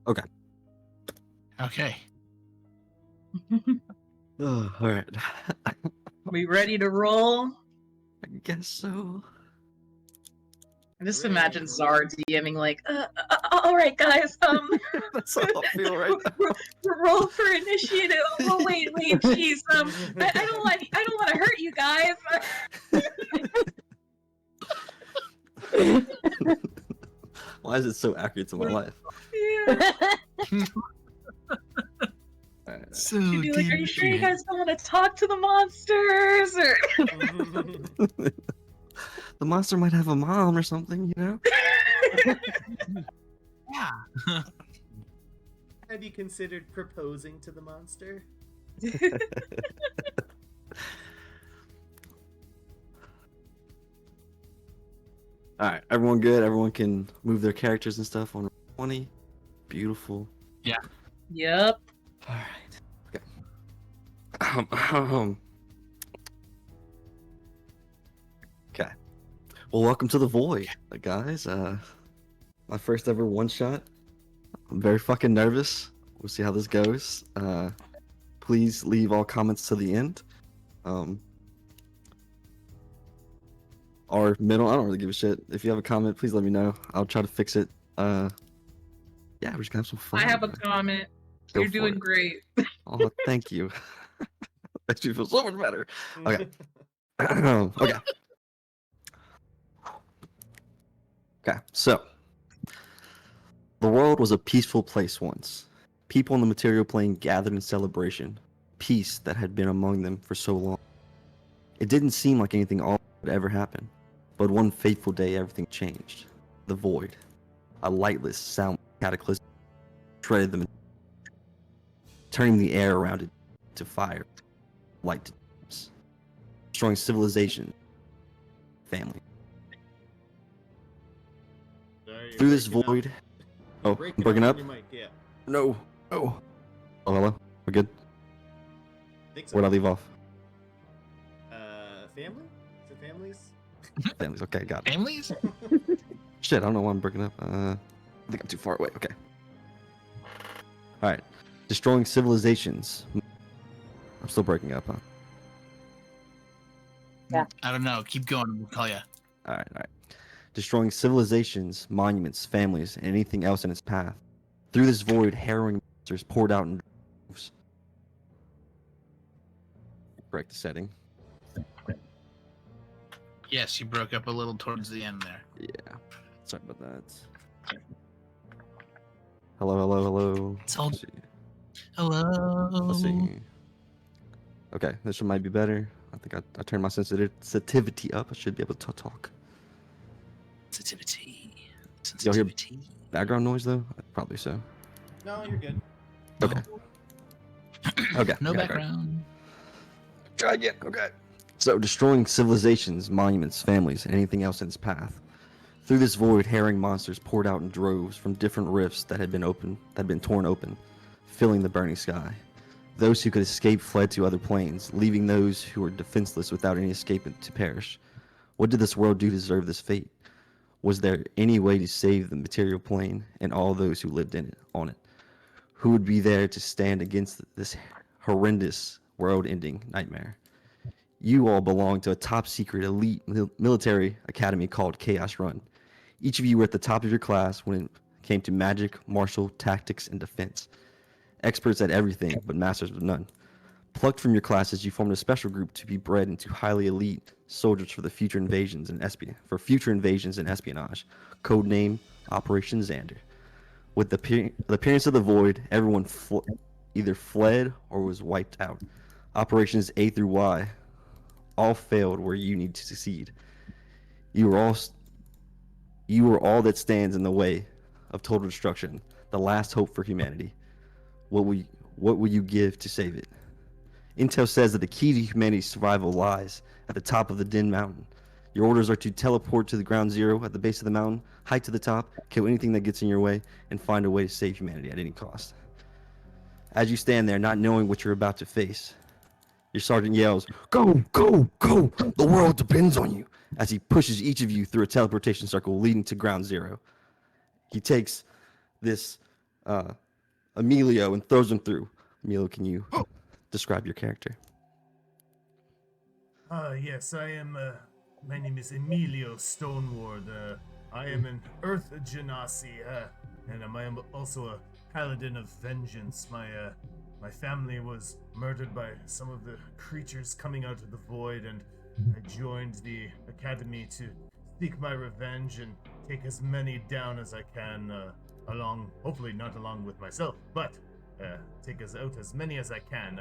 Okay. Okay. All right. We ready to roll? I guess so. I just imagine Zar DMing like, all right, guys, That's how I feel right now. roll for initiative. Oh, wait, jeez, I don't want to hurt you guys. Why is it so accurate to my life? Yeah. Right. So She'd be like, are you sure you guys don't want to talk to the monsters? Or The monster might have a mom or something, you know? Yeah. Have you considered proposing to the monster? Alright, everyone good? Everyone can move their characters and stuff on 20. Beautiful. Yeah. Yep. Alright. Okay. Okay. Well, welcome to the Void, guys. My first ever one-shot. I'm very fucking nervous. We'll see how this goes. Please leave all comments to the end. Or middle, I don't really give a shit. If you have a comment, please let me know. I'll try to fix it. Yeah, we're just gonna have some fun. I have a comment. Go You're for doing it. great. Oh, thank you. Makes me feel so much better. Okay. Okay. Okay, so the world was a peaceful place once. People on the material plane gathered in celebration, peace that had been among them for so long. It didn't seem like anything awful would ever happen, but one fateful day everything changed. The void, a lightless, soundless cataclysm, shredded them, turning the air around it to fire, light to darkness, destroying civilization, family. Sorry, Through this breaking up. void. Oh, I'm breaking up? on your mic, yeah. No. Oh. Oh, hello. We're good. Think so. Where'd I leave off? Family? Is it families? Families. Okay, got it. Families? Shit, I don't know why I'm breaking up. I think I'm too far away. Okay. Alright. Destroying civilizations. I'm still breaking up, huh? Yeah. I don't know. Keep going. We'll call you. Alright. Destroying civilizations, monuments, families, and anything else in its path. Through this void, harrowing monsters poured out in droves. Correct the setting. Yes, you broke up a little towards the end there. Yeah. Sorry about that. Hello. It's all... Let's see. Hello. Let's see. Okay, this one might be better. I think I turned my sensitivity up. I should be able to talk. Sensitivity. Y'all hear background noise though? Probably so. No, you're good. Okay. Okay. No okay, background. Try again. Okay. So, destroying civilizations, monuments, families, and anything else in its path. Through this void, harrowing monsters poured out in droves from different rifts that had been torn open, filling the burning sky. Those who could escape fled to other planes, leaving those who were defenseless without any escape to perish. What did this world do to deserve this fate? Was there any way to save the material plane and all those who lived on it? Who would be there to stand against this horrendous world-ending nightmare? You all belong to a top-secret elite military academy called Chaos Run. Each of you were at the top of your class when it came to magic, martial, tactics, and defense. Experts at everything, but masters of none. Plucked from your classes, you formed a special group to be bred into highly elite soldiers for the future invasions and espionage. Codename Operation ZANDER. With the appearance of the void, everyone either fled or was wiped out. Operations A through Y all failed where you need to succeed. You were all that stands in the way of total destruction, the last hope for humanity. What will you give to save it? Intel says that the key to humanity's survival lies at the top of the Din Mountain. Your orders are to teleport to the ground zero at the base of the mountain, hike to the top, kill anything that gets in your way, and find a way to save humanity at any cost. As you stand there, not knowing what you're about to face, your sergeant yells, "Go, go, go! The world depends on you!" as he pushes each of you through a teleportation circle leading to ground zero. He takes this Emilio and throws him through. Emilio, can you describe your character? Yes, I am, my name is Emilio Stoneward. I am an Earth Genasi, and I am also a paladin of vengeance. My family was murdered by some of the creatures coming out of the void, and I joined the academy to seek my revenge and take as many down as I can, hopefully not along with myself, but take us out as many as I can.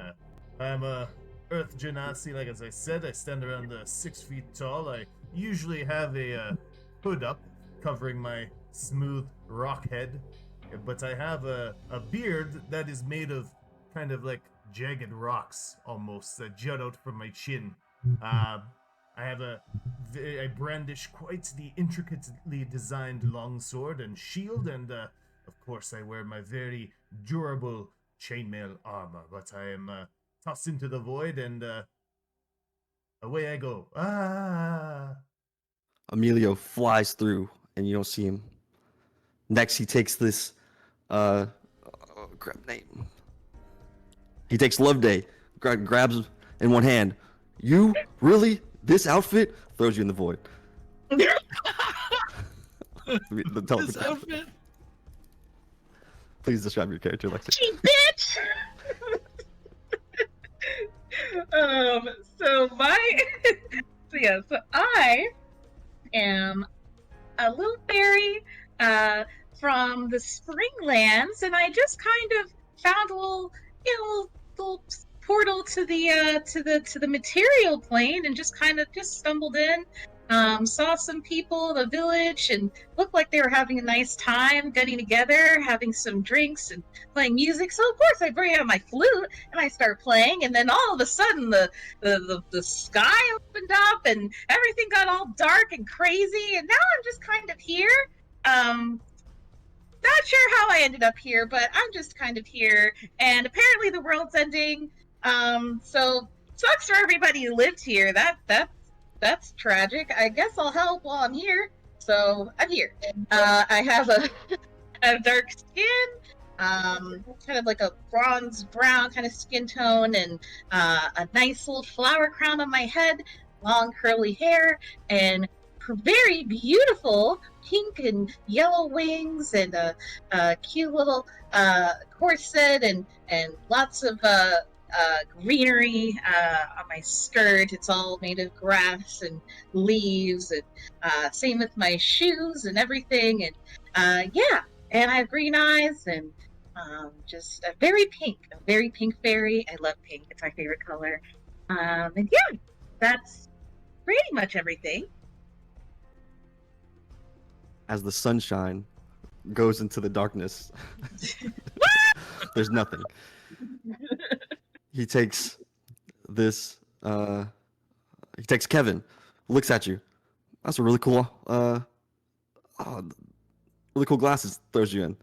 I'm a Earth Genasi, like as I said. I stand around 6 feet tall. I usually have a hood up covering my smooth rock head, but I have a beard that is made of kind of like jagged rocks almost that jut out from my chin. I brandish quite the intricately designed longsword and shield, and of course I wear my very durable chainmail armor, but I am tossed into the void, and away I go. Emilio flies through, and you don't see him. Next, he takes this, crap name. He takes Loveday, grabs him in one hand. You? Really? This outfit? Throws you in the void. This outfit. Please describe your character, Lexi. She bitch. So I am a little fairy from the Springlands, and I just kind of found a little portal to the material plane, and just stumbled in. Saw some people, the village, and looked like they were having a nice time getting together, having some drinks and playing music. So of course I bring out my flute and I start playing, and then all of a sudden the sky opened up and everything got all dark and crazy, and now I'm just kind of here. Not sure how I ended up here, but I'm just kind of here, and apparently the world's ending. So sucks for everybody who lived here. That's tragic. I guess I'll help while I'm here. So I'm here. I have a dark skin, kind of like a bronze brown kind of skin tone, and a nice little flower crown on my head, long curly hair, and very beautiful pink and yellow wings, and a cute little corset, and lots of greenery on my skirt. It's all made of grass and leaves, and same with my shoes and everything. And yeah, and I have green eyes, and just a very pink fairy. I love pink. It's my favorite color. And yeah, that's pretty much everything. As the sunshine goes into the darkness, there's nothing. He takes this, he takes Kevin, looks at you. That's a really cool, really cool glasses, throws you in.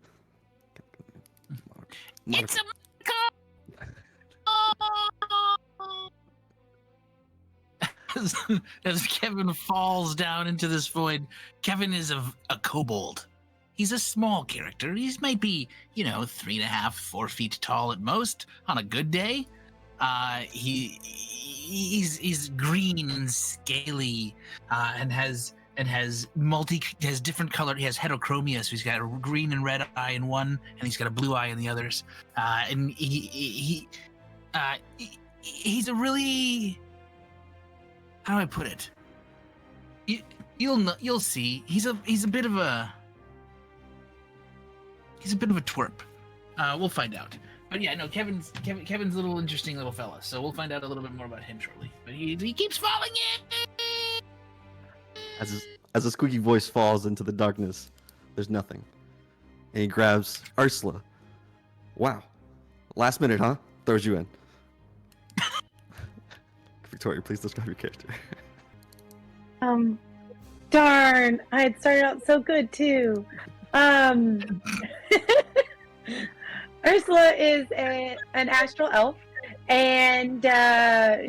It's a as Kevin falls down into this void. Kevin is a kobold. He's a small character. He's might be, 3.5, 4 feet tall at most on a good day. He's green and scaly, and has different color. He has heterochromia, so he's got a green and red eye in one, and he's got a blue eye in the others. And he's a really, how do I put it? You'll see. He's a bit of a twerp. We'll find out. But yeah, no, Kevin's a little interesting little fella, so we'll find out a little bit more about him shortly. But he keeps falling in. As a squeaky voice falls into the darkness, there's nothing. And he grabs Ursula. Wow. Last minute, huh? Throws you in. Victoria, please describe your character. Darn, I had started out so good too. Ursula is an astral elf, and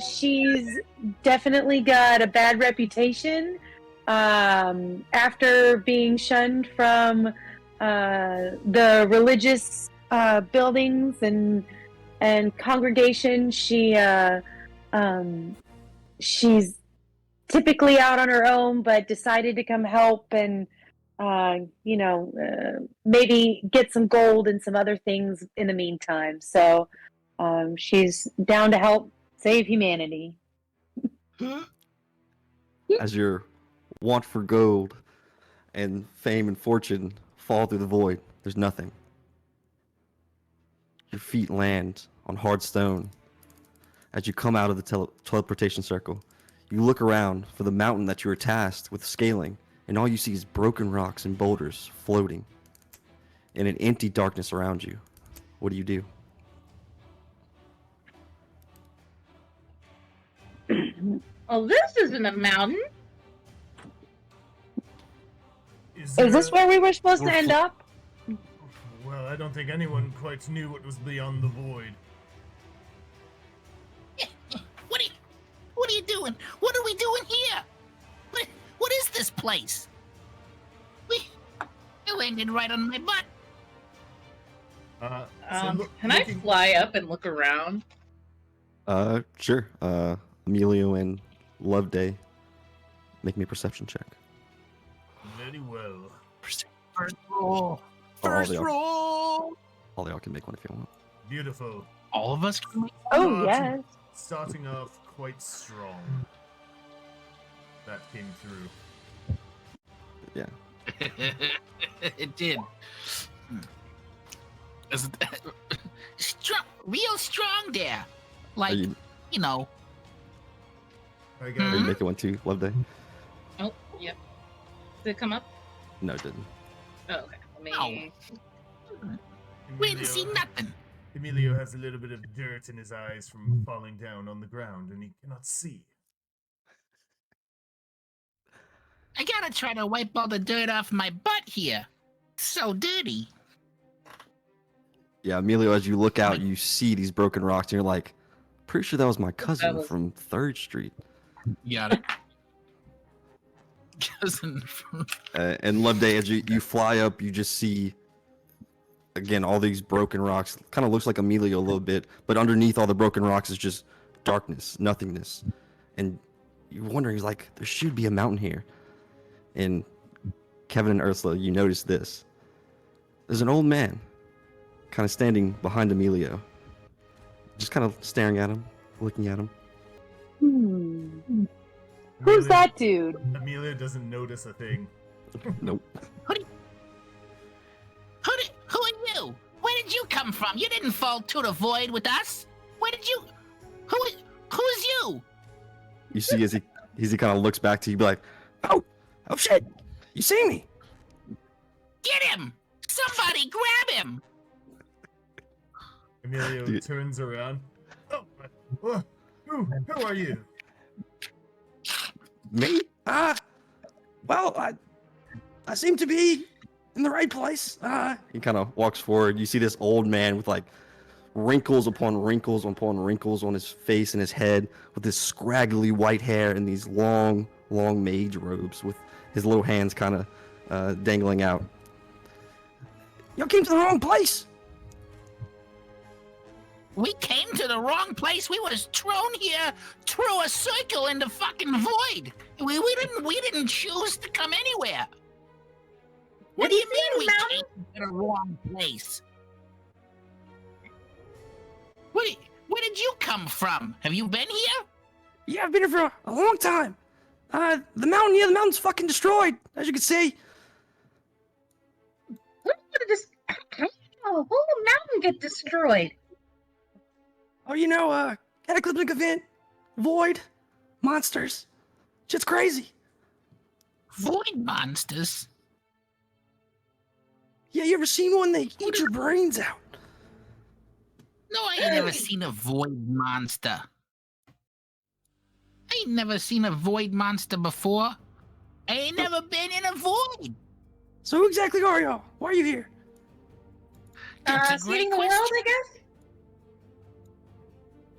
she's definitely got a bad reputation after being shunned from the religious buildings and congregation. She's typically out on her own, but decided to come help and maybe get some gold and some other things in the meantime. So she's down to help save humanity. As your want for gold and fame and fortune fall through the void, there's nothing. Your feet land on hard stone. As you come out of the teleportation circle, you look around for the mountain that you were tasked with scaling, and all you see is broken rocks and boulders floating in an empty darkness around you. What do you do? Well, this isn't a mountain. Is this where we were supposed to end up? Well, I don't think anyone quite knew what was beyond the void. What are you doing? What are we doing here? What is this place? You landed right on my butt. Can I fly up and look around? Sure. Emilio and Loveday, make me a perception check. Very well. First roll. First roll. All y'all can make one if you want. Beautiful. All of us can make Oh, yes. Starting off quite strong. That came through. Yeah. It did. Strong, real strong there. Like, you know. I Are got you it. making one too, Loveday? Oh, yep. Did it come up? No, it didn't. Oh, okay. Let me... We didn't see nothing. Emilio has a little bit of dirt in his eyes from falling down on the ground, and he cannot see. I gotta try to wipe all the dirt off my butt here. So dirty. Yeah, Emilio, as you look out, you see these broken rocks, and you're like, pretty sure that was my cousin from 3rd Street. Got it. Cousin from... And Loveday, as you fly up, you just see, again, all these broken rocks. Kind of looks like Emilio a little bit, but underneath all the broken rocks is just darkness, nothingness. And you're wondering, like, there should be a mountain here. And Kevin and Ursula, you notice this. There's an old man kind of standing behind Emilio, just kind of staring at him, looking at him. Who's that dude? Emilio doesn't notice a thing. Nope. Who are you? Where did you come from? You didn't fall to the void with us. Where did you... Who's you? You see as he kind of looks back to you, be like, oh shit, you see me? Get him! Somebody grab him! Emilio turns around. Oh, who are you? Me? Well, I seem to be in the right place. He kind of walks forward. You see this old man with like wrinkles upon wrinkles upon wrinkles on his face and his head, with this scraggly white hair and these long mage robes, with his little hands kind of dangling out. You came to the wrong place. We came to the wrong place. We was thrown here through a circle in the fucking void. We didn't choose to come anywhere. What do you mean we came to the wrong place? Where did you come from? Have you been here? Yeah, I've been here for a long time. The mountain's fucking destroyed, as you can see. How did a whole mountain get destroyed? Oh, cataclysmic event, void, monsters. Shit's crazy. Void monsters? Yeah, you ever seen one? They eat your brains out. No, I ain't never seen a void monster. I ain't never seen a void monster before. I ain't never been in a void. So who exactly are y'all? Why are you here? That's a great Saving the world, question. I guess?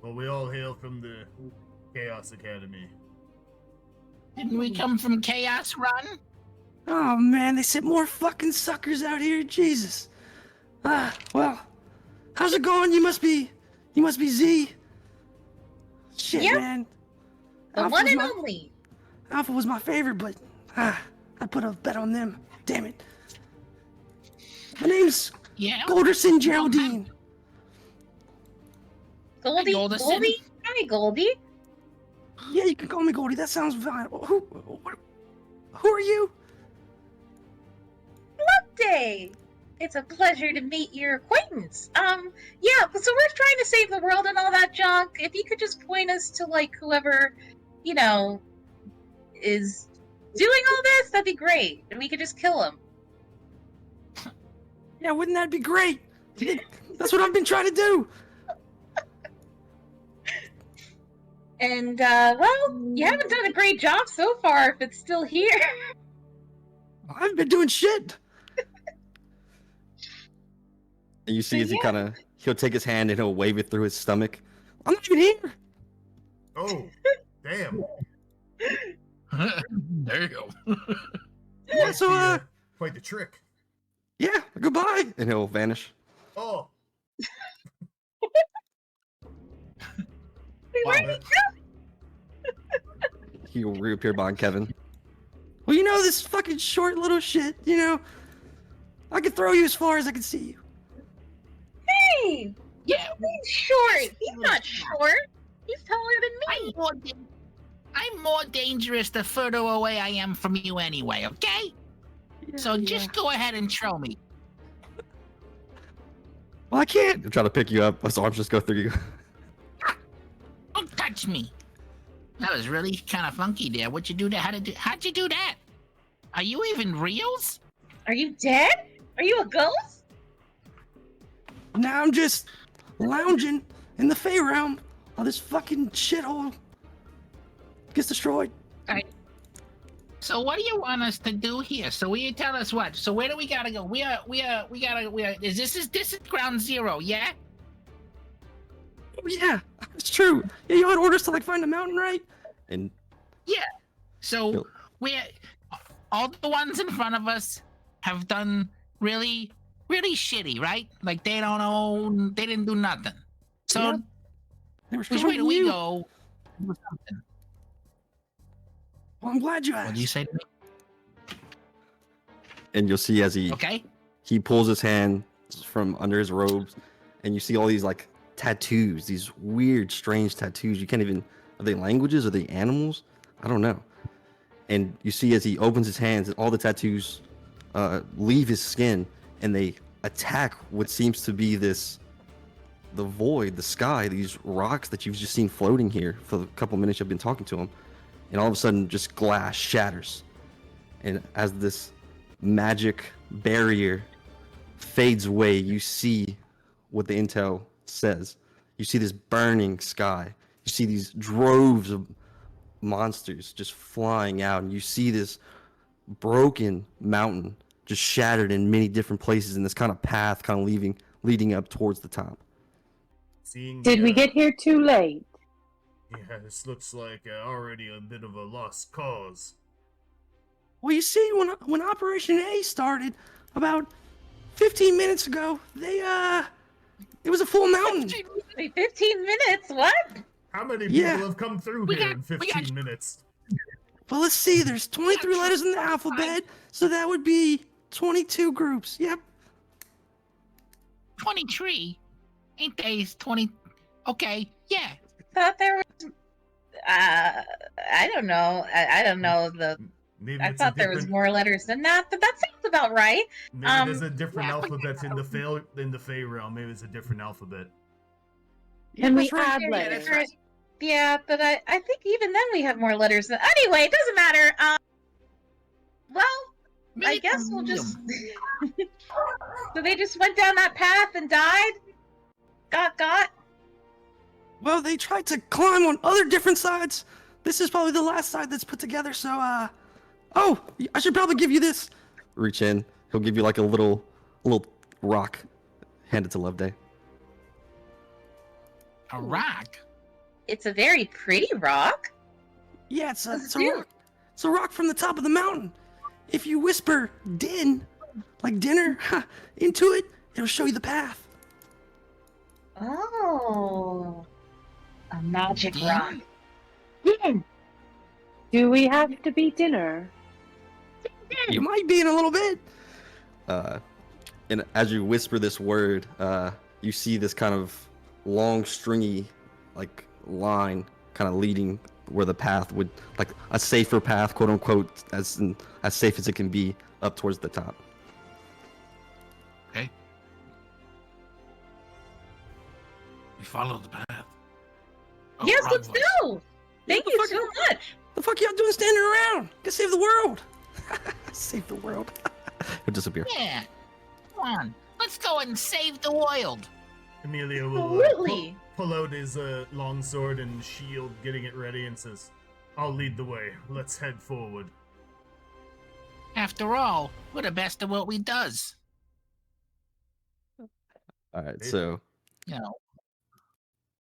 Well, we all hail from the Chaos Academy. Didn't we come from Chaos Run? Oh man, they sent more fucking suckers out here. Jesus. Well, how's it going? You must be Z. Shit, Yep. man. The Alpha one was and my- only. Alpha was my favorite, but I put a bet on them. Damn it. My name's Yeah. Golderson Geraldine. Goldie? Golderson. Goldie? Hi, Goldie. Yeah, you can call me Goldie. That sounds fine. Who are you? Day. It's a pleasure to meet your acquaintance. Yeah, so we're trying to save the world and all that junk. If you could just point us to, like, whoever, you know, is doing all this, that'd be great. And we could just kill him. Yeah, wouldn't that be great? That's what I've been trying to do. And, well, you haven't done a great job so far if it's still here. I've been doing shit. And you see as he'll take his hand and he'll wave it through his stomach. I'm not even here. Oh, damn. Damn. Yeah, so, Quite the trick. yeah, goodbye. And he'll vanish. Oh. Wait, where Wow, did He'll reappear behind Kevin. Well, you know, this fucking short little shit, you know. I can throw you as far as I can see you. Hey! Yeah. He's short. He's not short. He's taller than me. I'm more dangerous the further away I am from you anyway, okay? So just go ahead and throw me. Well, I can't. I'm trying to pick you up. My arms just go through you. Don't touch me. That was really kind of funky there. What'd you do that? How'd you do that? Are you even reals? Are you dead? Are you a ghost? Now I'm just lounging in the Fey realm while this fucking shithole gets destroyed. So what do you want us to do here? So will you tell us what? So where do we gotta go? We are, this is ground zero, yeah? Oh, yeah, it's true. Yeah, you had orders to, like, find a mountain, right? And So Yep. we're, all the ones in front of us have done really, really shitty, right? Like they don't own, they didn't do nothing. So Yep. They were which stronger way do than we you. go? Do something. Well, I'm glad you What asked. do you say to me? And you'll see as Okay. he pulls his hand from under his robes, and you see all these, like, tattoos, these weird, strange tattoos. You can't even, are they languages? Are they animals? I don't know. And you see as he opens his hands, all the tattoos leave his skin, and they attack what seems to be the void, the sky, these rocks that you've just seen floating here for the couple minutes you've been talking to him. And all of a sudden, just glass shatters. And as this magic barrier fades away, you see what the intel says. You see this burning sky. You see these droves of monsters just flying out, and you see this broken mountain just shattered in many different places in this kind of path kind of leading up towards the top. Seeing Did we get here too late? Yeah, this looks like already a bit of a lost cause. Well, you see, when Operation A started about 15 minutes ago, it was a full mountain. Wait, 15 minutes? What? How many people Yeah. have come through We here got- in we 15 got- minutes? Well, let's see. There's 23 letters in the alphabet, so that would be 22 groups. Yep. 23? Ain't they 20? Okay, yeah. Thought there was. I don't know. I don't know. Maybe I it's thought a there was different, more letters than that, but that sounds about right. maybe there's a different yeah, but- alphabet in the Fey realm. Maybe it's a different alphabet. Can we that's right. add Yeah, letters? that's right. Yeah, but I think even then we have more letters than. Anyway, it doesn't matter. Well, I guess we'll just. So they just went down that path and died? Got? Well, they tried to climb on other different sides. This is probably the last side that's put together, so, oh, I should probably give you this. Reach in. He'll give you, like, a little rock. Hand it to Loveday. A rock? It's a very pretty rock. Yeah, it's a Cute. rock. It's a rock from the top of the mountain. if you whisper din, like dinner, into it, it'll show you the path. Oh, a magic Din? rock. Do we have to be dinner? You might be in a little bit. And as you whisper this word, you see this kind of long, stringy, like line, kind of leading where the path would, like a safer path, quote unquote, as safe as it can be, up towards the top. Okay. We follow the path. Oh, Yes, wrong let's voice. go. Thank you so much. The fuck y'all doing standing around? Go save the world. Save the world. He'll disappear. Yeah. Come on. Let's go and save the world. Emilio will Absolutely. pull out his long sword and shield, getting it ready, and says, "I'll lead the way. Let's head forward." After all, we're the best at what we does. All right, so You know.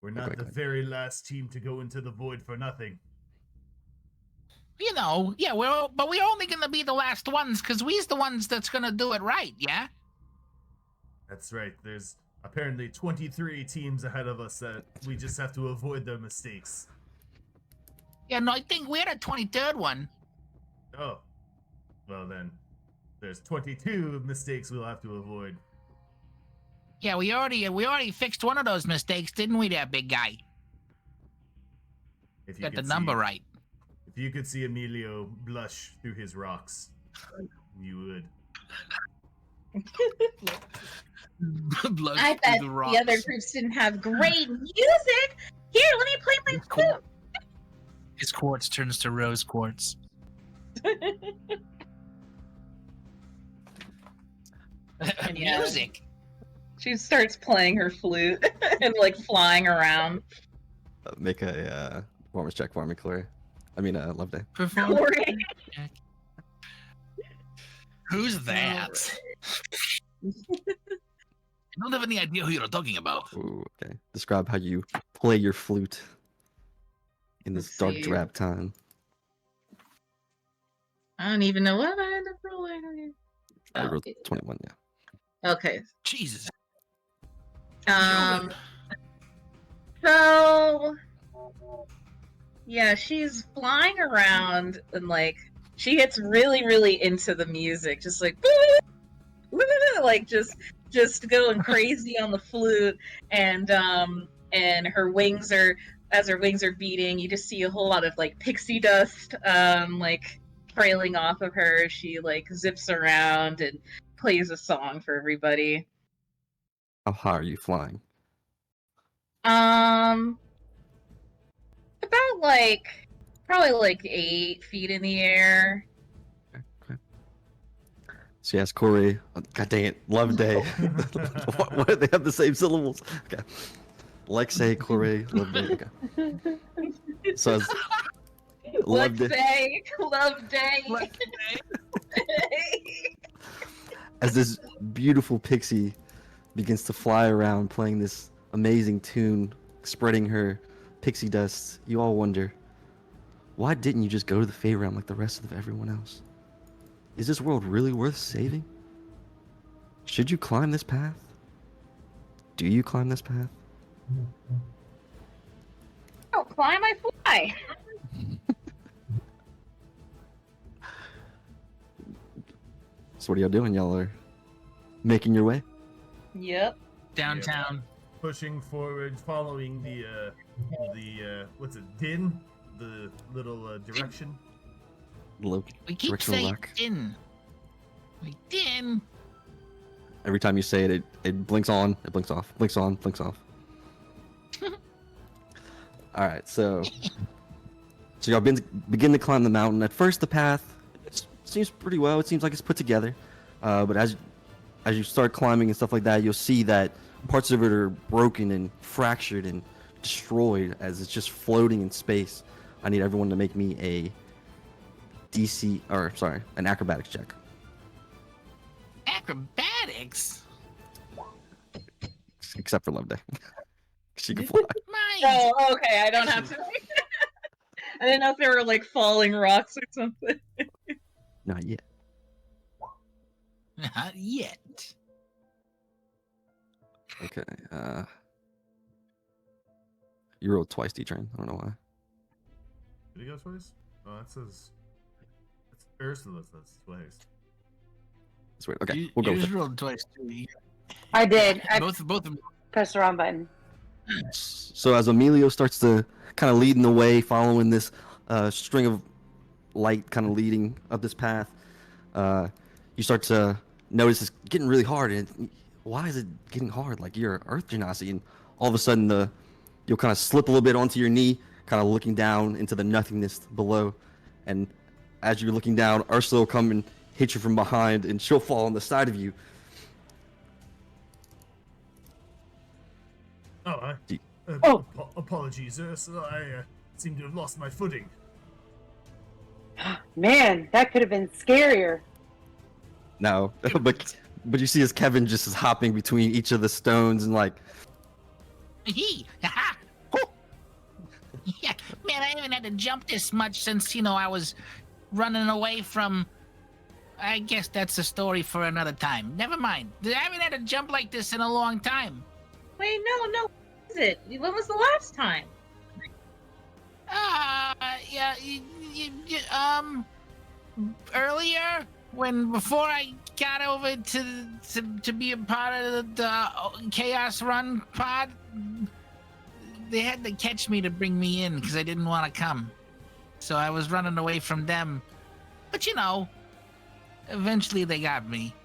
We're not the very last team to go into the void for nothing. You know, yeah, but we're only gonna be the last ones because we's the ones that's gonna do it right, yeah? That's right. There's apparently 23 teams ahead of us that we just have to avoid their mistakes. Yeah, no, I think we're the 23rd one. Oh. Well then, there's 22 mistakes we'll have to avoid. Yeah, we already fixed one of those mistakes, didn't we, there, big guy? If you Got the could number see, right. If you could see Emilio blush through his rocks, you would. Blush I through bet the the rocks. other groups didn't have great music. Here, let me play my flute. His quartz turns to rose quartz. Yeah. Music. She starts playing her flute and like flying around. make a performance check for me, Chloe. I mean, Love Day. Performance Corey. check. Who's that? I don't have any idea who you're talking about. Ooh, okay. Describe how you play your flute in this Let's dark, see. drab time. I don't even know what I end up rolling. I Oh, rolled yeah. 21, yeah. Okay. Jesus. So yeah, she's flying around and like she gets really, really into the music, just like like just going crazy on the flute, and her wings are as her wings are beating, you just see a whole lot of like pixie dust like trailing off of her. She like zips around and plays a song for everybody. How high are you flying? About like probably like 8 feet in the air. Okay. So yes, Corey. God dang it, Love Day. Why do they have the same syllables? Okay. Lexay, Corey, Love Day. Okay. So as Love Let's Day, say love day. as this beautiful pixie begins to fly around playing this amazing tune, spreading her pixie dust, you all wonder, why didn't you just go to the Fey Realm like the rest of everyone else? Is this world really worth saving? Should you climb this path? Do you climb this path? Oh, climb, I fly. So what are y'all doing? Y'all are making your way? Yep. Downtown. Pushing forward, following the what's it, din? The little direction. Low We keep directional saying rock. din. We din. Every time you say it, it blinks on, it blinks off, blinks on, blinks off. All right, so y'all begin to climb the mountain. At first, the path seems pretty well. It seems like it's put together, but as you start climbing and stuff like that, you'll see that parts of it are broken and fractured and destroyed as it's just floating in space. I need everyone to make me a an acrobatics check. Acrobatics? Except for Love Day. She can fly. Mine. Oh, okay. I don't have to. I didn't know if they were like falling rocks or something. Not yet. Not yet. Okay. You rolled twice, D-Train. I don't know why. Did he go twice? Oh, that says. It's Ursula says twice. That's weird. Okay, You, we'll go you with just it. rolled twice too. I did. I Both of them. pressed the wrong button. So as Emilio starts to kind of leading the way, following this string of light kind of leading up this path, you start to notice it's getting really hard. And why is it getting hard? Like you're Earth Genasi, and all of a sudden you'll kind of slip a little bit onto your knee, kind of looking down into the nothingness below. And as you're looking down, Ursula will come and hit you from behind, and she'll fall on the side of you. Oh, D- apologies, Ursula. I seem to have lost my footing. Man, that could have been scarier. No, but you see as Kevin just is hopping between each of the stones and like, Yeah, man, I haven't had to jump this much since, I was running away from... I guess that's a story for another time. Never mind. I haven't had to jump like this in a long time. Wait, no. What is it? When was the last time? Yeah, earlier, before I got over to be a part of the Chaos Run pod, they had to catch me to bring me in because I didn't want to come. So I was running away from them. But eventually they got me.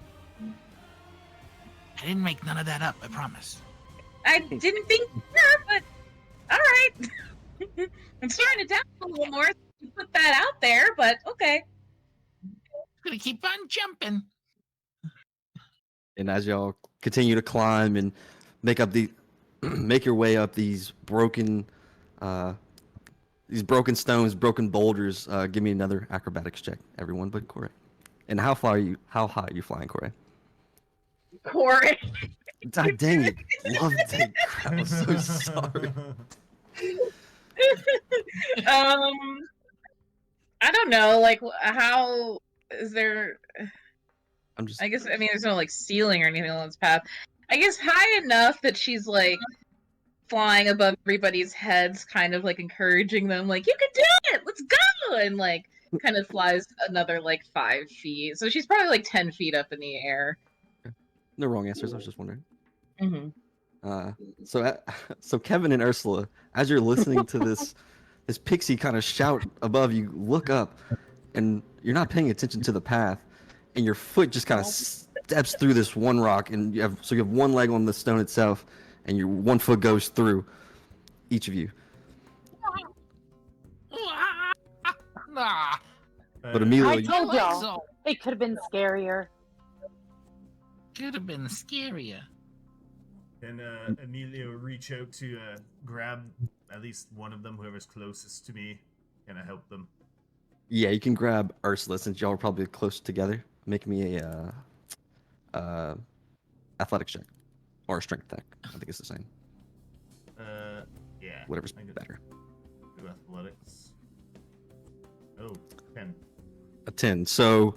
I didn't make none of that up, I promise. I didn't think sure, but all right. I'm starting to doubt a little more. You put that out there, but okay. Gonna keep on jumping. and as y'all continue to climb and make your way up these broken stones, broken boulders, give me another acrobatics check, everyone but Corey. And how high are you flying, Corey? Corey. God dang it. Love to take crap. I'm so sorry. I don't know. Like, how is there? I guess there's no like ceiling or anything on this path. I guess high enough that she's like flying above everybody's heads, kind of like encouraging them, like, you can do it, let's go, and like kind of flies another like 5 feet. So she's probably like 10 feet up in the air. No wrong answers. I was just wondering. Mm-hmm. So Kevin and Ursula, as you're listening to this pixie kind of shout above you, look up, and you're not paying attention to the path, and your foot just kind of steps through this one rock, and you have one leg on the stone itself, and your one foot goes through each of you. Nah. But Emilio, I told y'all, it could have been scarier. Could have been scarier. Can Emilio reach out to grab at least one of them, whoever's closest to me? Can I help them? yeah, you can grab Ursula since y'all are probably close together. Make me a athletics check or a strength check. I think it's the same. Yeah. Whatever's I can better. do athletics. Oh, 10. A 10. So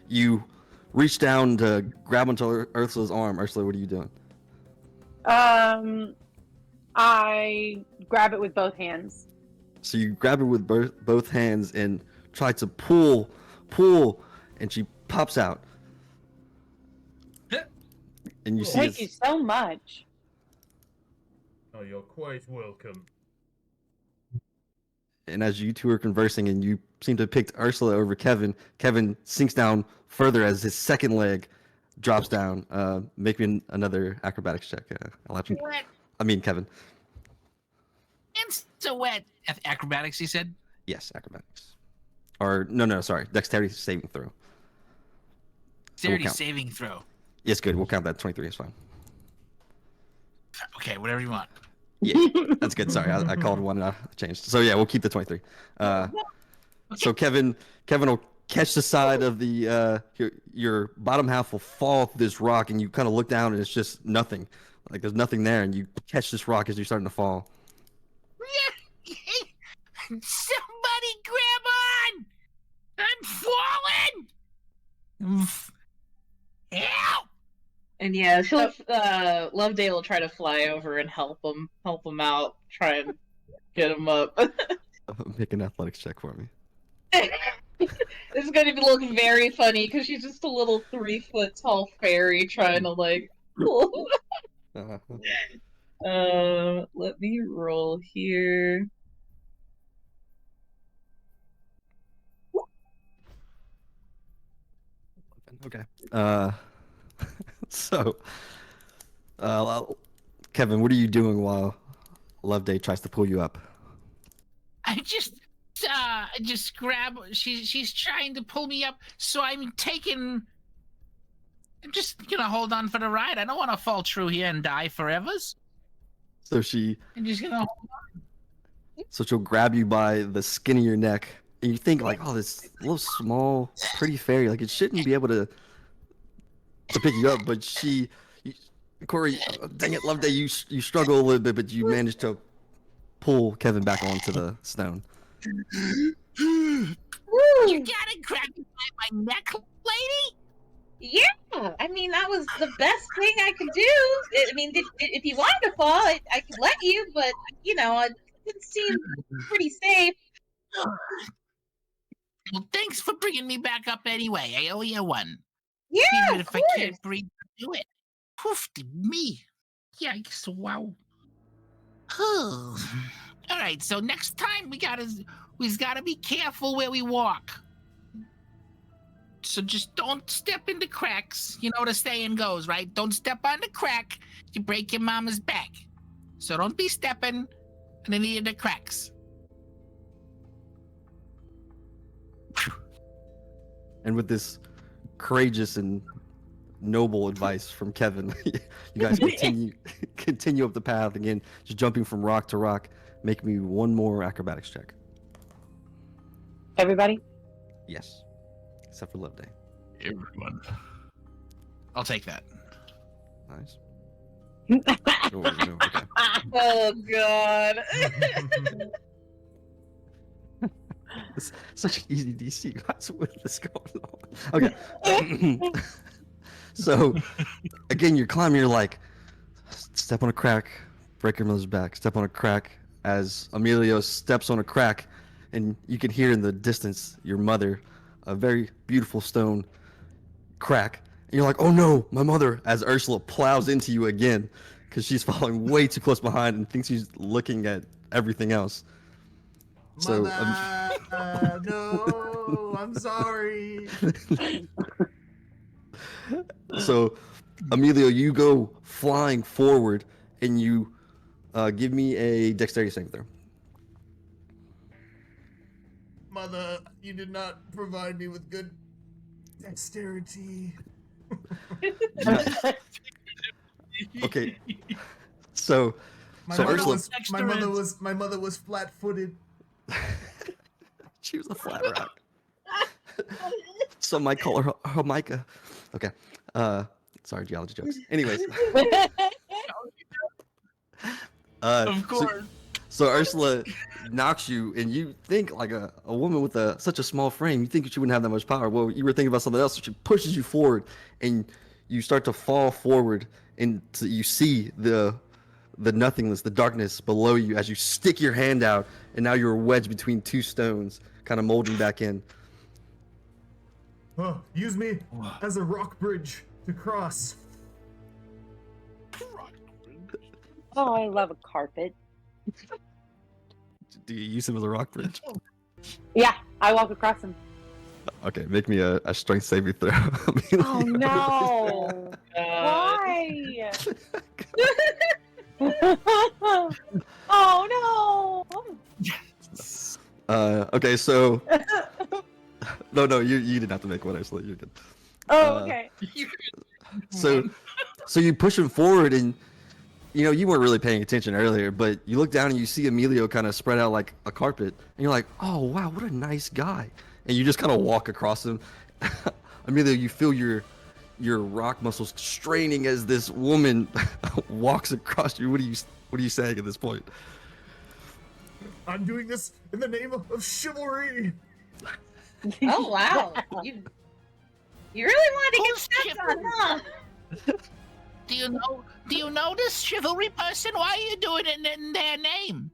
you reach down to grab onto Ursula's arm. Ursula, what are you doing? I grab it with both hands. So you grab her with both hands and try to pull, and she pops out. And you see Thank you so much. Oh, you're quite welcome. And as you two are conversing and you seem to have picked Ursula over Kevin, Kevin sinks down further as his second leg drops down. Make me another acrobatics check. I'll have you. Wet. I mean, Kevin. And so wet. Acrobatics, he said? Yes, acrobatics. Or, no, sorry. Dexterity saving throw. Dexterity count. saving throw. Yes, good. We'll count that. 23 is fine. Okay, whatever you want. Yeah, that's good. Sorry, I called one and I changed. So yeah, we'll keep the 23. So Kevin will catch the side of the your bottom half will fall off this rock, and you kind of look down and it's just nothing. Like there's nothing there, and you catch this rock as you're starting to fall. Somebody grab on! I'm falling! Help! And yeah, Lovedale will try to fly over and help him out, try and get him up. Make an athletics check for me. It's going to look very funny because she's just a little 3-foot tall fairy trying to like. Let me roll here. Okay. So, Kevin, what are you doing while Loveday tries to pull you up? I just grab. She's trying to pull me up, so I'm just gonna hold on for the ride. I don't want to fall through here and die forevers. So I'm just gonna hold on. so she'll grab you by the skin of your neck, and you think like, oh, this little small, pretty fairy, like it shouldn't be able to pick you up, but Corey, dang it, Loveday, you struggle a little bit, but you manage to pull Kevin back onto the stone. You gotta grab me by my neck, lady. Yeah, I mean that was the best thing I could do. I mean, if you wanted to fall, I could let you, but you know, it didn't seem pretty safe. Well, thanks for bringing me back up anyway. I owe you one. Yeah, Even of if course. I can't breathe, do it. Poof to me. Yikes! Wow. All right. So next time we gotta be careful where we walk. So just don't step into cracks. You know the saying goes, right? Don't step on the crack, you break your mama's back. So don't be stepping in any of the cracks. And with this courageous and noble advice from Kevin, you guys continue up the path again, just jumping from rock to rock. Make me one more acrobatics check. Everybody? Yes, except for Loveday. Everyone. I'll take that. Nice. Oh, no, okay. Oh God. It's such an easy DC. What is going on? Okay. So, again, you're climbing. You're like, step on a crack, break your mother's back. Step on a crack. As Emilio steps on a crack, and you can hear in the distance your mother, a very beautiful stone crack. And you're like, oh no, my mother! As Ursula plows into you again, because she's following way too close behind and thinks she's looking at everything else. So, Mother, no, I'm sorry. So, Emilio, you go flying forward, and you give me a dexterity saving throw. Mother, you did not provide me with good dexterity. Okay. So My So mother Ursula- was my mother was flat-footed. she was a flat rock. Some might call her Homika. Okay. Sorry, geology jokes. Anyways. Of course. So Ursula knocks you, and you think like a woman with such a small frame, you think she wouldn't have that much power. Well, you were thinking about something else. So she pushes you forward, and you start to fall forward, and you see the nothingness, the darkness below you as you stick your hand out, and now you're wedged between two stones, kind of molding back in. Oh, use me as a rock bridge to cross. Oh, I love a carpet. Do you use him as a rock bridge? Yeah, I walk across them. Okay, make me a strength saving throw. Oh no! Why? Oh no! Okay, so no, you didn't have to make one, Ursula. You're good. Oh, okay. So you push him forward, and you weren't really paying attention earlier, but you look down and you see Emilio kind of spread out like a carpet, and you're like, oh wow, what a nice guy. And you just kind of walk across him. Emilio, you feel your rock muscles straining as this woman walks across you. What are you saying at this point? I'm doing this in the name of chivalry. Oh wow. You really wanted to Who's get stepped on, huh? Do you know this chivalry person? Why are you doing it in their name?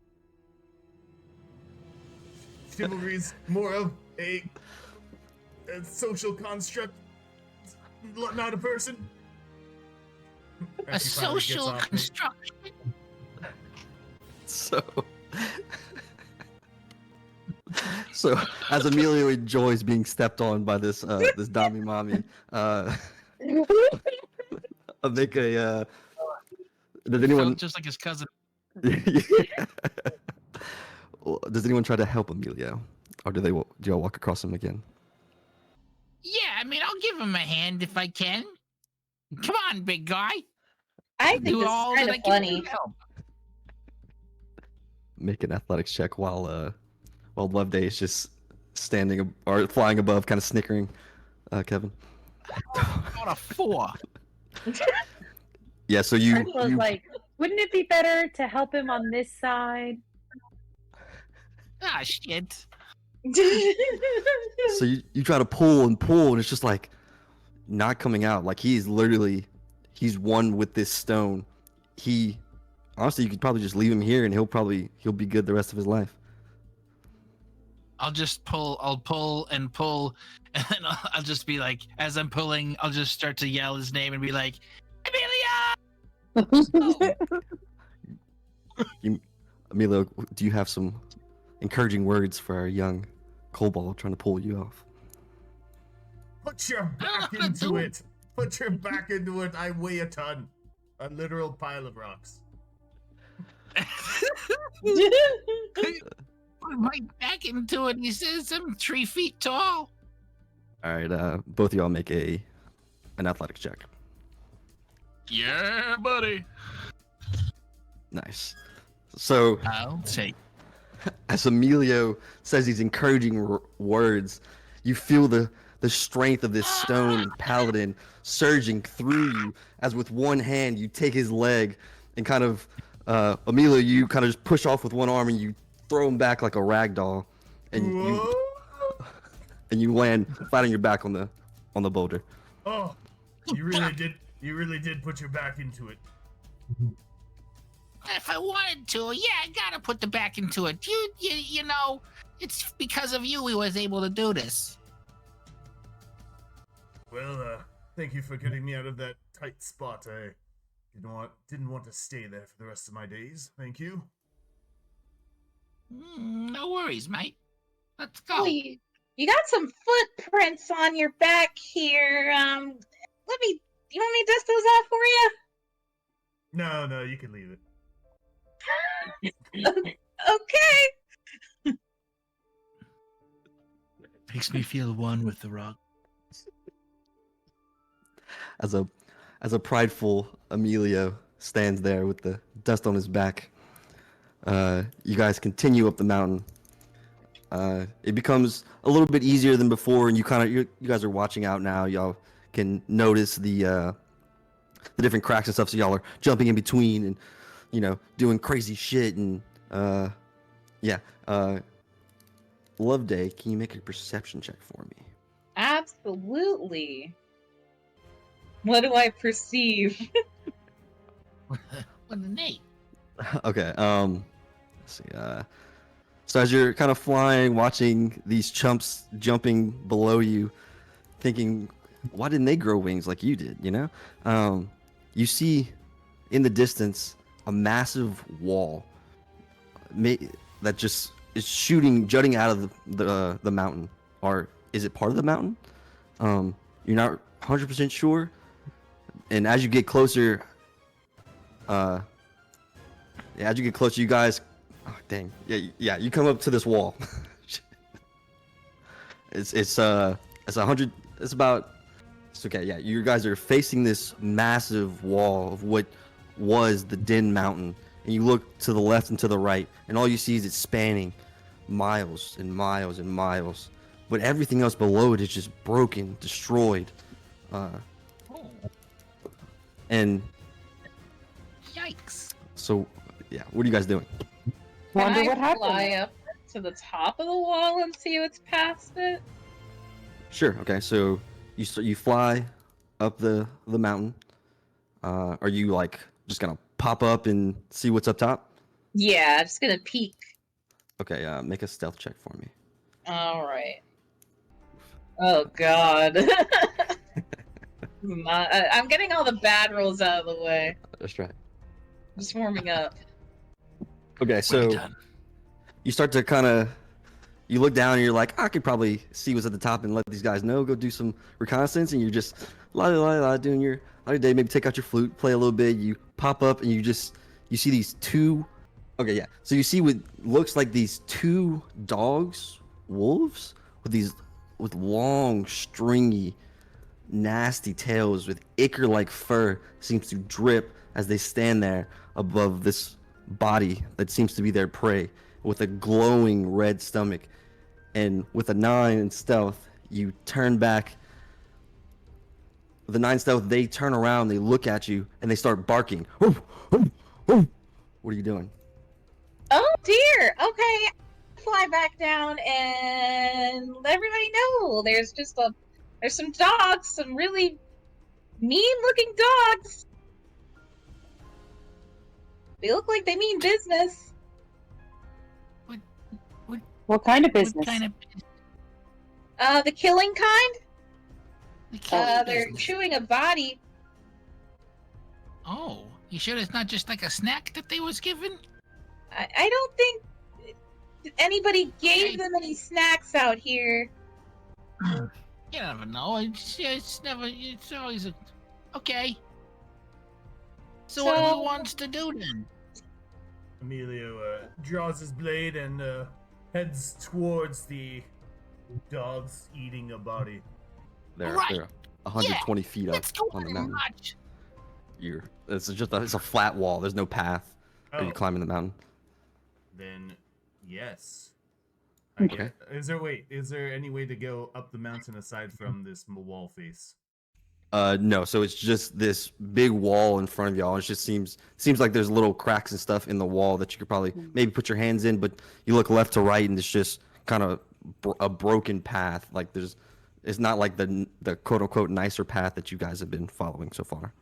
Chivalry's more of a social construct, not a person. A As he finally gets social off me. construction. So, so as Emilio enjoys being stepped on by this this Dami Mami, I'll make a. Does anyone? Felt just like his cousin. Does anyone try to help Emilio, or do y'all walk across him again? Yeah, I mean, I'll give him a hand if I can. Come on, big guy. I think Do this is all kind that of I can funny. do to help. Make an athletics check while Loveday is just standing or flying above, kind of snickering. Kevin. Got a 4. Yeah. So you. Ursula's like, wouldn't it be better to help him on this side? Ah, shit. So you try to pull, and it's just like not coming out. Like he's one with this stone. Honestly, you could probably just leave him here, and he'll be good the rest of his life. I'll pull and pull, and then I'll just be like, as I'm pulling, I'll just start to yell his name and be like, Amelia! Emilio, do you have some encouraging words for our young kobold trying to pull you off? Put your back into it. Put your back into it. I weigh a ton. A literal pile of rocks. Put my back into it. He says I'm 3 feet tall. All right, both of y'all make an athletics check. Yeah, buddy. Nice. So I'll take. as Emilio says these encouraging words, you feel the strength of this stone paladin surging through you as with one hand you take his leg and kind of Emilio, you kind of just push off with one arm and you throw him back like a rag doll, and you land flat on your back on the boulder. Oh, you really did put your back into it. If I wanted to, yeah, I gotta put the back into it. You know, it's because of you we was able to do this. Well, thank you for getting me out of that tight spot. I didn't want to stay there for the rest of my days. Thank you. No worries, mate. Let's go. Oh, you got some footprints on your back here. You want me to dust those off for you? No, you can leave it. Okay. Makes me feel one with the rock. As a prideful Emilio stands there with the dust on his back, you guys continue up the mountain. It becomes a little bit easier than before, and you guys are watching out now. Y'all can notice the different cracks and stuff. So y'all are jumping in between and doing crazy shit and Loveday, can you make a perception check for me? Absolutely. What do I perceive? What a name. Okay. Let's see. So as you're kind of flying, watching these chumps jumping below you, thinking, why didn't they grow wings like you did? You see in the distance a massive wall that just is jutting out of the mountain. Or is it part of the mountain? You're not 100% sure. And as you get closer, you guys, oh dang, yeah, you come up to this wall. It's okay. Yeah, you guys are facing this massive wall of what was the Den Mountain, and you look to the left and to the right, and all you see is it spanning miles and miles and miles, but everything else below it is just broken, destroyed. And Yikes. so, yeah, what are you guys doing? Wonder Can what I happened. fly up to the top of the wall and see what's past it? Sure. Okay. So you fly up the mountain. Are you like just gonna pop up and see what's up top? Yeah, just gonna peek. Okay, make a stealth check for me. All right. Oh God. I'm getting all the bad rolls out of the way. That's right. Just warming up. Okay, We're so done. you start to kind of you look down and you're like, I could probably see what's at the top and let these guys know. Go do some reconnaissance, and you're just doing your day. Maybe take out your flute, play a little bit. You pop up and you see these two. Okay, yeah. So you see what looks like these two dogs, wolves, with long, stringy, nasty tails with ichor-like fur seems to drip as they stand there above this body that seems to be their prey, with a glowing red stomach. And with a 9 in stealth, you turn back. With a 9 stealth, they turn around, they look at you, and they start barking. Woof, woof, woof. What are you doing? Oh dear. Okay. Fly back down and let everybody know there's some dogs, some really mean-looking dogs. They look like they mean business. What kind of business? What kind of The killing kind. the killing They're business? chewing a body. Oh, you sure it's not just like a snack that they was given? I don't think anybody gave them any snacks out here. You never know. It's always a... Okay. So what do So- he wants to do then? Emilio draws his blade and heads towards the dogs eating a body. They're Right. they're 120 feet up Let's go on the on mountain. march. It's a flat wall. There's no path. Are you Oh. climbing the mountain? Then, yes. Okay. Is there any way to go up the mountain aside from this wall face? No. So it's just this big wall in front of y'all. It just seems like there's little cracks and stuff in the wall that you could probably maybe put your hands in, but you look left to right and it's just kind of a broken path. Like it's not like the quote unquote nicer path that you guys have been following so far.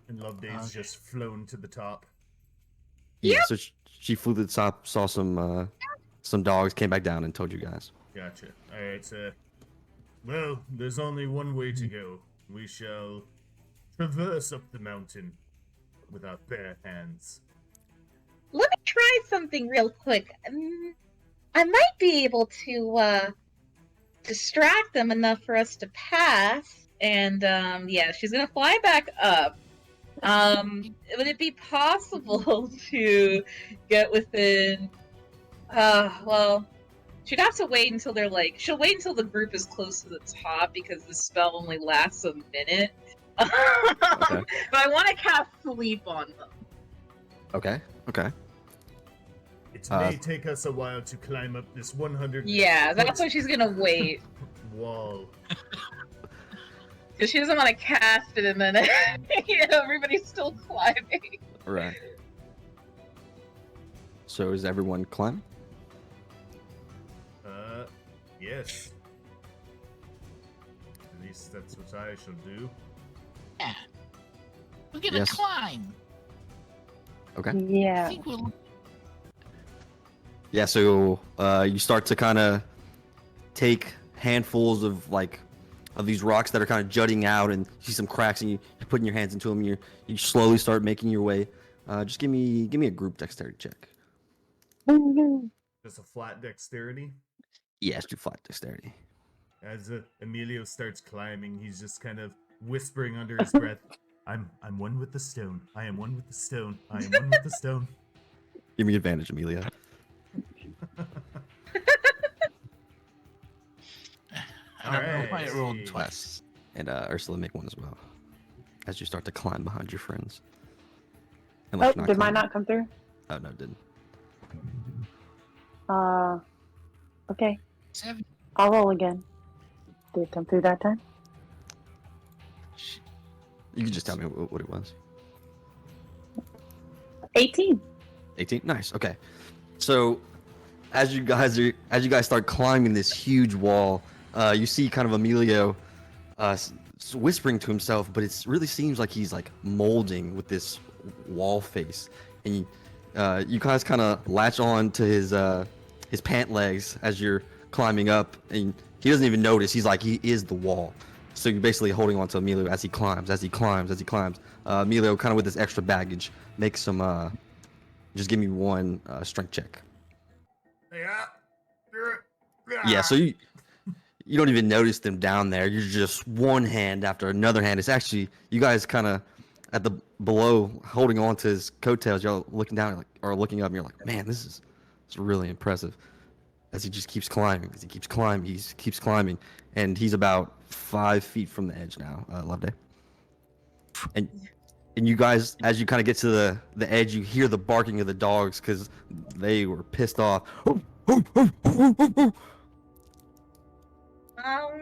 And Loveday's just flown to the top. Yeah. So she flew to the top, saw some dogs, came back down and told you guys. Gotcha. Alright, well, there's only one way to go. We shall traverse up the mountain with our bare hands. Let me try something real quick. I might be able to distract them enough for us to pass. And yeah, she's gonna fly back up. Would it be possible to get within? Well, she'd have to wait until she'll wait until the group is close to the top because the spell only lasts a minute. But I want to cast sleep on them. Okay. It may take us a while to climb up this 100 Yeah, that's why she's gonna wait. wall. Because she doesn't want to cast it and then everybody's still climbing. Right. So is everyone climbing? Yes. At least that's what I shall do. Yeah. We're gonna Yes. climb. Okay. I Yeah. think we'll... Yeah, so you start to kind of take handfuls of these rocks that are kind of jutting out, and you see some cracks, and you're putting your hands into them. And you slowly start making your way. Just give me a group dexterity check. Just a flat dexterity. Yeah, just do flat dexterity. As Emilio starts climbing, he's just kind of whispering under his breath, I'm one with the stone. I am one with the stone. I am one with the stone. Give me advantage, Amelia. I don't know why I Alright. rolled twice. And Ursula, make one as well. As you start to climb behind your friends. Oh, Unless you're did mine climbing. not come through? Oh no, it didn't. Okay. 7. I'll roll again. Did it come through that time? You can just tell me what it was. 18. 18. Nice. Okay. So, as you guys start climbing this huge wall, you see kind of Emilio whispering to himself, but it really seems like he's like molding with this wall face, and you guys kind of latch on to his pant legs as you're climbing up, and he doesn't even notice. He's like, he is the wall. So you're basically holding on to Emilio as he climbs. Emilio, kind of with this extra baggage, make some. Just give me one strength check. Yeah. So you don't even notice them down there. You're just one hand after another hand. It's actually you guys kind of at the below holding on to his coattails. Y'all looking down or looking up, and you're like, man, this is really impressive. As he just keeps climbing, he keeps climbing, and he's about 5 feet from the edge now. Loveday. And you guys, as you kind of get to the edge, you hear the barking of the dogs because they were pissed off. All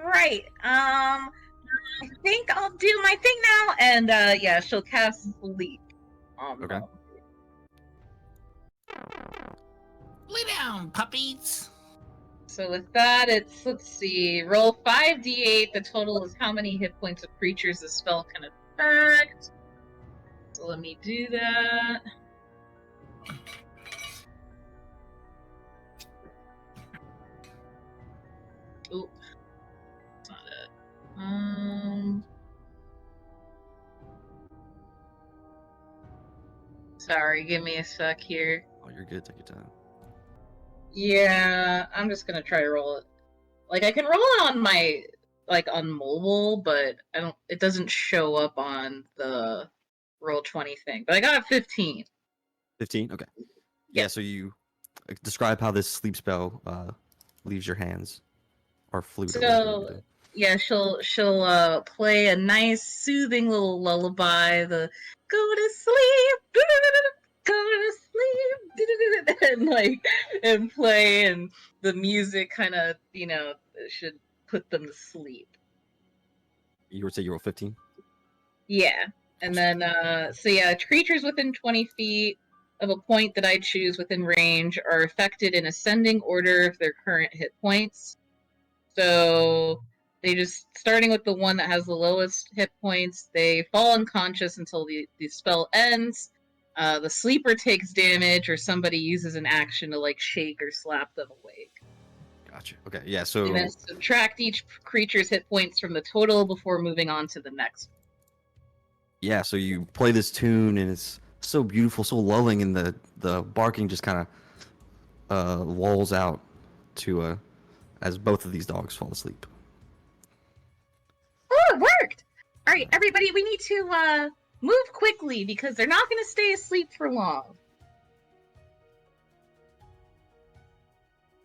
right. I think I'll do my thing now, and yeah, she'll cast sleep. Okay. Lay down, puppies. So with that, let's see, roll 5d8. The total is how many hit points of creatures the spell can affect. So let me do that. Oop. That's not it. Sorry, give me a sec here. Oh, you're good. Take your time. Yeah, I'm just gonna try to roll it. Like, I can roll it on my, on mobile, but it doesn't show up on the Roll20 thing. But I got a 15. 15. Okay. Yeah. So you describe how this sleep spell leaves your hands, or flute. So yeah, she'll play a nice soothing little lullaby. The go to sleep, go to sleep, and play, and the music kind of should put them to sleep. You would say you roll 15. Yeah, and then so yeah, creatures within 20 feet of a point that I choose within range are affected in ascending order of their current hit points. So they just, starting with the one that has the lowest hit points, they fall unconscious until the spell ends. The sleeper takes damage, or somebody uses an action to shake or slap them awake. Gotcha. Okay. Yeah. So And then subtract each creature's hit points from the total before moving on to the next. yeah. So you play this tune, and it's so beautiful, so lulling, and the barking just kind of walls out to as both of these dogs fall asleep. Oh, it worked! All right, everybody, we need to move quickly because they're not going to stay asleep for long.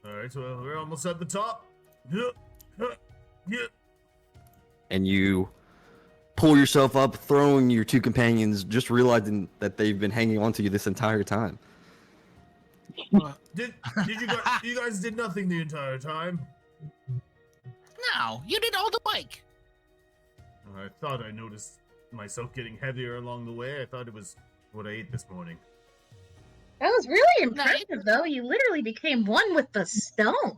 All right, well, we're almost at the top. Yeah. And you pull yourself up, throwing your two companions, just realizing that they've been hanging on to you this entire time. Did you guys did nothing the entire time? No, you did all the work. I thought I noticed myself getting heavier along the way. I thought it was what I ate this morning. That was really impressive, though. You literally became one with the stone.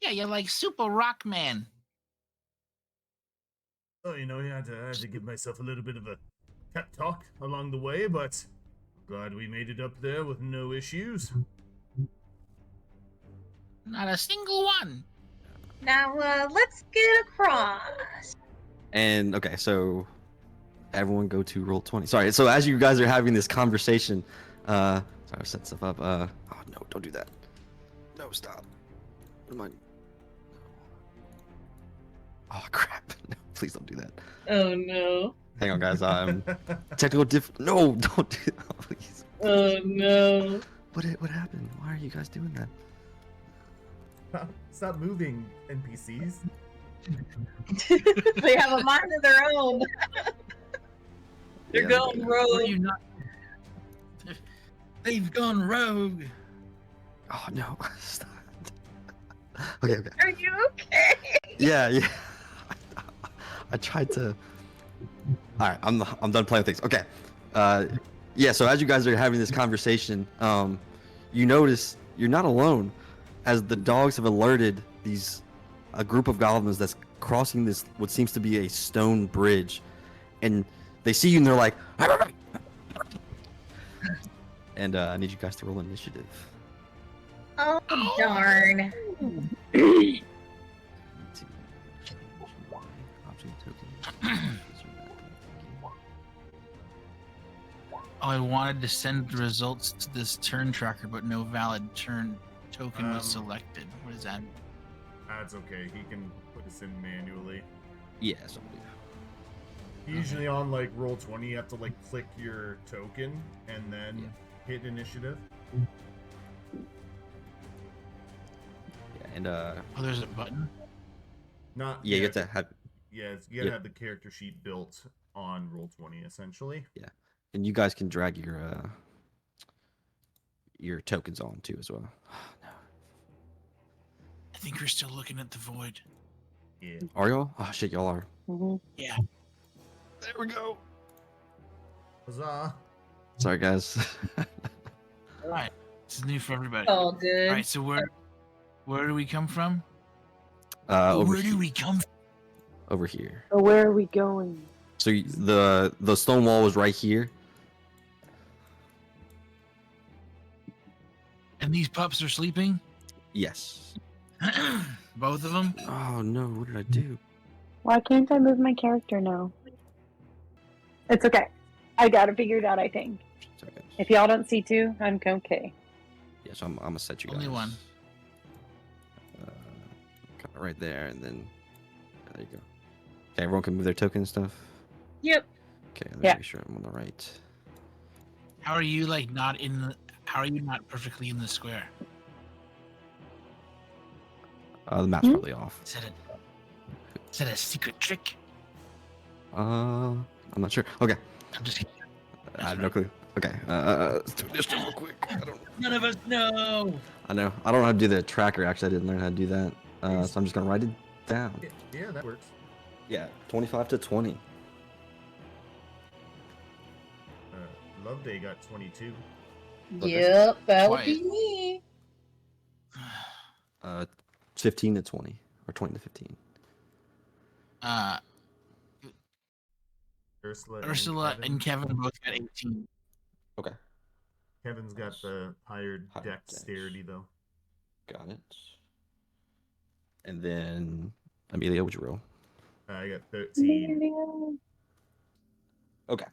Yeah, you're like Super Rock Man. Oh, I had to give myself a little bit of a pep talk along the way, but glad we made it up there with no issues. Not a single one. Now, let's get across. And okay, so everyone go to roll 20. Sorry. So as you guys are having this conversation, sorry, I set stuff up. Oh no, don't do that. No, stop. What am I? Oh crap! No, please don't do that. Oh no. Hang on, guys. Technical No, don't do that, please. Oh no. What happened? Why are you guys doing that? Stop moving, NPCs. They have a mind of their own. They're Yeah, going Were rogue. you not? They've gone rogue. Oh no! Stop. Okay. Are you okay? Yeah. I tried to. All right, I'm done playing with things. Okay. Yeah. So as you guys are having this conversation, you notice you're not alone, as the dogs have alerted a group of goblins that's crossing this what seems to be a stone bridge, and they see you and they're like, and I need you guys to roll initiative. Oh, darn. Oh, I wanted to send the results to this turn tracker, but no valid turn token was selected. What is that? That's okay. He can put this in manually. Yeah, somebody. Usually on like Roll20, you have to like click your token and then hit initiative. Yeah, and Oh, there's a button. Not yeah, you yet. have to have. Yeah, you gotta have the character sheet built on Roll20 essentially. Yeah, and you guys can drag your tokens on too as well. No. I think we're still looking at the void. Yeah. Are y'all? Oh shit, y'all are. Mm-hmm. Yeah. There we go. Huzzah! Sorry, guys. All right. This is new for everybody. All good. All right. So where do we come from? Over Where do we come from? over here. So where are we going? So the stone wall was right here. And these pups are sleeping? Yes. Both of them? Oh no, what did I do? Why can't I move my character now? It's okay. I got it figured out, I think. It's okay. If y'all don't see two, I'm okay. Yeah, so I'm gonna set you guys. Only one. Cut it right there, and then there you go. Okay, everyone can move their token and stuff. Yep. Okay, let me Yeah. make sure I'm on the right. How are you like not in the how are you not perfectly in the square? The map's Hmm? probably off. Is that a secret trick? I'm not sure. Okay, I'm just kidding. I have no clue. Okay, let's do this real quick. None of us know. I know. I don't know how to do the tracker. Actually, I didn't learn how to do that. So I'm just gonna write it down. Yeah, that works. Yeah, 25 to 20. Loveday got 22. Yep, that would Twice. be me. 15 to 20, or 20 to 15. Ursula And Kevin both got 18. Okay, Kevin's got the higher Higher dexterity though. got it. And then Amelia, would you roll? I got 13. Okay.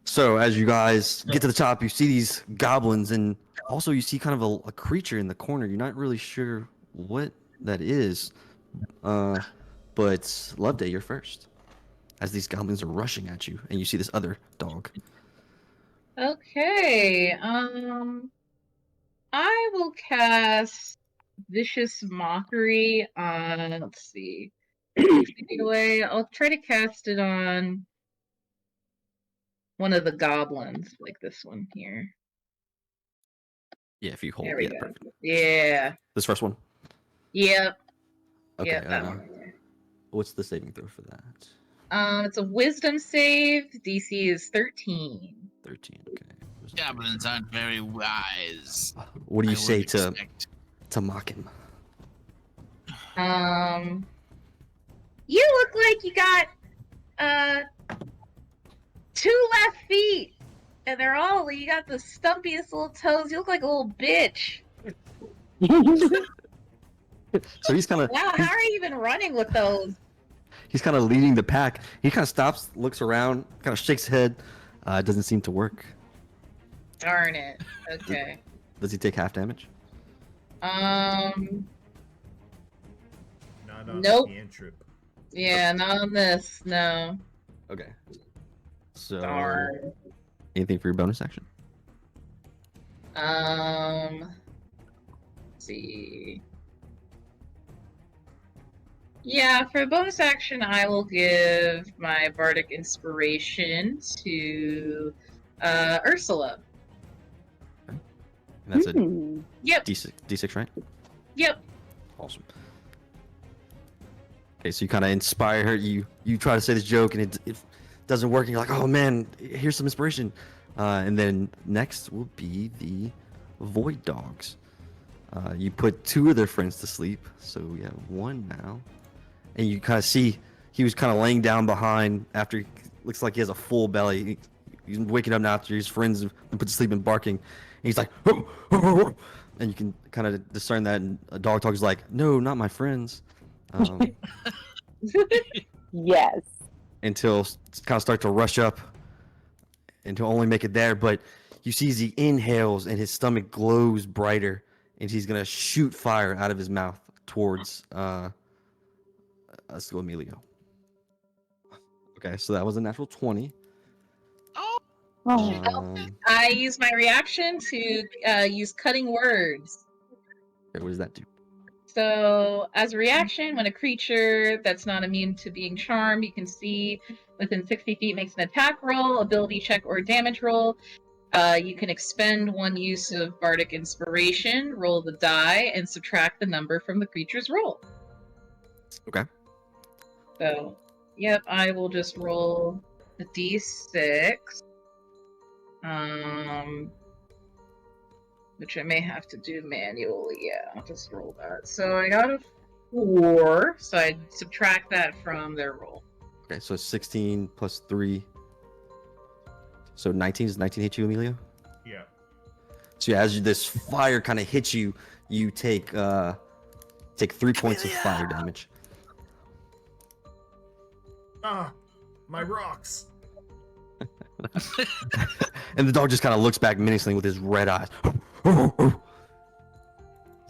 So as you guys get to the top, you see these goblins, and also you see kind of a creature in the corner. You're not really sure what that is, but Loveday, you're first. As these goblins are rushing at you, and you see this other dog. Okay. I will cast Vicious Mockery on. Let's see. Take it away. I'll try to cast it on one of the goblins, like this one here. Yeah, if you hold. There we Yeah, go. perfect. Yeah. This first one. Yep. Okay. Yep. That one. What's the saving throw for that? It's a Wisdom save. DC is 13. 13. Okay. Goblins aren't very wise. What do you I say would to expect. mock him? You look like you got 2 left feet, and you got the stumpiest little toes. You look like a little bitch. So he's kind of Wow, how are you even running with those? he's kind of leading the pack. He kind of stops, looks around, kind of shakes his head. It doesn't seem to work. Darn it. Okay. Does he take half damage? Not on Nope. the cantrip. Yeah, not on this. No. Okay. So Darn. anything for your bonus action? Let's see. Yeah, for bonus action, I will give my bardic inspiration to Ursula. And that's a Hmm. Yep. D6, right? Yep. Awesome. Okay, so you kind of inspire her. You try to say this joke, and it doesn't work. And you're like, oh man, here's some inspiration. And then next will be the Void Dogs. You put 2 of their friends to sleep, so we have 1 now. and you kind of see he was kind of laying down behind after he looks like he has a full belly. He's waking up now after his friends have been put to sleep and barking. And he's like, and you can kind of discern that. And a dog talk is like, no, not my friends. Yes. Until kind of start to rush up and to only make it there. But you see as he inhales and his stomach glows brighter, and he's going to shoot fire out of his mouth towards let's go Emilio. Okay, so that was a natural 20. Oh. I use my reaction to use cutting words. Okay, what does that do? So, as a reaction, when a creature that's not immune to being charmed, you can see within 60 feet makes an attack roll, ability check, or damage roll, you can expend 1 use of Bardic Inspiration, roll the die, and subtract the number from the creature's roll. Okay. So, yep, I will just roll the d6. Which I may have to do manually. Yeah, I'll just roll that. So I got a 4, so I subtract that from their roll. Okay, so 16 plus 3. So 19. Does 19 hit you, Emilio? Yeah. So yeah, as this fire kind of hits you, you take 3 points of fire damage. Ah, my rocks. And the dog just kind of looks back menacingly with his red eyes. It's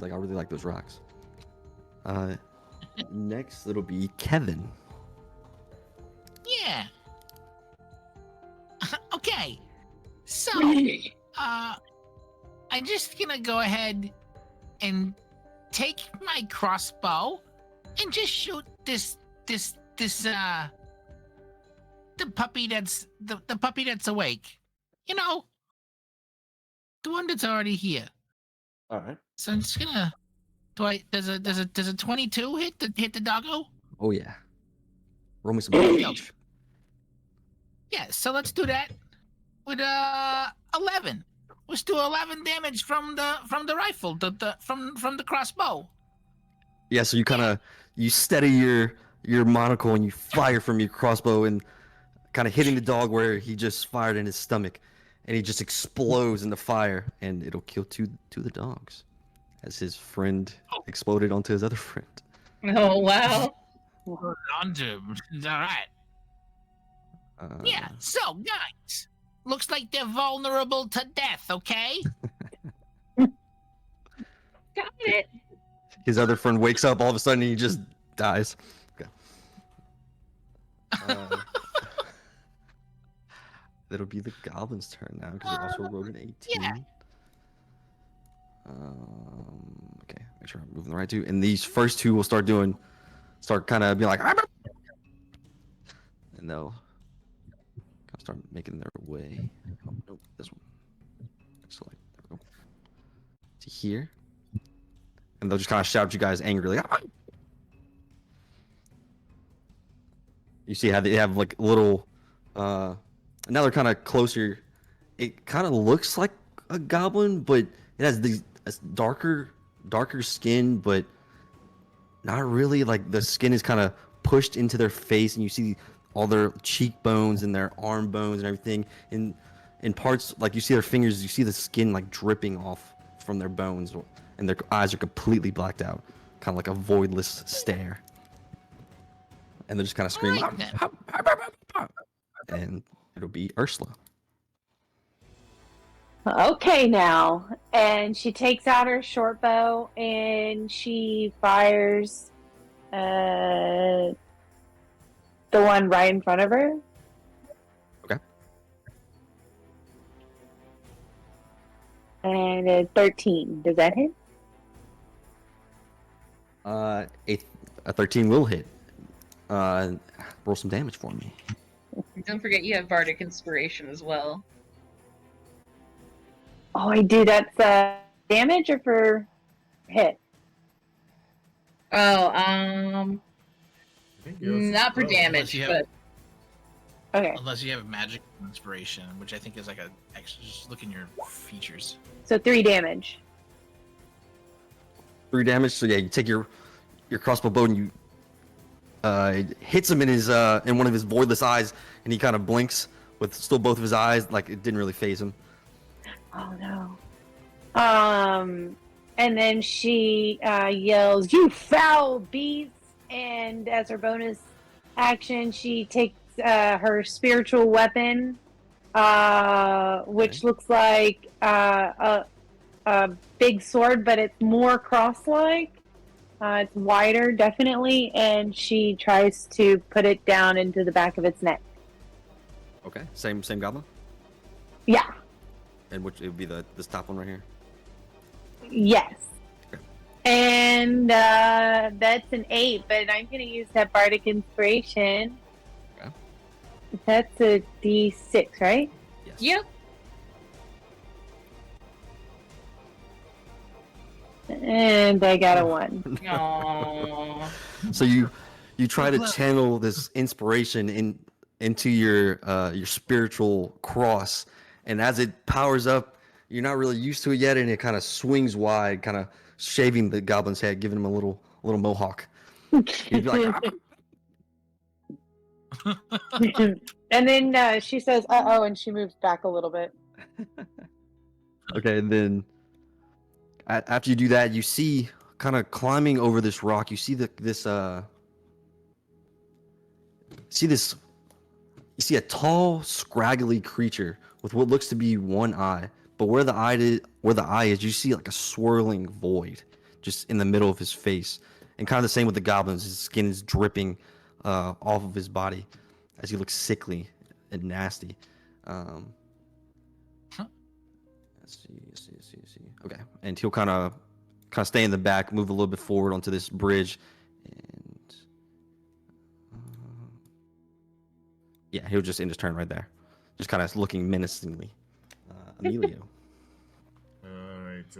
like, I really like those rocks. Next, it'll be Kevin. Yeah. Okay. So, I'm just gonna go ahead and take my crossbow and just shoot this the puppy that's the puppy that's awake. You know, the one that's already here. All right. So I'm just gonna. Does a 22 hit the doggo? Oh yeah. Roll me some damage. Yeah. So let's do that with 11. Let's do 11 damage from the rifle, from the crossbow. Yeah. So you kind of steady your monocle and you fire from your crossbow and kind of hitting the dog where he just fired in his stomach, and he just explodes in the fire, and it'll kill two of the dogs as his friend exploded onto his other friend. Oh, wow. All right. Yeah. So guys, looks like they're vulnerable to death. Okay. Got it. His other friend wakes up all of a sudden and he just dies. Okay. That'll be the goblin's turn now because it also rolled an 18. Yeah. Okay, make sure I'm moving the right two. And these first two will start kind of being like, and they'll start making their way. Oh, nope, this one. Select. There we go. To here. And they'll just kind of shout at you guys angrily. You see how they have like little. Now they're kind of closer. It kind of looks like a goblin, but it has these darker skin, but not really. Like the skin is kind of pushed into their face, and you see all their cheekbones and their arm bones and everything. In parts, like you see their fingers, you see the skin like dripping off from their bones, and their eyes are completely blacked out, kind of like a voidless stare. And they're just kind of screaming. And it'll be Ursula. Okay, now. And she takes out her short bow and she fires the one right in front of her. Okay. And a 13. Does that hit? A 13 will hit. Roll some damage for me. Don't forget you have Bardic Inspiration as well. Oh, I do. That's damage or for hit? Oh, I think yours is not for 12. damage, Unless you but Okay. Unless you have a magic inspiration, which I think is like a extra. Just look in your features. So 3 damage. 3 damage. So yeah, you take your crossbow bow and you It hits him in his in one of his voidless eyes, and he kind of blinks with still both of his eyes, like it didn't really phase him. Oh no. And then she yells, "You foul beast!" And as her bonus action, she takes her spiritual weapon, which Okay. looks like a big sword, but it's more cross-like. It's wider, definitely, and she tries to put it down into the back of its neck. Okay, same goblin, Yeah. and which it would be this top one right here. Yes. Okay. And that's an 8, but I'm going to use that bardic inspiration. Okay. That's a D6, right? Yes. Yep. And I got a 1. Aww. So you try to channel this inspiration into your spiritual cross, and as it powers up, you're not really used to it yet, and it kind of swings wide, kind of shaving the goblin's head, giving him a little mohawk. You'd be like, "Ah." And then she says, "Uh-oh," and she moves back a little bit. Okay, and then after you do that, you see kind of climbing over this rock. You see you see a tall, scraggly creature with what looks to be one eye. But where the eye is, you see like a swirling void just in the middle of his face. And kind of the same with the goblins. His skin is dripping off of his body as he looks sickly and nasty. Let's see. Okay, and he'll kind of stay in the back, move a little bit forward onto this bridge, and yeah, he'll just end his turn right there, just kind of looking menacingly. Emilio. All right,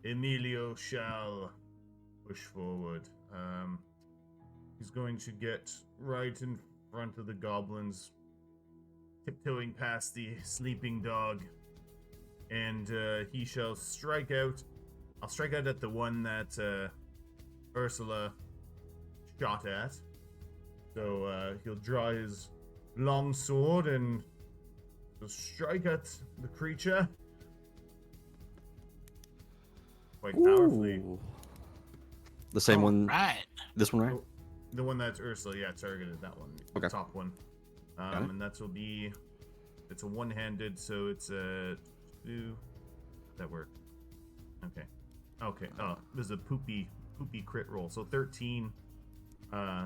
Emilio shall push forward. He's going to get right in front of the goblins, tiptoeing past the sleeping dog, and he shall strike out. I'll strike out at the one that Ursula shot at. So he'll draw his long sword and strike at the creature quite powerfully. Ooh. The same one. Right. This one, right? Oh, the one that's Ursula, yeah, targeted that one. Okay. The top one. Got it. And that will be. It's a one-handed, so it's a 2. That work. Okay. Okay. Oh, there's a poopy crit roll. So 13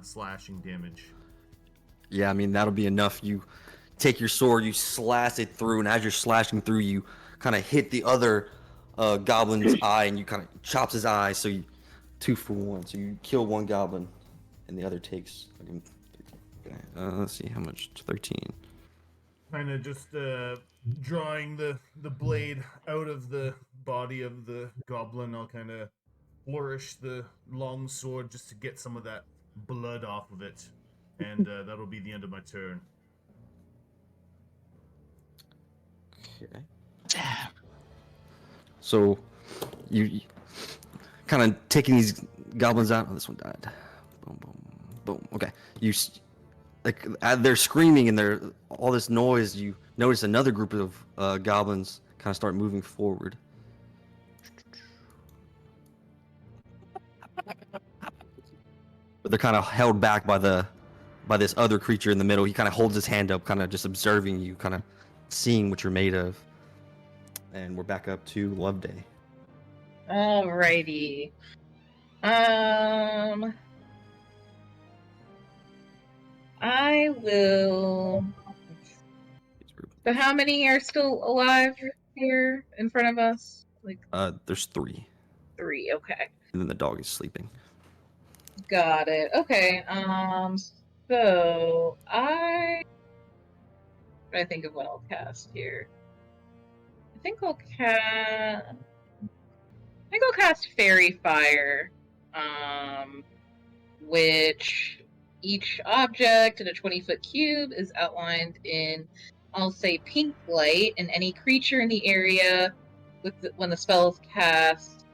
slashing damage. Yeah, I mean that'll be enough. You take your sword, you slash it through, and as you're slashing through, you kind of hit the other goblin's eye, and you kind of chops his eye. So you 2 for 1. So you kill one goblin, and the other takes. Okay. Let's see how much. 13. Kind of just drawing the blade out of the body of the goblin. I'll kind of flourish the long sword just to get some of that blood off of it, and that'll be the end of my turn. Okay. Damn. So you kind of taking these goblins out. Oh, this one died. Boom, boom, boom. Okay. Like they're screaming and they're all this noise. You notice another group of goblins kind of start moving forward. But they're kind of held back by this other creature in the middle. He kind of holds his hand up, kind of just observing you, kind of seeing what you're made of. And we're back up to Loveday. Alrighty. I will. So how many are still alive here in front of us? Like There's 3, 3. Okay. and then the dog is sleeping. Got it. Okay. So I think of what I'll cast here. I think I'll cast Fairy Fire. Which each object in a 20-foot cube is outlined in, I'll say, pink light, and any creature in the area when the spell is cast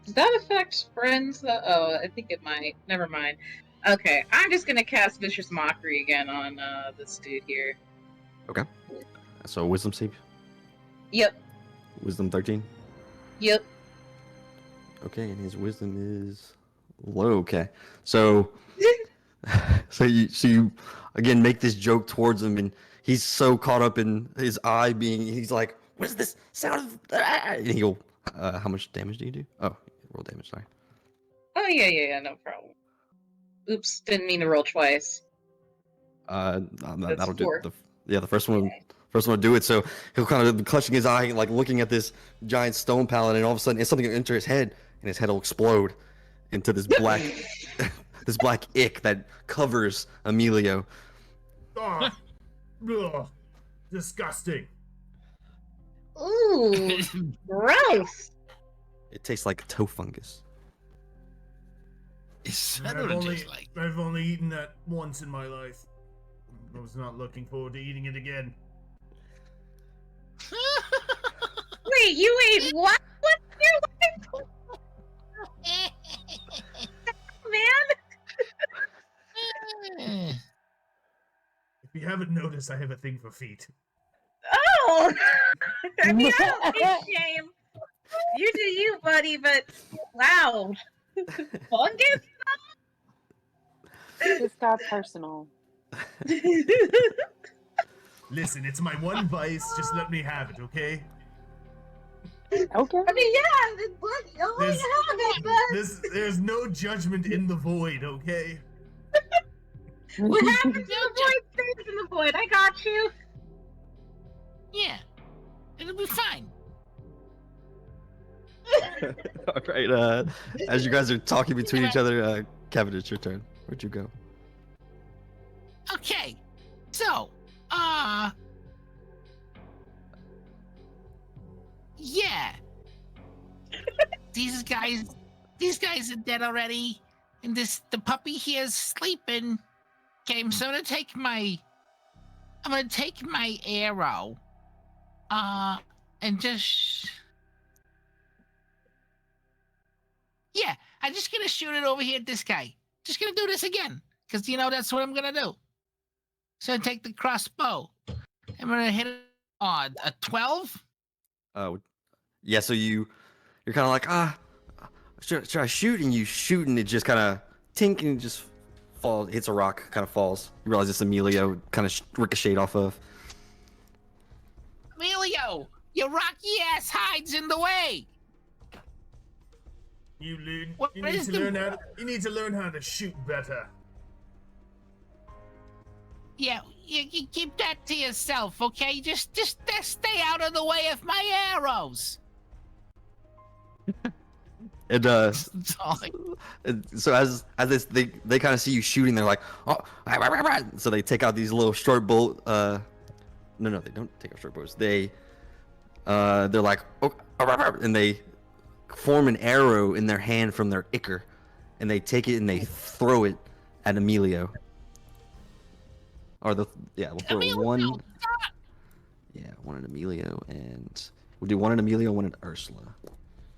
Does that affect friends? Oh, I think it might. Never mind. Okay, I'm just gonna cast Vicious Mockery again on this dude here. Okay. So wisdom save. Yep. Wisdom 13. Yep. Okay, and his wisdom is low. Okay, so you again make this joke towards him, and he's so caught up in his eye being. He's like, "What is this sound of?" And he'll. How much damage do you do? Oh, roll damage. Sorry. Oh yeah, no problem. Oops, didn't mean to roll twice. That'll do. Four. The first one. First one to do it, so he'll kind of be clutching his eye, like looking at this giant stone pallet, and all of a sudden, something will enter his head, and his head will explode into this black, this black ick that covers Emilio. Oh, ugh, disgusting. Ooh, gross. It tastes like toe fungus. It's I've better only, just like. I've only eaten that once in my life. I was not looking forward to eating it again. Wait, you ate what? What's your life, man? If you haven't noticed, I have a thing for feet. Oh, I mean, I don't think shame. You do you, buddy. But wow, fungus. This got personal. Listen, it's my one vice. Just let me have it, okay? Okay. I mean, yeah, There's, have it, there's no judgment in the void, okay? what happens in the void stays in the void. I got you. Yeah, it'll be fine. All right. As you guys are talking between each other, Kevin, it's your turn. Where'd you go? Okay, so, yeah. These guys are dead already, and the puppy here is sleeping. Okay, so I'm gonna take my arrow, and just, yeah, I'm just gonna shoot it over here at this guy. Just gonna do this again, because that's what I'm gonna do. So I take the crossbow. I'm gonna hit it on a 12. Yeah. So you're kind of like, should I shoot? And you shoot, and it just kind of tink, and it just falls, hits a rock, kind of falls. You realize it's Emilio, kind of ricocheted off of. Emilio, your rocky ass hides in the way. You What need is to the- learn how to shoot better. Yeah, you keep that to yourself, okay? Just stay out of the way of my arrows. And That's all so as this, they kind of see you shooting, they're like, oh, so they take out these little short bolt. No, they don't take out short bows. They're like, oh, and they form an arrow in their hand from their ichor, and they take it and they throw it at Emilio. Or we'll throw Emilio, one. stop! Yeah, one at Emilio, and we'll do one at Emilio, one at Ursula.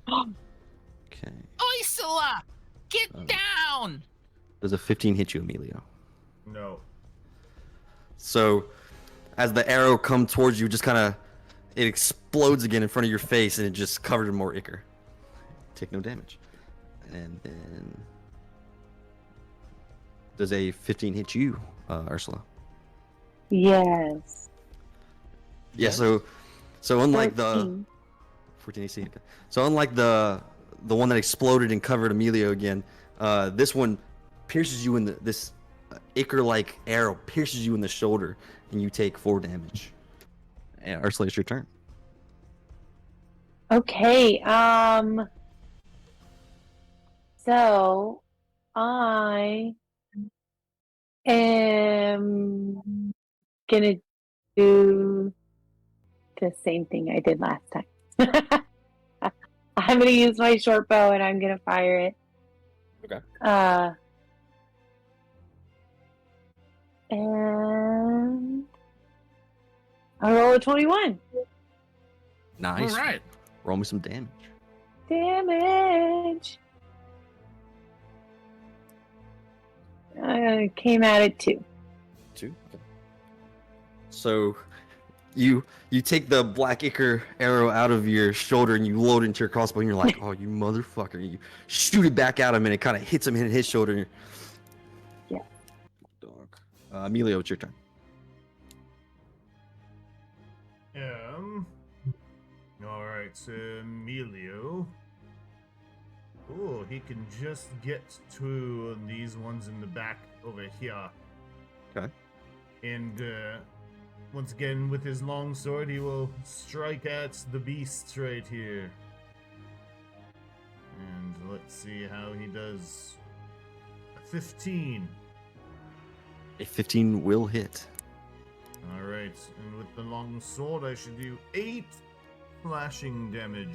Okay. Ursula, get down! Does a 15 hit you, Emilio? No. So, as the arrow comes towards you, just kind of, it explodes again in front of your face, and it just covered in more ichor. Take no damage. And then, does a 15 hit you, Ursula? Yes. Yeah. So unlike the 14. 14 AC. Okay. So unlike the one that exploded and covered Emilio again, this one pierces you in this ichor-like arrow pierces you in the shoulder, and you take 4 damage. And Ursula, it's your turn. Okay. So I am gonna do the same thing I did last time. I'm gonna use my short bow and I'm gonna fire it. Okay. And I roll a 21. Nice. All right. Roll me some damage. damage. Came at it 2. 2. Okay. So you take the black ichor arrow out of your shoulder and you load it into your crossbow and you're like, oh, you motherfucker. And you shoot it back at him and it kind of hits him in his shoulder. And Yeah. Dog. Emilio, it's your turn. Alright, so Emilio. Oh, he can just get to these ones in the back over here. Okay. And once again, with his long sword, he will strike at the beasts right here. And let's see how he does. A 15. A 15 will hit. Alright, and with the long sword, I should do 8 slashing damage.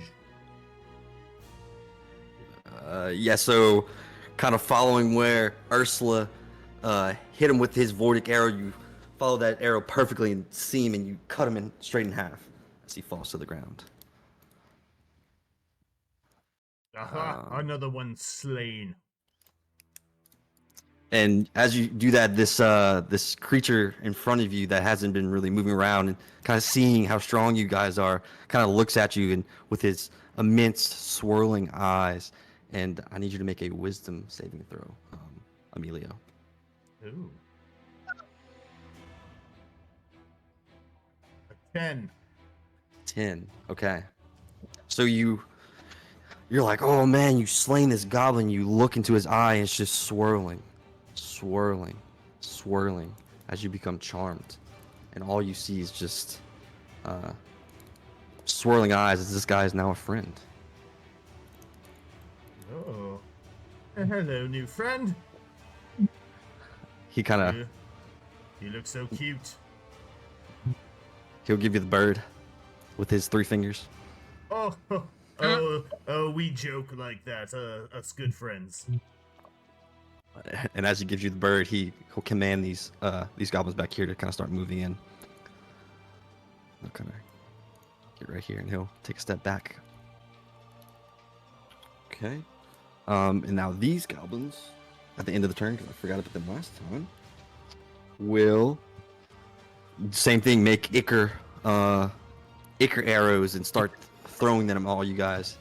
Yeah, so kind of following where Ursula hit him with his Vortic arrow, you follow that arrow perfectly and seam and you cut him straight in half as he falls to the ground. Aha! Another one slain. And as you do that, this creature in front of you that hasn't been really moving around and kind of seeing how strong you guys are, kind of looks at you and with his immense swirling eyes. And I need you to make a wisdom saving throw, Emilio. Ooh. A 10. 10. Okay. So you're like, oh man, you slain this goblin. You look into his eye and it's just swirling, swirling, swirling as you become charmed. And all you see is just swirling eyes as this guy is now a friend. Oh. Hello, new friend. He kind of, You look so cute. he'll give you the bird with his 3 fingers. Oh, we joke like that, us good friends. And as he gives you the bird, he'll command these goblins back here to kind of start moving in. They'll kind of get right here, and he'll take a step back. Okay. And now these goblins, at the end of the turn, because I forgot about them last time, will same thing, make ichor arrows and start throwing them at all you guys.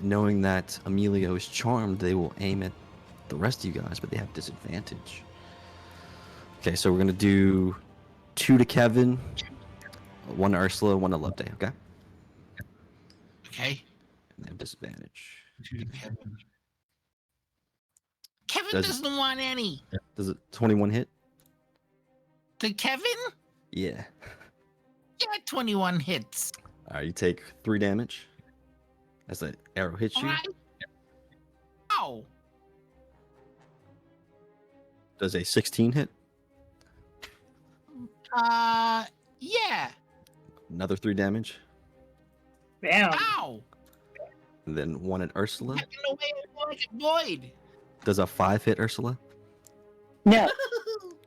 Knowing that Emilio is charmed, they will aim at the rest of you guys, but they have disadvantage. Okay, so we're gonna do 2 to Kevin, 1 to Ursula, 1 to Loveday, okay? Okay. And they have disadvantage. Kevin Does- doesn't want any. Does it 21 hit? To Kevin? Yeah. Yeah, 21 hits. Alright, you take 3 damage as the arrow hits you. Alright. Ow. Does a 16 hit? Yeah. Another 3 damage. Damn. Ow. And then 1 at Ursula. Getting away like a void. Does a 5 hit Ursula? No.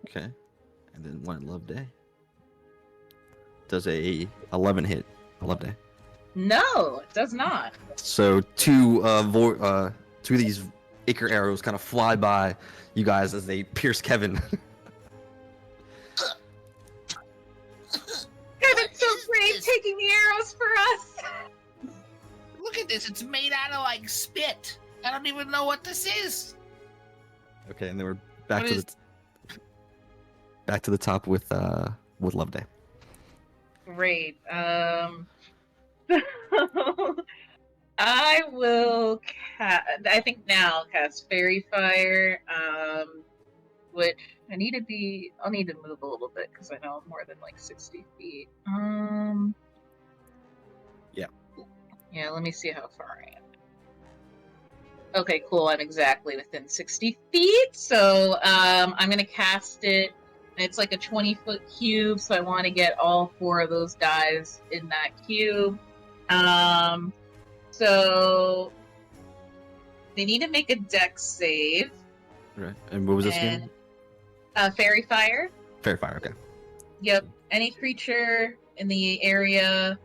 Okay. And then 1 at Loveday. Does a 11 hit Loveday? No, it does not. So 2 of these ichor arrows kind of fly by you guys as they pierce Kevin. Kevin's so is brave this? taking the arrows for us. Look at this. It's made out of like spit. I don't even know what this is. Okay, and then we're back What to is- the top with Loveday. Great. I will I think now cast Fairy Fire. Which I'll need to move a little bit because I know I'm more than like 60 feet. Yeah. Yeah, let me see how far I am. Okay, cool. I'm exactly within 60 feet. So I'm gonna cast it. It's like a 20-foot cube, so I want to get all 4 of those guys in that cube. So they need to make a dex save. Right. And what was this again? Fairy Fire. Fairy Fire, okay. Yep. Any creature in the area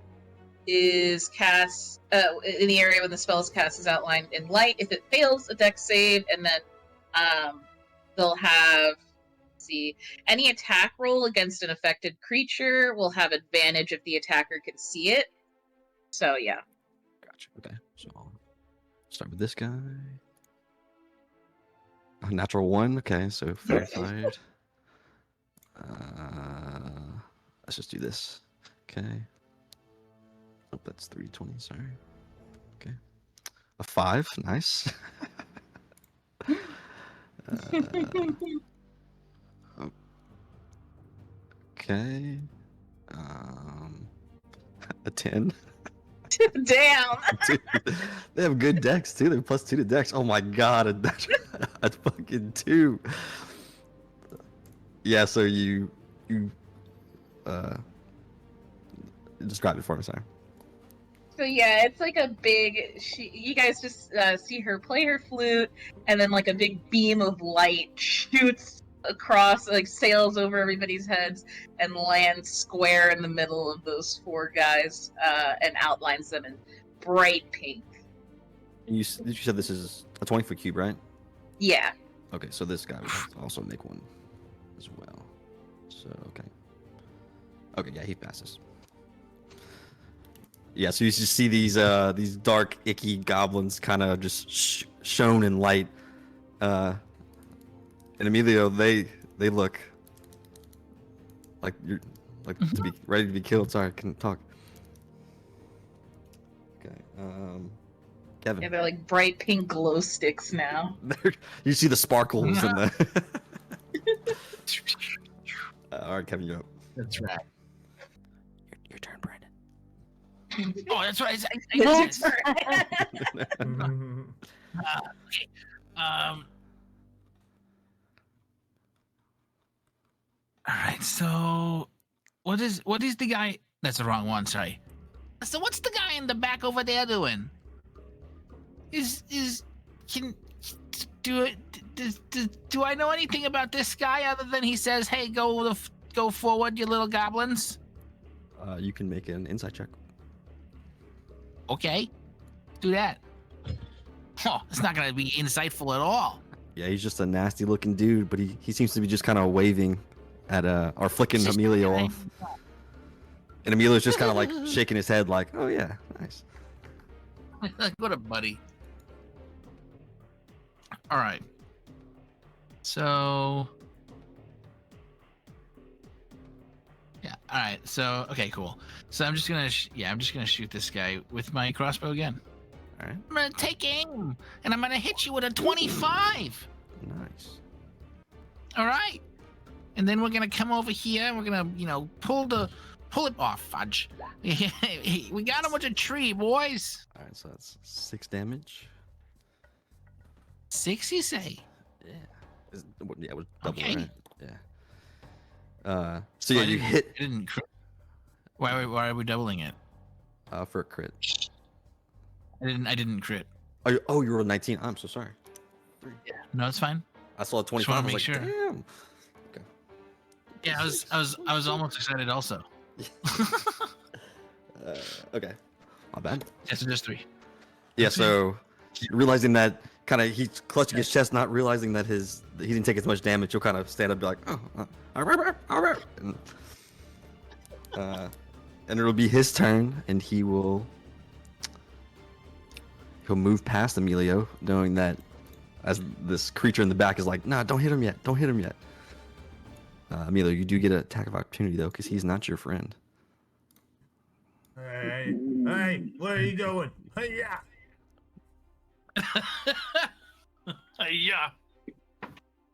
is cast in the area when the spell is cast is outlined in light. If it fails a dex save, and then they'll have, let's see, any attack roll against an affected creature will have advantage if the attacker can see it. So yeah. Gotcha. Okay, so I'll start with this guy. A natural 1. Okay, so verified. Let's just do this. Okay. Oh, that's 320. Sorry. Okay. A 5. Nice. Okay. A 10. Damn. Dude, they have good decks too. They're +2 to dex. Oh my god, a fucking 2. Yeah, so you describe it for me, sorry. So yeah, it's like a big. You guys just see her play her flute, and then like a big beam of light shoots across, like sails over everybody's heads, and lands square in the middle of those 4 guys, and outlines them in bright pink. And you said this is a 20-foot cube, right? Yeah. Okay, so this guy would also make one as well. So okay, yeah, he passes. Yeah, so you just see these dark, icky goblins kind of just shown in light, and Emilio, they look like you're like to be ready to be killed. Sorry, I couldn't talk. Okay, Kevin. Yeah, they're like bright pink glow sticks now. You see the sparkles and the. All right, Kevin, you're up. That's right. Your turn, Brandon. Oh, that's right. That's Yes. right. Okay. All right. So, what is the guy? That's the wrong one. Sorry. So, what's the guy in the back over there doing? Can do I know anything about this guy other than he says, "Hey, go forward, you little goblins"? You can make an insight check. Okay, do that. Oh, it's not gonna be insightful at all. Yeah, he's just a nasty looking dude, but he seems to be just kind of waving at or flicking Just Emilio kidding. off. And Emilio's just kind of like shaking his head like, oh yeah, nice. What a buddy. All right. So. Yeah. All right. So okay, cool. So I'm just gonna shoot this guy with my crossbow again. All right, I'm gonna take aim and I'm gonna hit you with a 25. nice. All right. And then we're gonna come over here and we're gonna, pull it off, fudge. We got him with a tree, boys. All right, so that's 6 damage. 6, you say? Yeah, yeah, it was double, Okay. right? Yeah. So yeah, you hit I didn't crit. Why are we doubling it? for a crit. I didn't crit. Oh, you rolled 19. I'm so sorry. No, it's fine. I saw a 25. wanna I was make like, sure. damn. Yeah, I was almost excited also. Okay, my bad. Yeah, so just 3. Yeah, so realizing that he's clutching his chest, not realizing that he didn't take as much damage, you'll kind of stand up and be like, oh, all right. And it'll be his turn, and he'll move past Emilio, knowing that as this creature in the back is like, nah, don't hit him yet. Emilio, you do get an attack of opportunity though, because he's not your friend. Hey, where are you going? Hey, yeah. Yeah.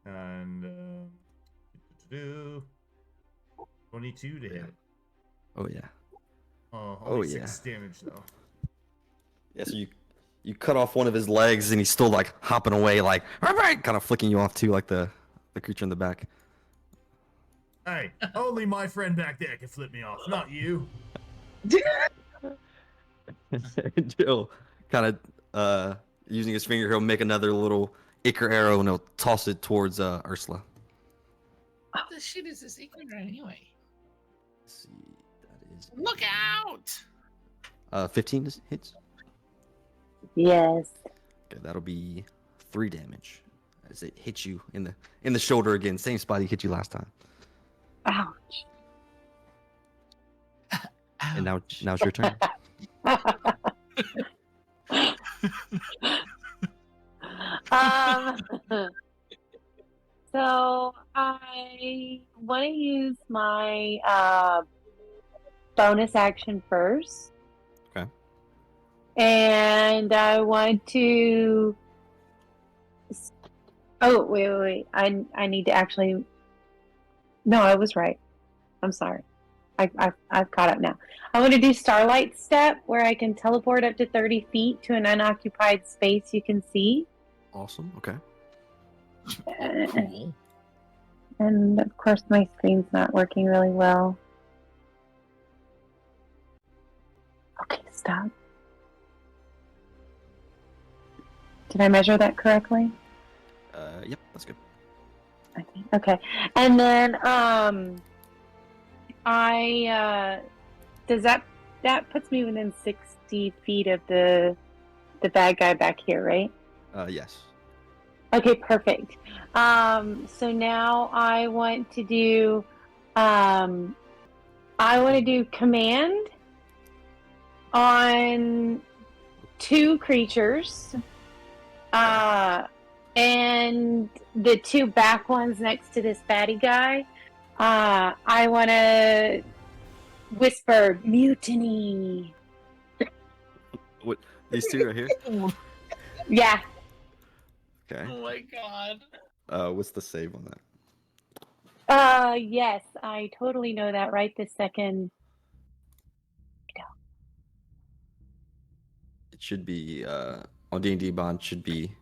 And 22 to hit. Oh yeah. Oh, Oh, only yeah. 6 damage though. Yeah, so you cut off one of his legs, and he's still like hopping away, like kind of flicking you off too, like the creature in the back. Hey, only my friend back there can flip me off, not you. Jill kind of using his finger, he'll make another little ichor arrow, and he'll toss it towards Ursula. What the shit is this ichor anyway? Let's see, that is Look out! 15 hits. Yes. Okay, that'll be 3 damage as it hits you in the shoulder again, same spot he hit you last time. Ouch. And now it's your turn. um, so I want to use my bonus action first. Okay. And I want to. Oh, wait. I need to actually. No, I was right. I'm sorry. I've caught up now. I want to do Starlight Step, where I can teleport up to 30 feet to an unoccupied space you can see. Awesome. Okay. Cool. And of course, my screen's not working really well. Okay, stop. Did I measure that correctly? Yep, that's good. Okay. And then I does that puts me within 60 feet of the bad guy back here, right? Yes. Okay, perfect. So now I want to do command on 2 creatures. And the 2 back ones next to this baddie guy. I want to whisper mutiny. What? These 2 right here? Yeah. Okay. Oh my god. What's the save on that? Yes, I totally know that right this second. It should be on D&D Bond should be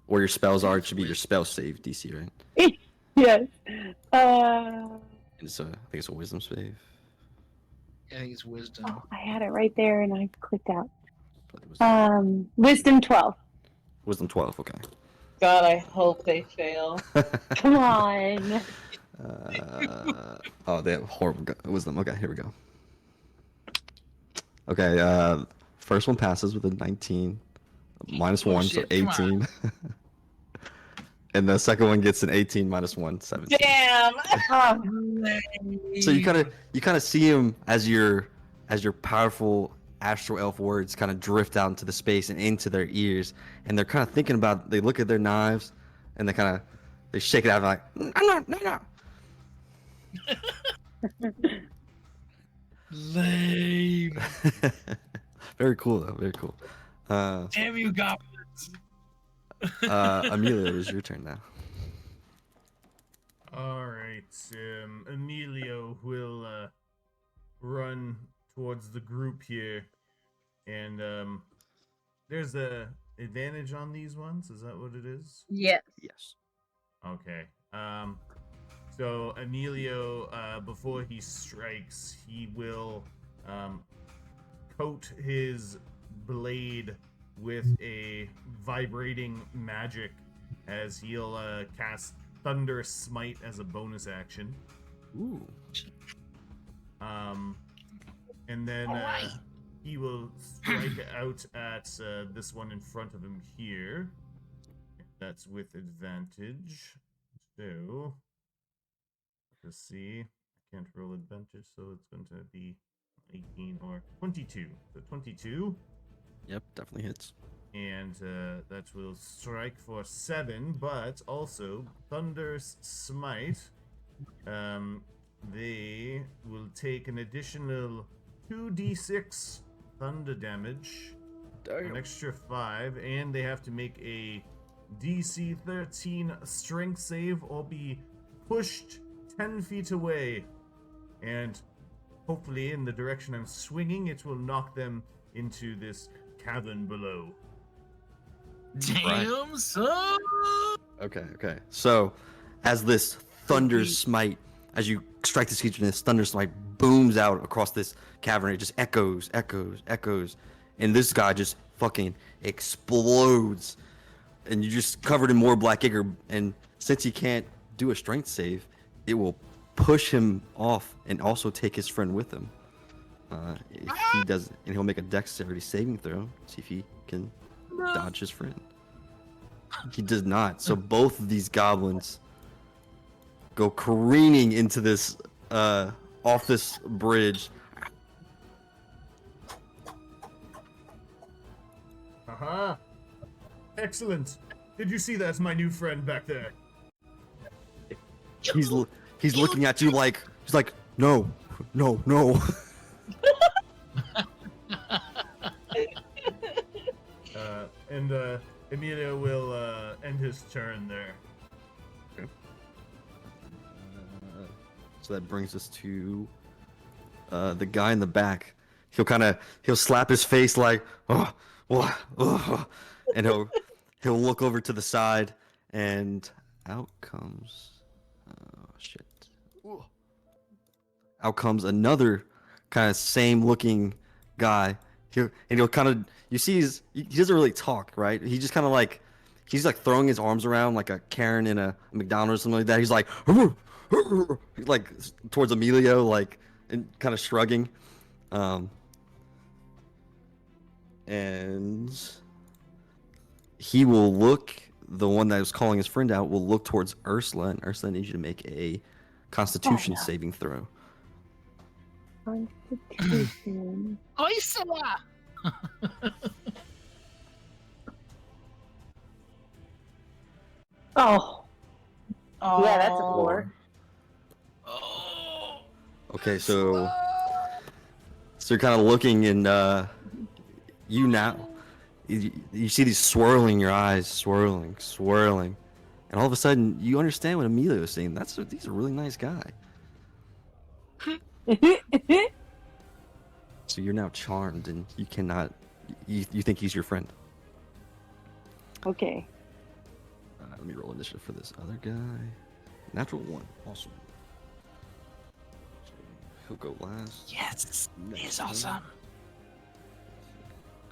where your spells are. It should be your spell save DC, right? Yes. It's I think it's a wisdom save. I think it's wisdom. Oh, I had it right there and I clicked out. But it was Wisdom 12. wisdom 12. Okay. God, I hope they fail. Come on. Oh, they have horrible wisdom. Okay, here we go. Okay, first one passes with a 19, minus 1, so Bullshit, come 18. And the second one gets an 18 minus 1, 17. Damn! So you kind of see him as your powerful astral elf words kind of drift out into the space and into their ears, and they're kind of thinking about. They look at their knives, and they shake it out like, no. Lame. Very cool though. Very cool. Damn you, goblins. Amelia, it is your turn now. Alright, Emilio will run towards the group here, and there's a advantage on these ones, is that what it is? Yes. Yes. Okay. So Emilio, before he strikes, he will coat his blade with a vibrating magic, as he'll cast Thunder Smite as a bonus action. Ooh. And then he will strike out at this one in front of him here. That's with advantage. So, let's see. I can't roll advantage, so it's going to be 18 or 22. So 22. Yep, definitely hits. And that will strike for 7, but also Thunder's Smite. They will take an additional 2d6 thunder damage, an extra 5, and they have to make a DC 13 strength save or be pushed 10 feet away. And hopefully, in the direction I'm swinging, it will knock them into this cavern below. Damn, son. Okay. So, as this thunder smite, as you strike this creature, this thunder smite booms out across this cavern. It just echoes, and this guy just fucking explodes, and you're just covered in more black ichor. And since he can't do a strength save, it will push him off and also take his friend with him. If he does, and he'll make a dexterity saving throw. See if he can dodge his friend. He does not. So both of these goblins go careening into this off this bridge. Aha! Excellent. Did you see that, my new friend back there? He's looking at you like he's like no. And Emilio will end his turn there. So that brings us to the guy in the back. He'll slap his face like oh, and he'll look over to the side, and out comes out comes another kind of same looking guy. He'll kind of, you see he doesn't really talk, right? He just kind of like he's like throwing his arms around like a Karen in a McDonald's or something like that. He's like towards Emilio, like, and kind of shrugging. And he will look, the one that was calling his friend out will look towards Ursula, and Ursula needs you to make a Constitution saving throw. Constitution. Ursula! Oh. Yeah, that's a 4. Oh. Okay, so you're kind of looking, and you now you see these swirling your eyes, swirling, and all of a sudden you understand what Emilio is saying. He's a really nice guy. So you're now charmed, and you cannot. You think he's your friend. Okay. Let me roll initiative for this other guy. Natural 1, awesome. So he'll go last. Yes, he's awesome.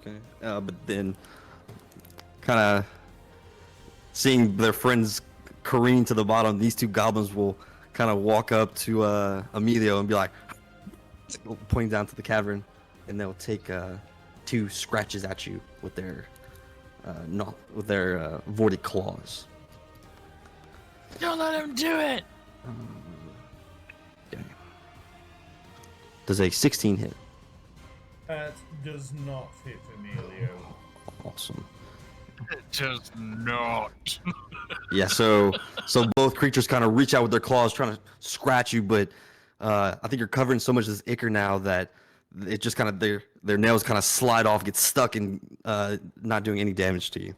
Okay. But then, kind of seeing their friends careen to the bottom, these two goblins will kind of walk up to Emilio and be like, pointing down to the cavern, and they'll take 2 scratches at you with their voided claws. Don't let him do it. Okay. Does a 16 hit? That does not hit Emilio. Awesome. It does not. Yeah, so both creatures kind of reach out with their claws trying to scratch you, but I think you're covering so much of this ichor now that it just kind of their nails kind of slide off, get stuck, and not doing any damage to you.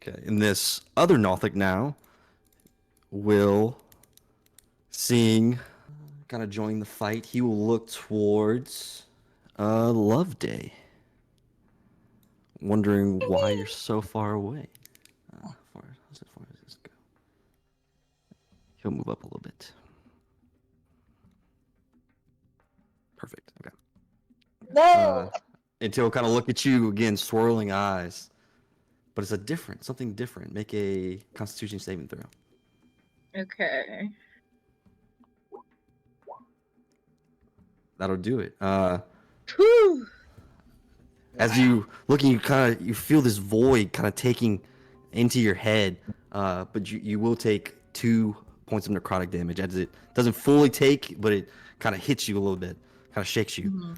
Okay, and this other Nothic now will, seeing, kind of join the fight. He will look towards Love Day, wondering why you're so far away. How far does this go? He'll move up a little bit. Perfect. Okay. No. And he'll kind of look at you again, swirling eyes. But it's something different. Make a Constitution saving throw. Okay. That'll do it. Whew. As you looking, you feel this void kind of taking into your head. But you will take 2 points of necrotic damage, as it doesn't fully take, but it kind of hits you a little bit, kind of shakes you. Mm-hmm.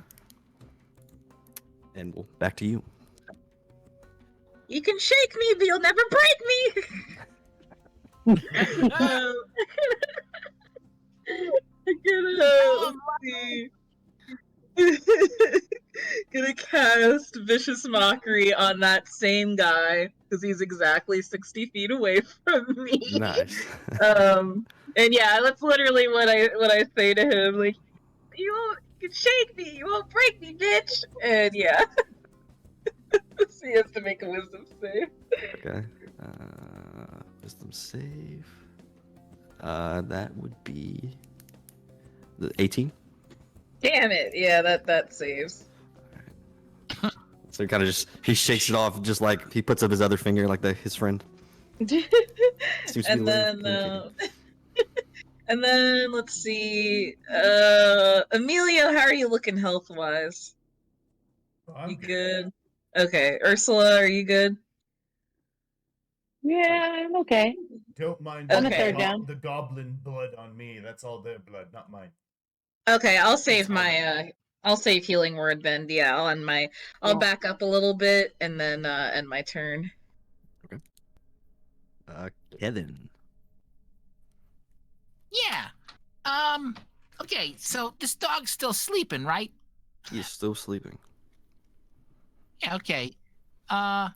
And back to you. You can shake me, but you'll never break me. Gonna cast Vicious Mockery on that same guy, because he's exactly 60 feet away from me. Nice. And yeah, that's literally what I say to him, like, you can shake me, you won't break me, bitch. And yeah. So he has to make a wisdom save. Okay. Wisdom save. That would be the 18. Damn it! Yeah, that saves. So he shakes it off, just like he puts up his other finger, like his friend. Seems to be and then communicating. and then let's see. Emilio, how are you looking health-wise? Oh, I'm You good? Okay. Ursula, are you good? Yeah, I'm okay. Don't mind I'm a the third down. the goblin blood on me. That's all their blood, not mine. Okay, I'll It's save all my I'll save healing word then. Yeah, I'll Yeah. back up a little bit and then end my turn. Kevin. Yeah. Okay, so this dog's still sleeping, right? He is still sleeping. Yeah, okay. I'm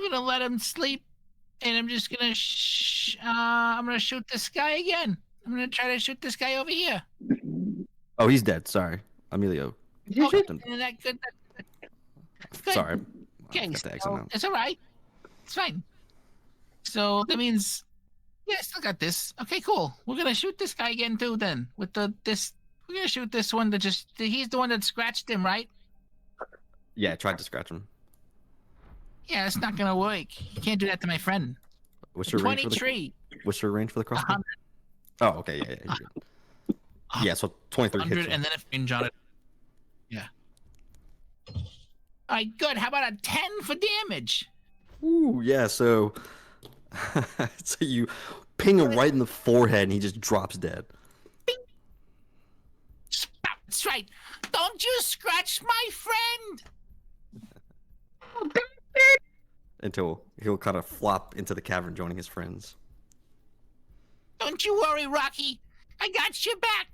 gonna let him sleep, and I'm just gonna I'm gonna shoot this guy again. I'm gonna try to shoot this guy over here. Oh, he's dead. Sorry, Emilio. Okay, Shot him. isn't that good? Good. Sorry. I Okay, got the exit so now. it's all right. It's fine. So that means, yeah, I still got this. Okay, cool. We're gonna shoot this guy again too. Then with this, we're gonna shoot this one that he's the one that scratched him, right? Yeah, I tried to scratch him. Yeah, it's not gonna work. You can't do that to my friend. What's your range for the 23. What's your range for the crossbow? 100. Oh, okay, yeah, you're good. Yeah, so 23 hits 100, you. and then if range on it. Yeah. All right, good. How about a 10 for damage? Ooh, yeah. So, so you ping him right in the forehead, and he just drops dead. That's right. Don't you scratch my friend. Until he'll kind of flop into the cavern, joining his friends. Don't you worry, Rocky. I got your back.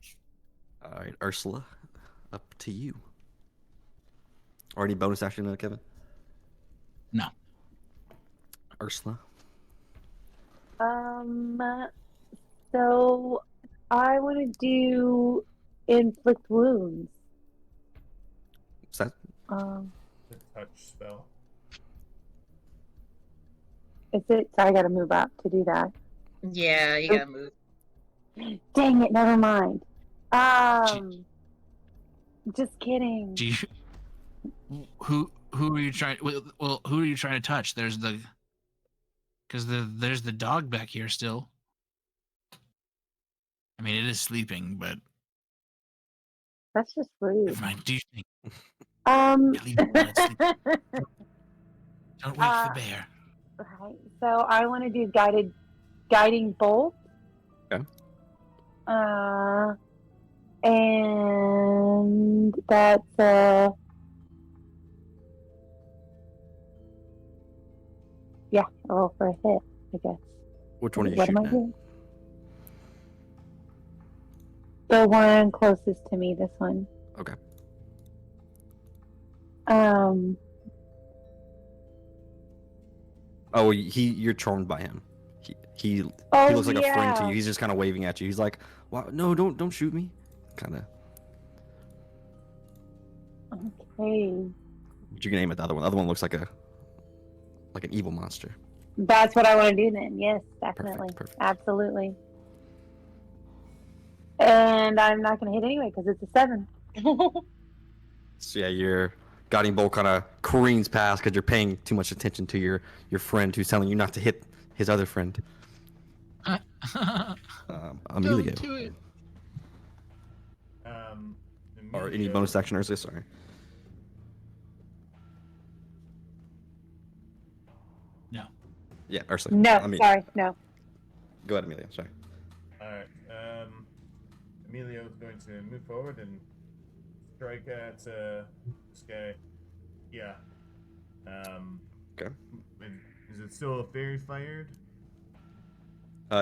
All right, Ursula, up to you. Or any bonus action, Kevin? No. Ursula. So I want to do inflict wounds. What's that? The touch spell. Is it? So I got to move up to do that. Yeah, you gotta move. Dang it! Never mind. Just kidding. Do you, who are you trying? Well, who are you trying to touch? There's the dog back here still. I mean, it is sleeping, but That's just rude. never mind. Do you think? leave it alone, it's Don't wake the bear. Right. So I want to do guiding bolt. Okay. And that's yeah, roll for a hit, I guess. Which one are you What am I shooting at? doing? The one closest to me, this one. Okay. Oh, you're charmed by him. He looks like a friend to you. He's just kind of waving at you. He's like, "Wow, no, don't shoot me." Kind of. Okay. But you can aim at the other one. The other one looks like an evil monster. That's what I want to do then. Yes, definitely. Perfect. Absolutely. And I'm not going to hit anyway because it's a 7. So yeah, your guiding bolt kind of careens past because you're paying too much attention to your friend who's telling you not to hit his other friend. Emilio. Don't do it. Or any Emilio- bonus action, or is this sorry? No. Yeah, Ursula. No, I mean, sorry, no. Go ahead, Emilio. Sorry. Alright, Emilio is going to move forward and strike at this guy. Yeah. Okay. Is it still fairy fired?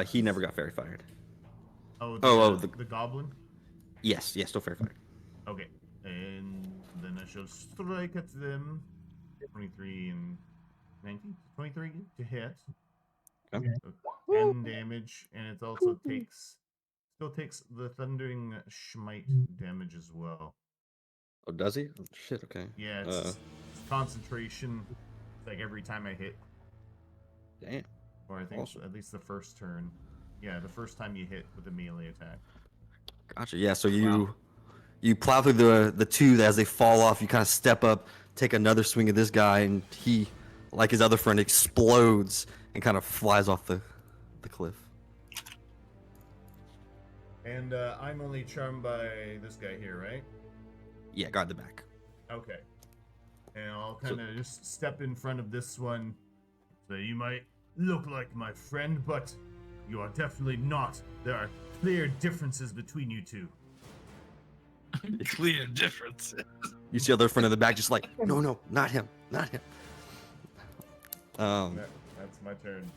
He never got fairy fired. The goblin? Yes, still fairy fired. Okay. And then I shall strike at them. 23 and 19? 23 to hit. Okay. So 10 damage, and it also still takes the thundering smite damage as well. Oh, does he? Oh, shit. Okay. Yeah, it's concentration. It's like every time I hit, Damn. or I think Awesome. at least the first turn. Yeah, the first time you hit with a melee attack. Gotcha. Yeah. So you plow through the two as they fall off. You kind of step up, take another swing at this guy, and he, like his other friend, explodes and kind of flies off the cliff. And I'm only charmed by this guy here, right? Yeah, guard the back. Okay. And I'll kind of just step in front of this one. So you might look like my friend, but you are definitely not. There are clear differences between you two. Clear difference. You see other friend in the back, just like, no, not him, not him. That's my turn.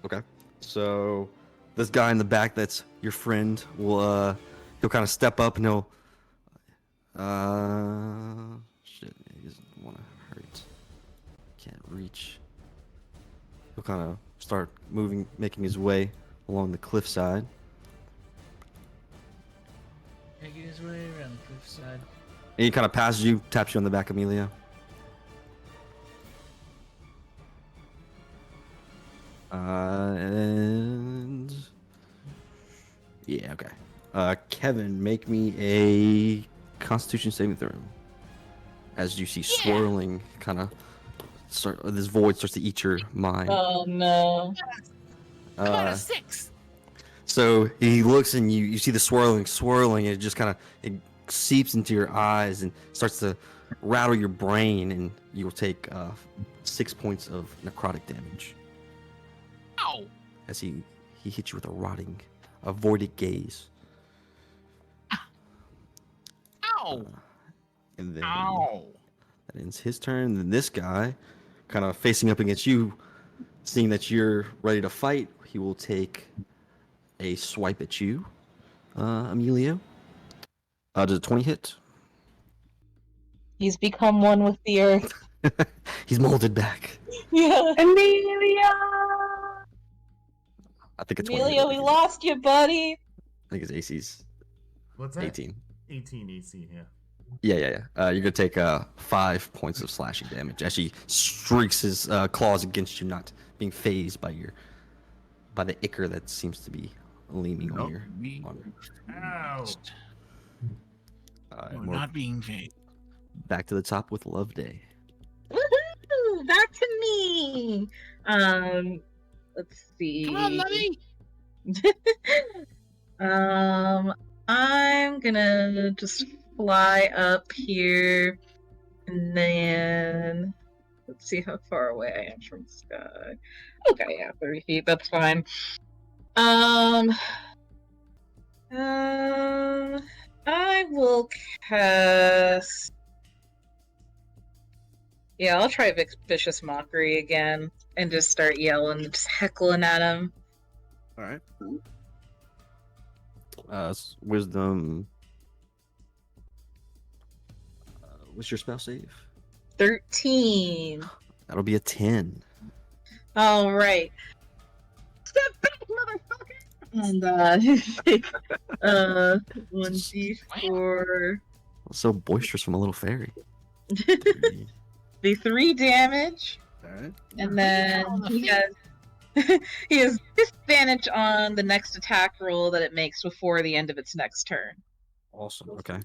Okay. So this guy in the back, that's your friend, will he'll kind of step up and he'll shit, he doesn't want to hurt. Can't reach. He'll kind of start moving, making his way along the cliffside. Making his way around the cliffside. And he kind of passes you, taps you on the back, Amelia. And yeah, okay. Kevin, make me a Constitution saving throw. As you see swirling, kind of this void starts to eat your mind. Oh no. I got a 6. So he looks and you see the swirling, and it just kind of it seeps into your eyes and starts to rattle your brain, and you will take 6 points of necrotic damage. Ow! As he hits you with a rotting, voided gaze. Ow! And then Ow! that ends his turn. And then this guy, kind of facing up against you, seeing that you're ready to fight, he will take a swipe at you, Emilio. Does a 20 hit? He's become one with the earth. He's molded back. Yeah. Amelia! I think it's 20 Emilio, we lost you, buddy. I think his AC's What's that? 18. 18 AC, yeah. Yeah. You're gonna take 5 points of slashing damage as he streaks his claws against you, not being phased by the ichor that seems to be leaning on your armor. Ow! We're We're not being phased. back to the top with Love Day. Woohoo! Back to me. Let's see. Come on, Lovey! I'm gonna just fly up here, and then let's see how far away I am from the sky. Okay, yeah, 30 feet. That's fine. I will cast. Yeah, I'll try Vicious Mockery again and just start yelling, just heckling at him. All right. Wisdom. What's your spell save? 13. That'll be a 10. All right. Step back, motherfucker! And 1d4. So boisterous from a little fairy. The 3 damage, All right. and then he has disadvantage on the next attack roll that it makes before the end of its next turn. Awesome. Okay.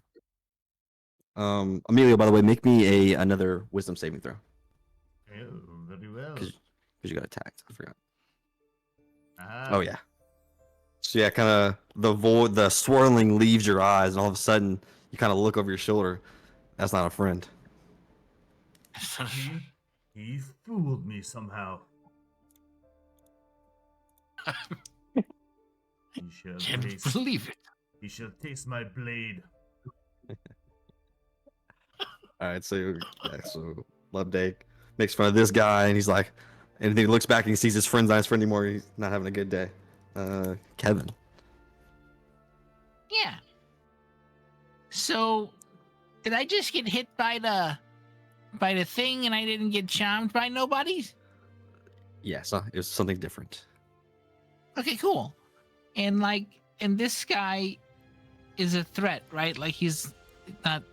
Emilio, by the way, make me another wisdom saving throw Oh, very well. because you got attacked. I forgot. Ah. Oh yeah. So yeah, kind of the swirling leaves your eyes, and all of a sudden you kind of look over your shoulder. That's not a friend. He fooled me somehow. He shall Can't taste. believe it. He shall taste my blade. All right, so Love Day makes fun of this guy, and he's like, and then he looks back and he sees his friend's not his friend anymore. He's not having a good day. Kevin. Yeah. So, did I just get hit by the thing and I didn't get charmed by nobody? Yes, it was something different. Okay, cool. And this guy is a threat, right? Like he's not.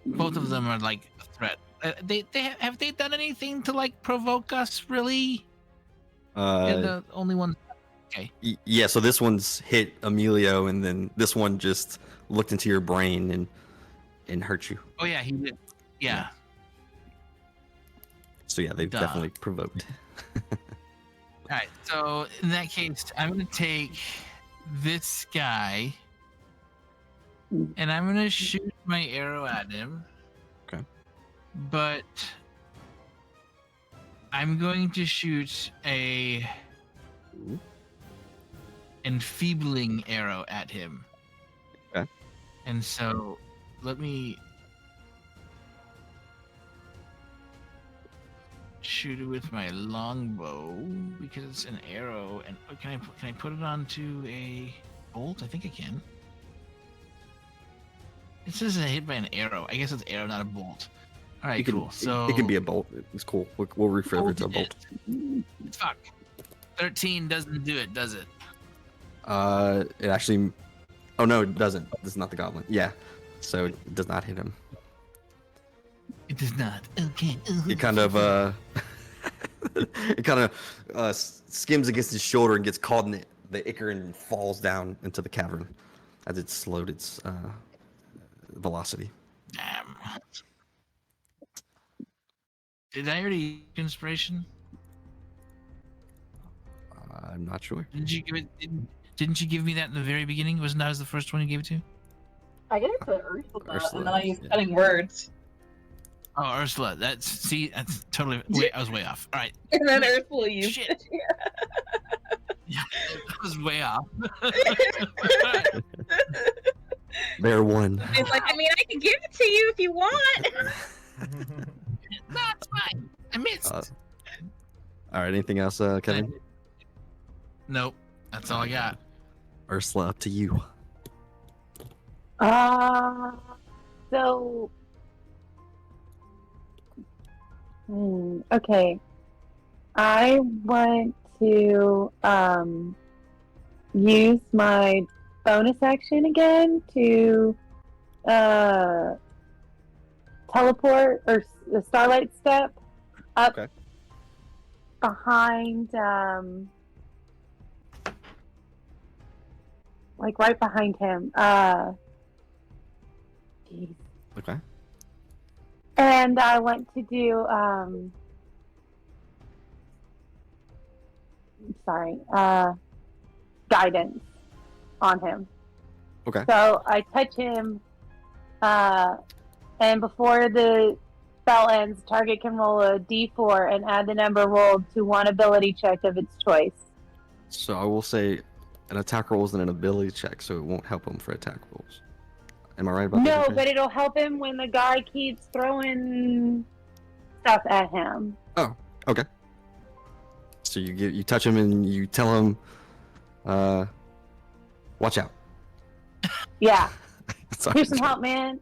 Both of them are like a threat. Have they done anything to like provoke us? Really? They're the only one. Okay. Yeah, so this one's hit Emilio, and then this one just looked into your brain and hurt you. Oh yeah, he did. Yeah. So yeah, they've Duh. definitely provoked. All right. So in that case, I'm gonna take this guy and I'm gonna shoot my arrow at him. Okay. But I'm going to shoot a Ooh. enfeebling arrow at him. Okay. And so let me shoot it with my longbow because it's an arrow. And can I put it onto a bolt? I think I can. It says I hit by an arrow. I guess it's arrow, not a bolt. All right, cool. So it can be a bolt. It's cool. We'll refer it to a bolt. Fuck. 13 doesn't do it, does it? It actually. Oh no, it doesn't. This is not the goblin. Yeah, so it does not hit him. It does not. Okay. It kind of skims against his shoulder and gets caught in the ichor and falls down into the cavern as it slowed its velocity. Damn. Did I already use inspiration? I'm not sure. Didn't you give it? Didn't you give me that in the very beginning? Wasn't that the first one you gave it to? I gave it to Ursula, Ursula, and then I used yeah. cutting words. Oh, Ursula. That's totally. I was way off. All right. And then Ursula used Shit. it. Yeah, I was way off. Bear one. It's like, I mean, I can give it to you if you want. No, it's fine. I missed. All right. Anything else, Kevin? Nope. That's all I got. Ursula, up to you. So. Okay. I want to use my bonus action again to teleport or the starlight step up Okay. behind like right behind him. Jeez. Okay. And I want to do guidance on him. Okay. So I touch him, and before the spell ends, target can roll a d4 and add the number rolled to one ability check of its choice. So I will say an attack roll isn't an ability check, so it won't help him for attack rolls. Am I right about that? No, Okay? but it'll help him when the guy keeps throwing stuff at him. Okay. So you touch him and you tell him, watch out. Yeah. Sorry. Here's some help, man.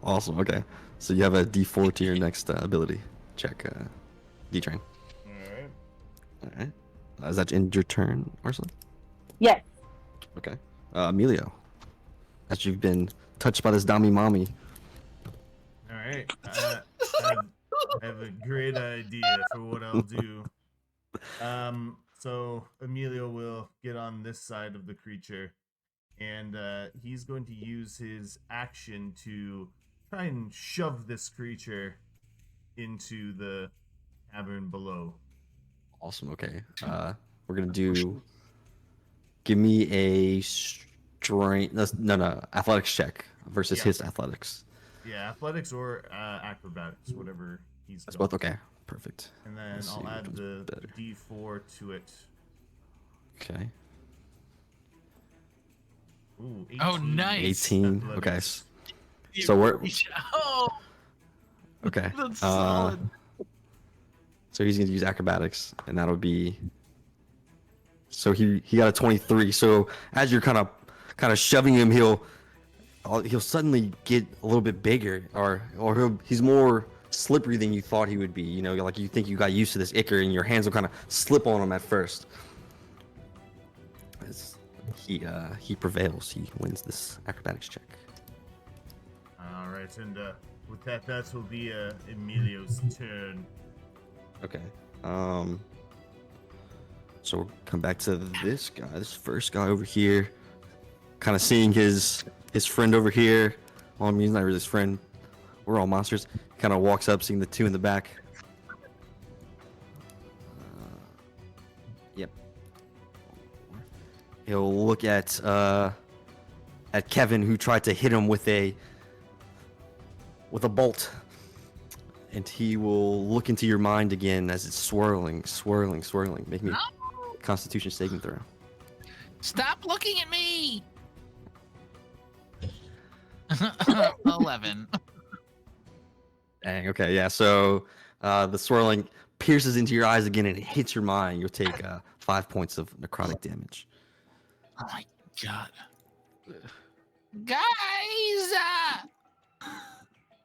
Awesome. Okay. So you have a D4 to your next ability check, D-Train. Alright. All right. Is that end your turn, Ursula? Yes. Okay. Emilio, as you've been touched by this Dami Mommy. Alright. I have a great idea for what I'll do. So Emilio will get on this side of the creature, and he's going to use his action to try and shove this creature into the cavern below. Awesome. Okay. We're gonna do. Give me a strength. No. Athletics check versus Yeah. his athletics. Yeah, athletics or acrobatics, whatever he's That's got. both okay. Perfect. And then Let's see I'll which add one's the better. D4 to it. Okay. Ooh, 18. Oh, nice. 18. Okay. Athletics. So we're Oh, okay. that's solid. So he's gonna use acrobatics, and that'll be. So he got a 23. So as you're kind of shoving him, he'll suddenly get a little bit bigger, or he's more slippery than you thought he would be. You know, like you think you got used to this ichor, and your hands will kind of slip on him at first. He prevails. He wins this acrobatics check. All right, and with that will be Emilio's turn. Okay. So we'll come back to this guy, this first guy over here. Kind of seeing his friend over here. Well, I mean, he's not really his friend. We're all monsters. Kind of walks up, seeing the two in the back. Yep. He'll look at at Kevin, who tried to hit him with a bolt. And he will look into your mind again as it's swirling. Make me a Constitution saving throw. Stop looking at me. 11. Dang. Okay. Yeah. So the swirling pierces into your eyes again, and it hits your mind. You'll take 5 points of necrotic damage. Oh my god. Guys!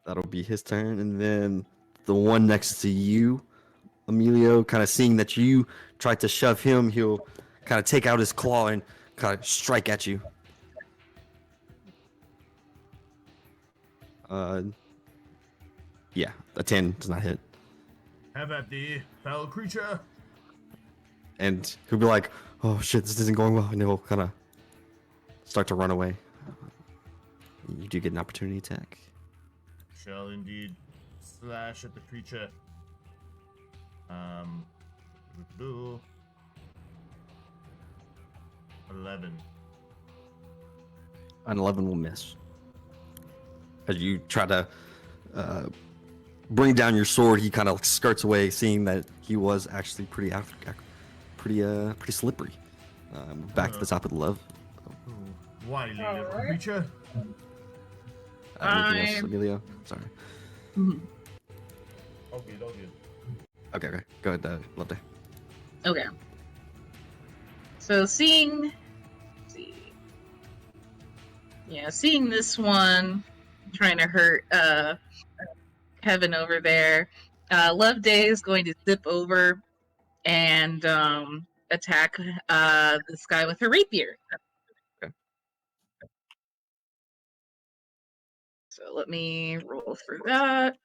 That'll be his turn, and then the one next to you, Emilio, kind of seeing that you tried to shove him, he'll kind of take out his claw and kind of strike at you. Yeah, a 10 does not hit. Have at thee, foul creature. And he'll be like, oh shit, this isn't going well, and he'll kind of start to run away. You do get an opportunity attack. Shall indeed slash at the creature. 11. An 11 will miss. As you try to bring down your sword, he kind of skirts away, seeing that he was actually pretty slippery. Back to the top of the level. Wily little Alright. creature. Anything else, Emilio? Sorry. All good, all good. Okay. Go ahead, Love Day. Okay. So seeing this one trying to hurt Kevin over there, Love Day is going to zip over and attack this guy with her rapier. Okay. So let me roll through that.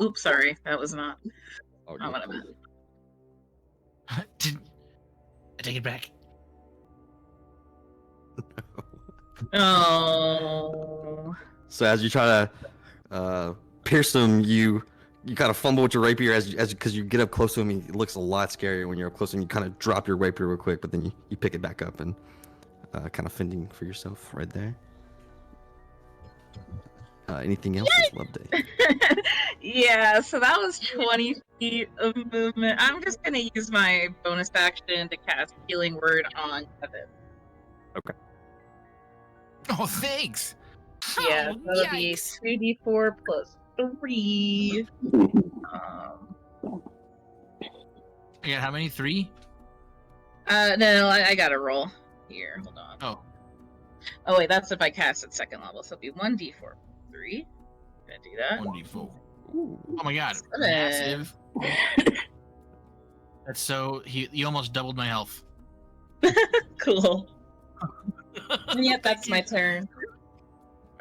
Oops, sorry. That was not what I meant. I take it back. Oh. So as you try to pierce him, you kind of fumble with your rapier as because you get up close to him. He looks a lot scarier when you're up close to him. You kind of drop your rapier real quick, but then you pick it back up and kind of fending for yourself right there. Anything else? Love Day. Yeah, so that was 20 feet of movement. I'm just gonna use my bonus action to cast Healing Word on Kevin. Oh, thanks. Yeah, Oh, that'll be yikes. 3d4 plus 3. I got how many? 3? No, I gotta roll. Here, hold on. Oh. Oh wait, that's if I cast at second level, so it'll be 1d4 plus 3. Gonna do that. 1d4. Oh my god. Seven. Massive. That's so you almost doubled my health. Cool. And yep, that's my turn. All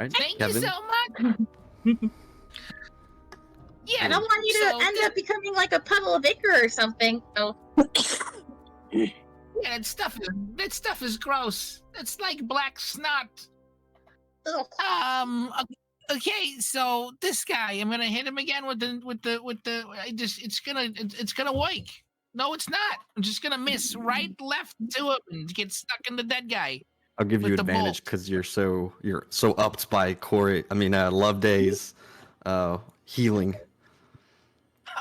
right, Thank Kevin. you so much. Yeah, I don't want you to so end up becoming like a puddle of ichor or something. Oh. Yeah, that stuff is gross. It's like black snot. Ugh. Okay, so this guy, I'm gonna hit him again with the. It's gonna wake. No, it's not. I'm just gonna miss right, left to him and get stuck in the dead guy. I'll give you with the advantage bolt. because you're so upped by Love Day's healing.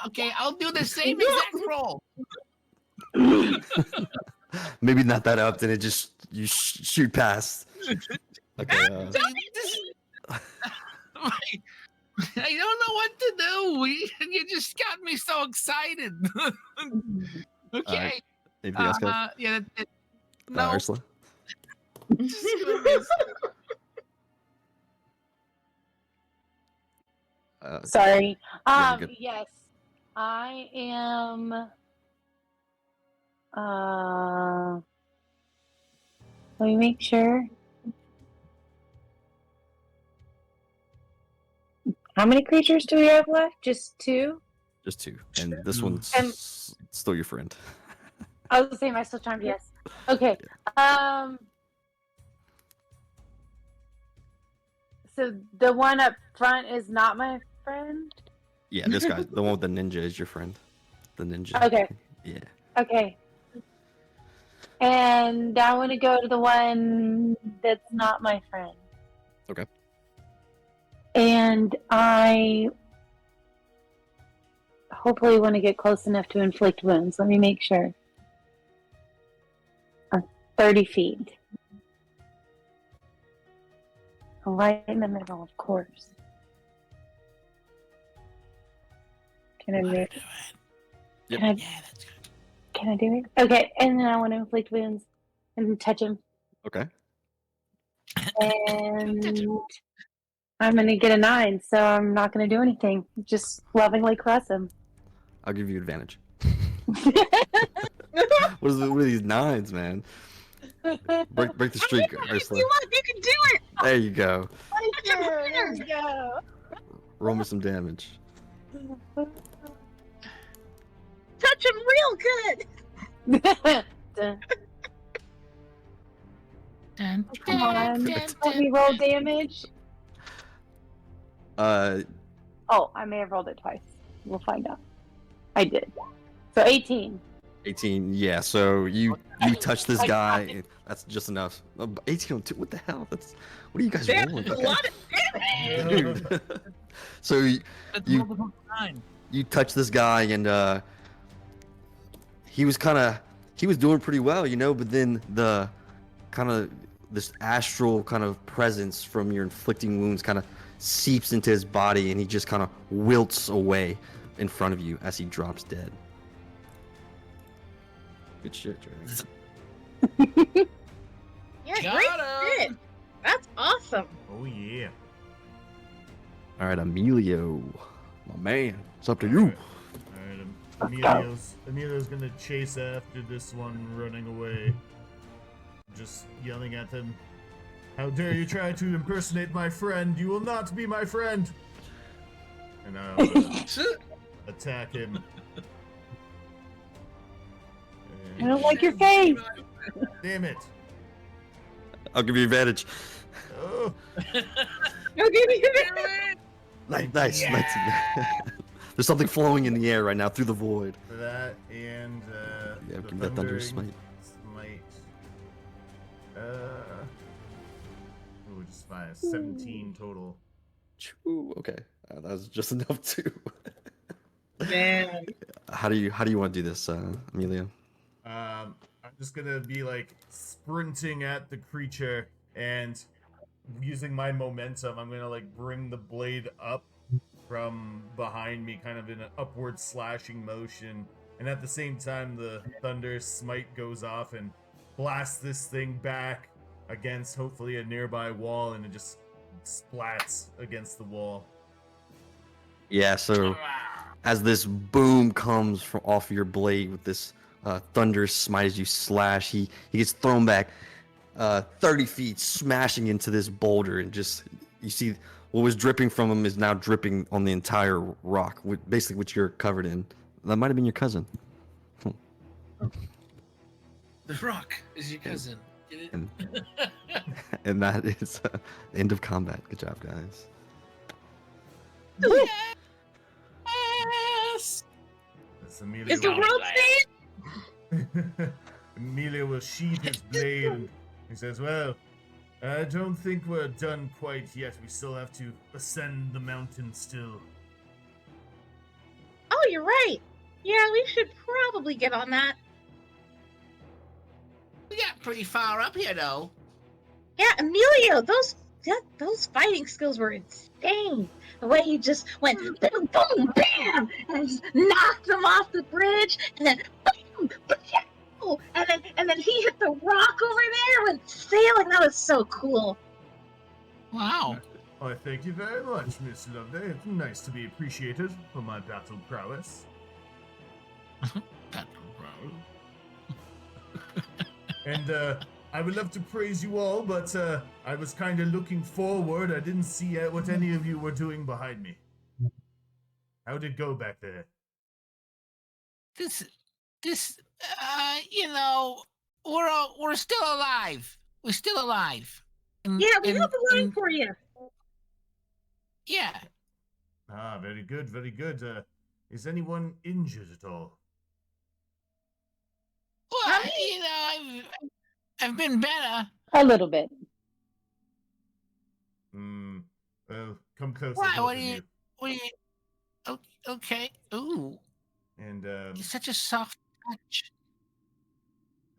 Okay, I'll do the same exact roll. Maybe not that upped, and it just you shoot past. Okay. I don't know what to do. You just got me so excited. Okay. Anything else, Kev? Yeah. No. Ursula? Just gonna miss. Sorry. Yeah, you're good. Yes, I am. Let me make sure. How many creatures do we have left? Just 2? Just 2, and this one's And- still your friend. I was saying, am I still charmed? Yes. Okay. So the one up front is not my friend? Yeah, this guy, the one with the ninja, is your friend. The ninja. Okay. Yeah. Okay. And I want to go to the one that's not my friend. Okay. And I hopefully want to get close enough to inflict wounds. Let me make sure. 30 feet. Right in the middle, of course. Can I do it? Yep. Can I, Yeah, that's good. can I do it? Okay, and then I want to inflict wounds and touch him. Okay. And I'm going to get a 9, so I'm not going to do anything. Just lovingly caress him. I'll give you advantage. What are these 9s, man? Break the streak, If Ursula. you want, you can do it. There you go. There we go. Roll me some damage. Touch him real good. Dun. Dun, Come on, dun, let dun. me roll damage. Uh, Oh, I may have rolled it twice. We'll find out. I did. So 18. 18. Yeah. So you touch this I guy. got And that's just enough. 18 on 2. What the hell? What are you guys Damn, rolling? a lot of damage. Dude. So That's you multiple times. you touch this guy, and he was doing pretty well, but then the kind of this astral kind of presence from your inflicting wounds kind of seeps into his body, and he just kind of wilts away in front of you as he drops dead. Good shit, Drake. Yeah, Got great shit. him. That's awesome. Oh yeah. All right, Emilio, my man, it's up to you. All right, Emilio's gonna chase after this one running away. Just yelling at him. How dare you try to impersonate my friend? You will not be my friend. And I'll attack him. I don't like your face. Damn it. I'll give you advantage. Oh, Okay, Nice. There's something flowing in the air right now through the void. for that and Yeah, the give me that thunder thundering smite. Ooh, just by 17 total. Choo, okay, that was just enough too. Man. How do you want to do this, Emilio? I'm just gonna be like sprinting at the creature and using my momentum, I'm gonna like bring the blade up from behind me, kind of in an upward slashing motion. And at the same time, the thunder smite goes off and blasts this thing back against hopefully a nearby wall, and it just splats against the wall. Yeah. So as this boom comes from off your blade with this thunder smite as you slash, he gets thrown back 30 feet, smashing into this boulder, and just you see what was dripping from him is now dripping on the entire rock, basically which you're covered in. That might have been your cousin. The Rock is your cousin. Get it? And, and that is end of combat. Good job, guys. Yes. As Amelia Is the will- world safe? Amelia will sheath his blade and he says, well, I don't think we're done quite yet. We still have to ascend the mountain still. Oh, you're right. Yeah, we should probably get on that. We got pretty far up here, though. Yeah, Emilio, those fighting skills were insane. The way you just went boom, boom, bam, and just knocked him off the bridge, and then boom, boom, and then he hit the rock over there, went sailing. That was so cool. Wow. I thank you very much, Miss Loveday. It's nice to be appreciated for my battle prowess. And I would love to praise you all, but I was kind of looking forward. I didn't see what any of you were doing behind me. How'd it go back there? This, we're still alive. We're still alive. And- Yeah, we and- have a line and- for you. Yeah. Ah, very good, very good. Is anyone injured at all? Well, I've been better. A little bit. Well, come closer, Why? both What of do you? you. What do you? Okay. Ooh, And, you're such a soft touch.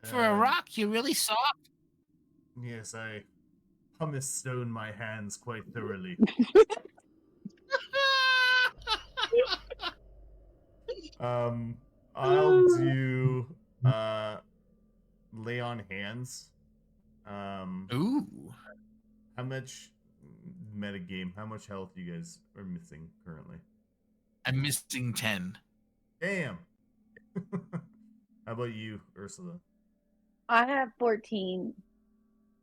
For a rock, you're really soft. Yes, I pumice stone my hands quite thoroughly. I'll do lay on hands. Ooh. How much metagame? How much health you guys are missing currently? I'm missing 10. Damn. How about you, Ursula? I have 14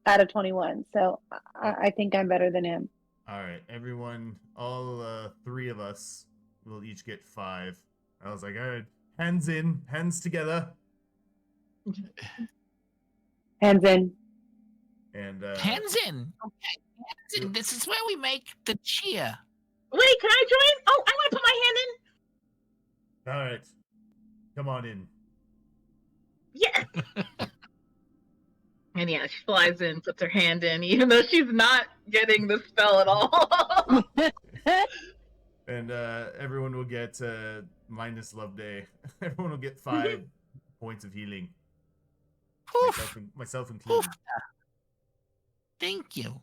out of 21, so I think I'm better than him. All right, everyone, all 3 of us will each get 5. I was like, all right, hands in, hands together. Hands in. And Hands in. Okay. Hands in. This is where we make the cheer. Wait, can I join? Oh, I want to put my hand in. all right, come on in. Yeah. And yeah, she flies in, puts her hand in, even though she's not getting the spell at all. And everyone will get minus love day. Everyone will get 5 points of healing. Myself included. Thank you.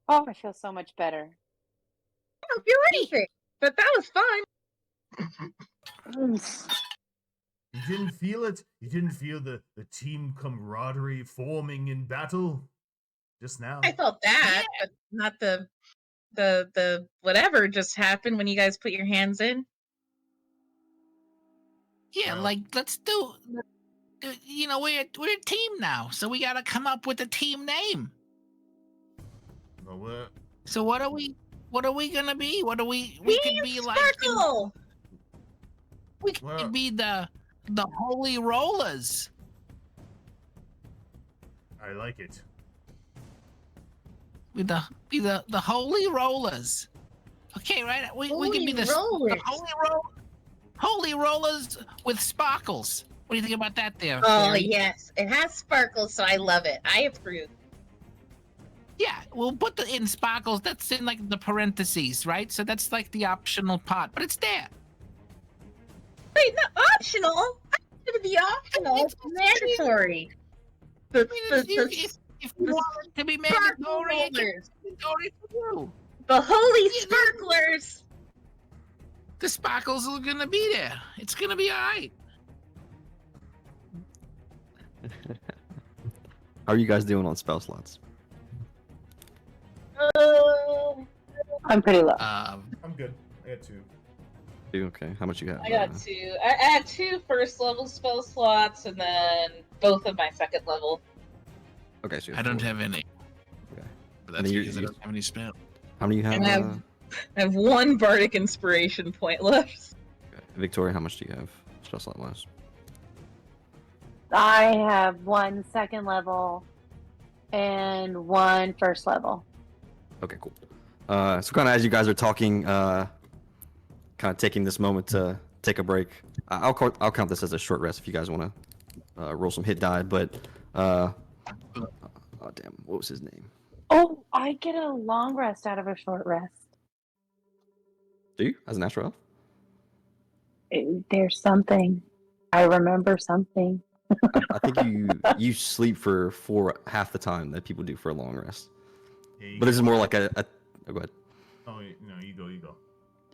Oh, I feel so much better. I don't feel anything, but that was fun. You didn't feel it? You didn't feel the team camaraderie forming in battle? Just now? I felt that, but not the whatever just happened when you guys put your hands in. Yeah, Well. like let's do. You know, we're a team now, so we gotta come up with a team name. Well, So what are we gonna be? What are we? We could be like. Sparkle. We could Well. be the Holy Rollers. I like it. Be the Holy Rollers. Okay, right? We can be the Rollers. Holy Rollers with sparkles. What do you think about that there? Oh Fairy? yes, it has sparkles, so I love it. I approve. Yeah, we'll put the in sparkles. That's in like the parentheses, right? So that's like the optional part, but it's there. Wait, not optional. I want it to be optional. It's mandatory. I mean, if you want it to be mandatory, it can Rollers. be mandatory for you. The holy sparklers. The sparkles are gonna be there. It's gonna be all right. How are you guys doing on spell slots? I'm pretty low. I'm good. I got 2. Okay, how much you got? I got 2. I had 2 first level spell slots, and then both of my second level. Okay, so you I don't 4. have any. Okay. But And that's then you- because I don't have any spell. How many you have? And I have 1 bardic inspiration point left. Okay. Victoria, how much do you have spell slot wise? I have 1 second level and 1 first level. Okay, cool. So kind of as you guys are talking, kind of taking this moment to take a break. I'll count this as a short rest if you guys want to roll some hit die. But oh damn, what was his name? Oh, I get a long rest out of a short rest. Do you as a natural elf? There's something. I remember something. I think you sleep for half the time that people do for a long rest. Yeah, you But this is get- more like a oh, go ahead. Oh, no, you go.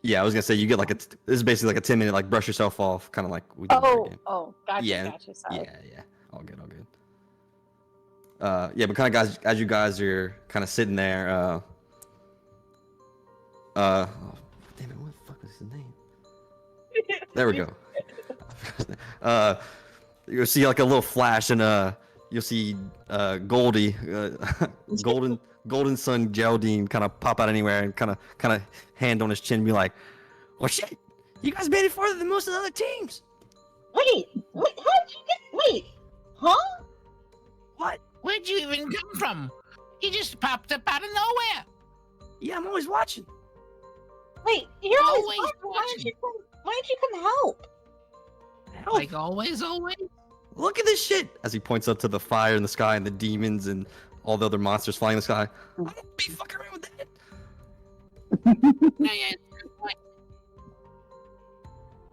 Yeah, I was gonna say you get like this is basically like a 10-minute like brush yourself off, kind of like we do in our game. Gotcha, Yeah, gotcha. Sorry. Yeah, all good. Yeah, but kind of guys, as you guys are kind of sitting there, oh, damn it, what the fuck is his name? There we go. You'll see like a little flash, and you'll see Goldie, Golden Sun Geraldine, kind of pop out anywhere, and kind of hand on his chin, be like, "Well, shit, you guys made it farther than most of the other teams." Wait, how'd you get? Wait, huh? What? Where'd you even come from? You just popped up out of nowhere. Yeah, I'm always watching. Wait, you're always Always watching. watching. Why don't you come help? Help! Like always. Look at this shit! As he points up to the fire in the sky and the demons and all the other monsters flying in the sky. I don't be fucking around with that. Yeah,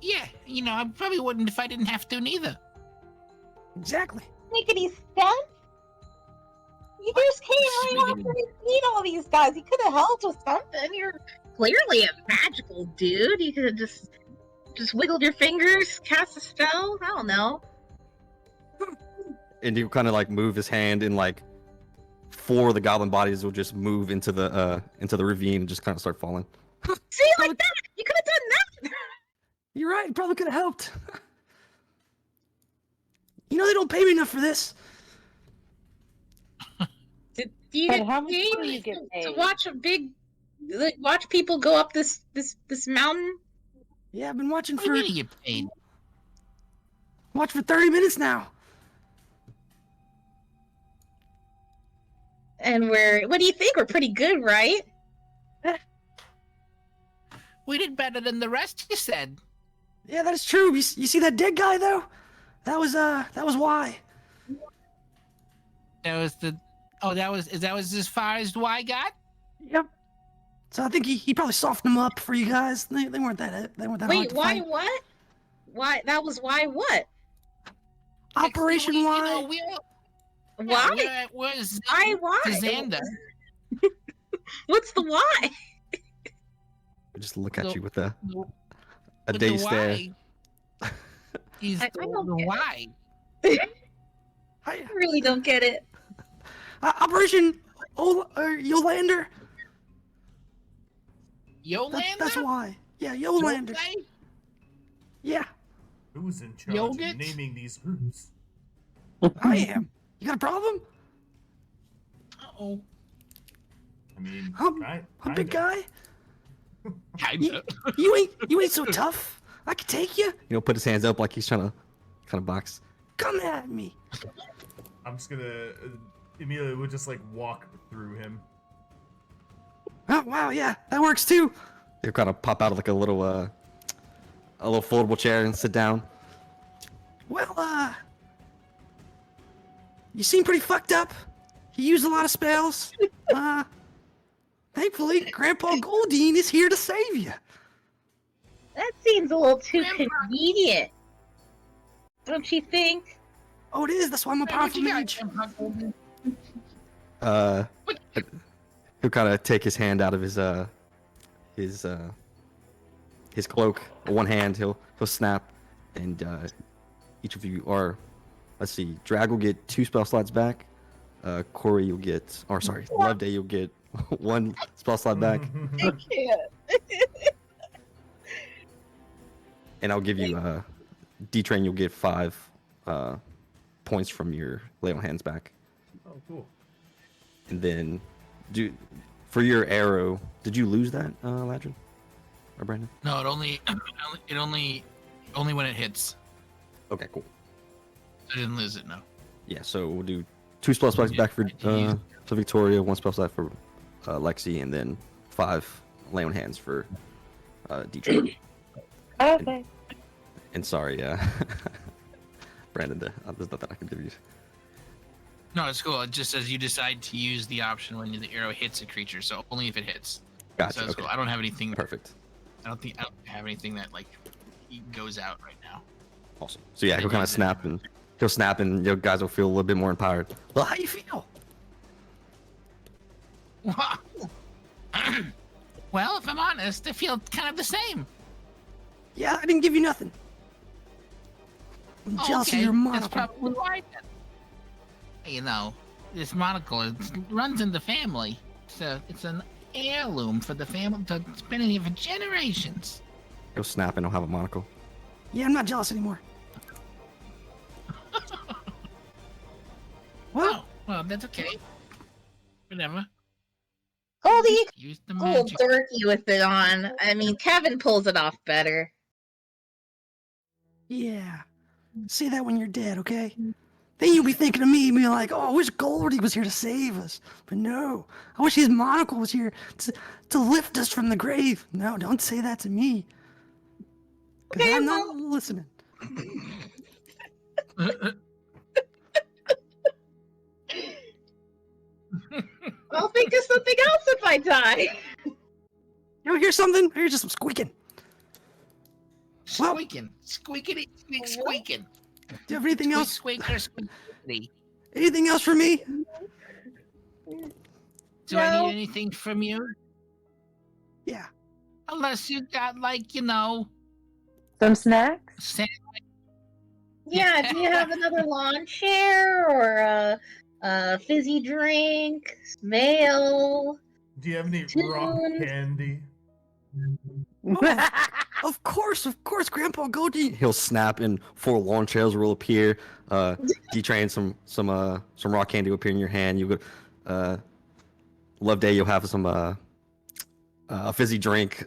yeah, you know, I probably wouldn't if I didn't have to neither. Exactly. Make any sense? You just came right Speaking after we beat all these guys. You could have helped with something. You're clearly a magical dude. You could have just wiggled your fingers, cast a spell. I don't know. And he'll kind of like move his hand and like 4 of the goblin bodies will just move into the ravine and just kind of start falling. See, like that. You could have done that. You're right. Probably could have helped. You know they don't pay me enough for this. Do you But get how much paid do you get to paid? watch watch people go up this mountain? Yeah, I've been watching What do for you mean you get paid? 30 minutes now. And what do you think? We're pretty good, right? We did better than the rest, you said. Yeah, that is true. You see that dead guy though? That was why. That was that was as far as I got? Yep. So I think he probably softened them up for you guys. They weren't that hard Wait, to why fight. what? Why that was why what? Operation You Y. know, Why? We're Why? Xander. What's the why? I just look at The- you with a With dazed the stare. why. He's I the don't get it. why. I really don't get it. Operation Yolander. Yolander? That's why. Yeah, Yolander. Yolay? Yeah, Who's in charge Yogurt? of naming these groups? I am. You got a problem? Uh-oh. I mean, I'm right? a big guy. Kinda. You ain't so tough. I can take you. Put his hands up like he's trying to kind of box. Come at me. I'm just gonna. Amelia would just like walk through him. Oh wow, yeah, that works too. He'll kind of pop out of like a little foldable chair and sit down. Well, you seem pretty fucked up. You use a lot of spells. Thankfully, Grandpa Goldine is here to save you. That seems a little too Grandpa. convenient. Don't you think? Oh, it is. That's why I'm a What powerful you got, mage. Grandpa Golden? He'll kind of take his hand out of his cloak. One hand, he'll snap, and each of you are. Let's see. Drag will get 2 spell slots back. Corey, you'll get. Or sorry, Loveday, you'll get 1 spell slot back. I can't. And I'll give you D-Train, you'll get 5 points from your lay on hands back. Oh, cool. And then for your arrow, did you lose that, Ladrin? Or Brandon? No, it only when it hits. Okay, cool. I didn't lose it, no. Yeah, so we'll do 2 spell slots back for Victoria, 1 spell slot for Lexi, and then 5 lay on hands for D-Train. Okay. And sorry, Brandon, there's nothing I can give you. No, it's cool. It just says you decide to use the option when the arrow hits a creature, so only if it hits. Gotcha. So it's Okay. cool. I don't have anything. Perfect. I don't have anything that like goes out right now. Awesome. So yeah, he'll kind of snap and you guys will feel a little bit more empowered. Well, how you feel? Well, if I'm honest, I feel kind of the same. Yeah, I didn't give you nothing. I'm Oh, jealous okay. of your That's monocle. probably why. Then. You know, this monocle runs in the family. It's an heirloom for the family. It's been in here for generations. He'll snap and he'll have a monocle. Yeah, I'm not jealous anymore. Well, Oh, well, that's okay. Whatever. Goldie, Use the go magic. dorky with it on. I mean, Kevin pulls it off better. yeah. Say that when you're dead, okay? then you'll be thinking of me, being like, oh, I wish Goldie was here to save us. But no, I wish his monocle was here to lift us from the grave. No, don't say that to me. Because Okay, I'm not listening. I'll think of something else if I die. You hear something? I hear just some squeaking. Well- Squeaking. Squeakity, squeak, squeaking. Do you have anything else? Squeak, squeakity. Anything else for me? Do I No. need anything from you? Yeah. Unless you got, like, Some snacks? Yeah, do you have another lawn chair or a fizzy drink, mail? Do you have any rock Tune. candy? Of course, Grandpa Goldie. He'll snap, and 4 lawn chairs will appear. D-Train, some raw candy will appear in your hand. You go, Love Day. You'll have some a fizzy drink.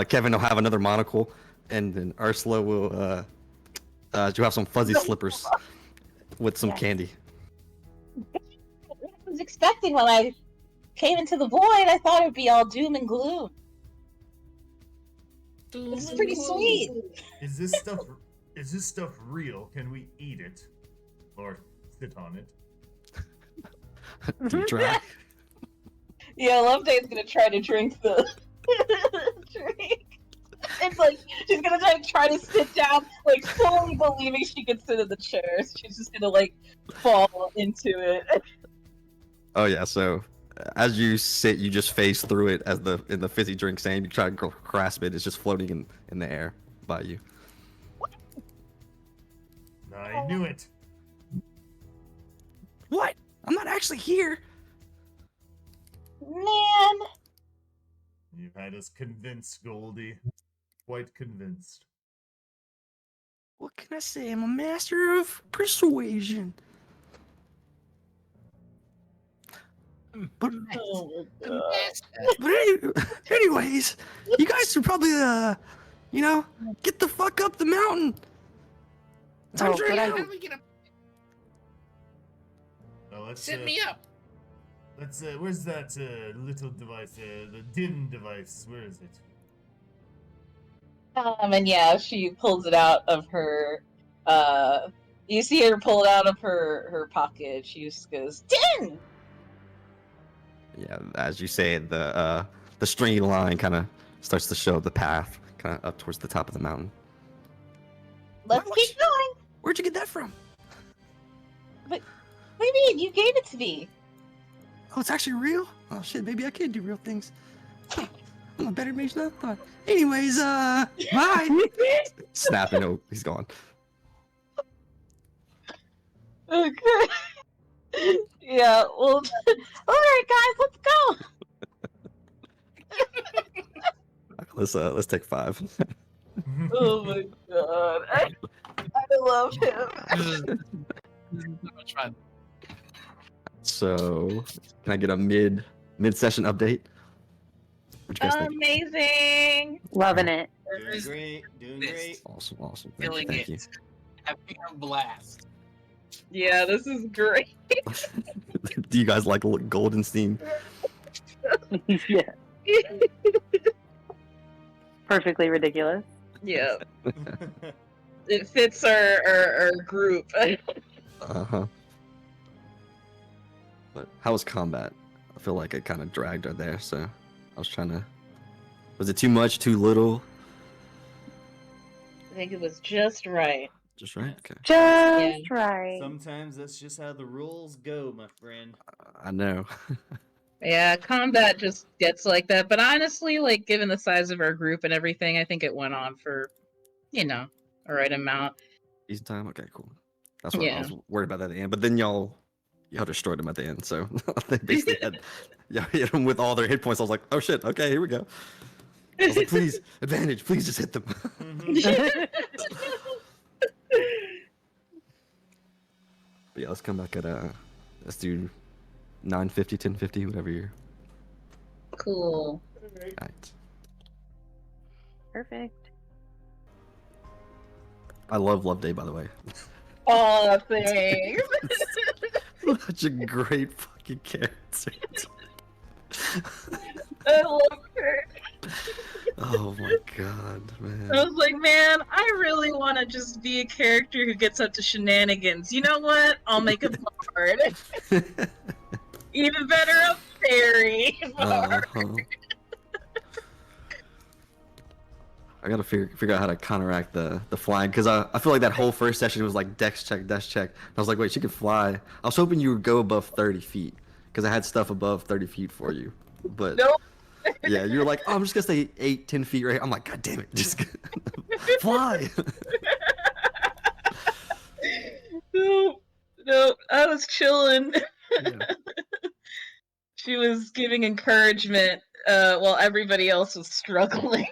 Kevin will have another monocle, and then Ursula will you'll have some fuzzy slippers with some Yes. candy. I was expecting when I came into the void, I thought it would be all doom and gloom. This is pretty sweet. Is this stuff real? Can we eat it? Or sit on it? Do you try? Yeah, Loveday's gonna try to drink the drink. It's like she's gonna try to sit down, like fully believing she could sit in the chair. She's just gonna like fall into it. Oh yeah. So as you sit, you just phase through it as in the fizzy drink saying you try to grasp it. It's just floating in the air by you. I knew it. What? I'm not actually here. Man, You had us convinced, Goldie. Quite convinced. What can I say? I'm a master of persuasion. But, oh my God. anyways, you guys should probably get the fuck up the mountain. Time to but drink I- out. How do we get up? Now let's Sit me up. let's where's that little device? The din device. Where is it? And yeah, she pulls it out of her. You see her pull it out of her pocket. She just goes, "Din!" Yeah, as you say it, the stringy line kind of starts to show the path, kind of up towards the top of the mountain. Let's What? keep going. Where'd you get that from? What do you mean? You gave it to me. Oh, it's actually real? Oh shit, maybe I can do real things. I'm a better mage than I thought. Anyways, bye. Snapping, oh, he's gone. Okay. Yeah. Well. All right, guys. Let's go. Let's take 5. Oh my God. I love him. This is so much fun. So, can I get a mid-session update? What you guys think? Amazing. Loving it. Doing great. Doing This. great. Awesome. Thank Feeling you. it. Having a blast. Yeah, this is great. Do you guys like Goldenstein? Yeah. Perfectly ridiculous. Yeah. It fits our group. Uh-huh. But how was combat? I feel like it kind of dragged her there, so I was trying to... Was it too much, too little? I think it was just right. Just right? Okay. Just right. Sometimes that's just how the rules go, my friend. I know. Yeah, combat just gets like that. But honestly, like given the size of our group and everything, I think it went on for, a right amount. Decent time? Okay, cool. That's what I Yeah. was worried about at the end. But then y'all destroyed them at the end, so they basically had... Y'all hit them with all their hit points. I was like, oh shit, okay, here we go. I was like, please, advantage, please just hit them. But yeah, let's come back at let's do 950, 1050, whatever you're Cool. at. Perfect. I love Love Day, by the way. Oh, thanks. Such a great fucking character. I love her. Oh my god, I man. was like, man, I really want to just be a character who gets up to shenanigans. You know what? I'll make a bard. Even better, a fairy bard. Uh-huh. I gotta figure out how to counteract the flying, because I feel like that whole first session was like dex check. And I was like, wait, she can fly. I was hoping you would go above 30 feet, because I had stuff above 30 feet for you. But Nope. yeah, you were like, oh, I'm just gonna stay 8-10 feet right here. I'm like, god damn it, just fly. No, I was chilling. Yeah. She was giving encouragement while everybody else was struggling.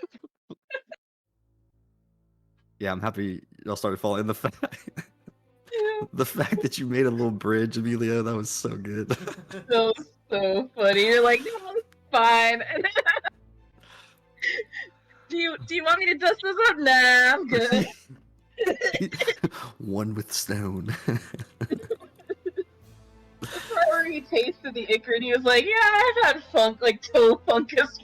Yeah, I'm happy y'all started falling. The fact that you made a little bridge, Amelia, that was so good. So funny. You're like, no, it's fine. Do you want me to dust this up? Nah, I'm good. One with stone. Whenever he tasted the ichor, and he was like, yeah, I've had toe fungus.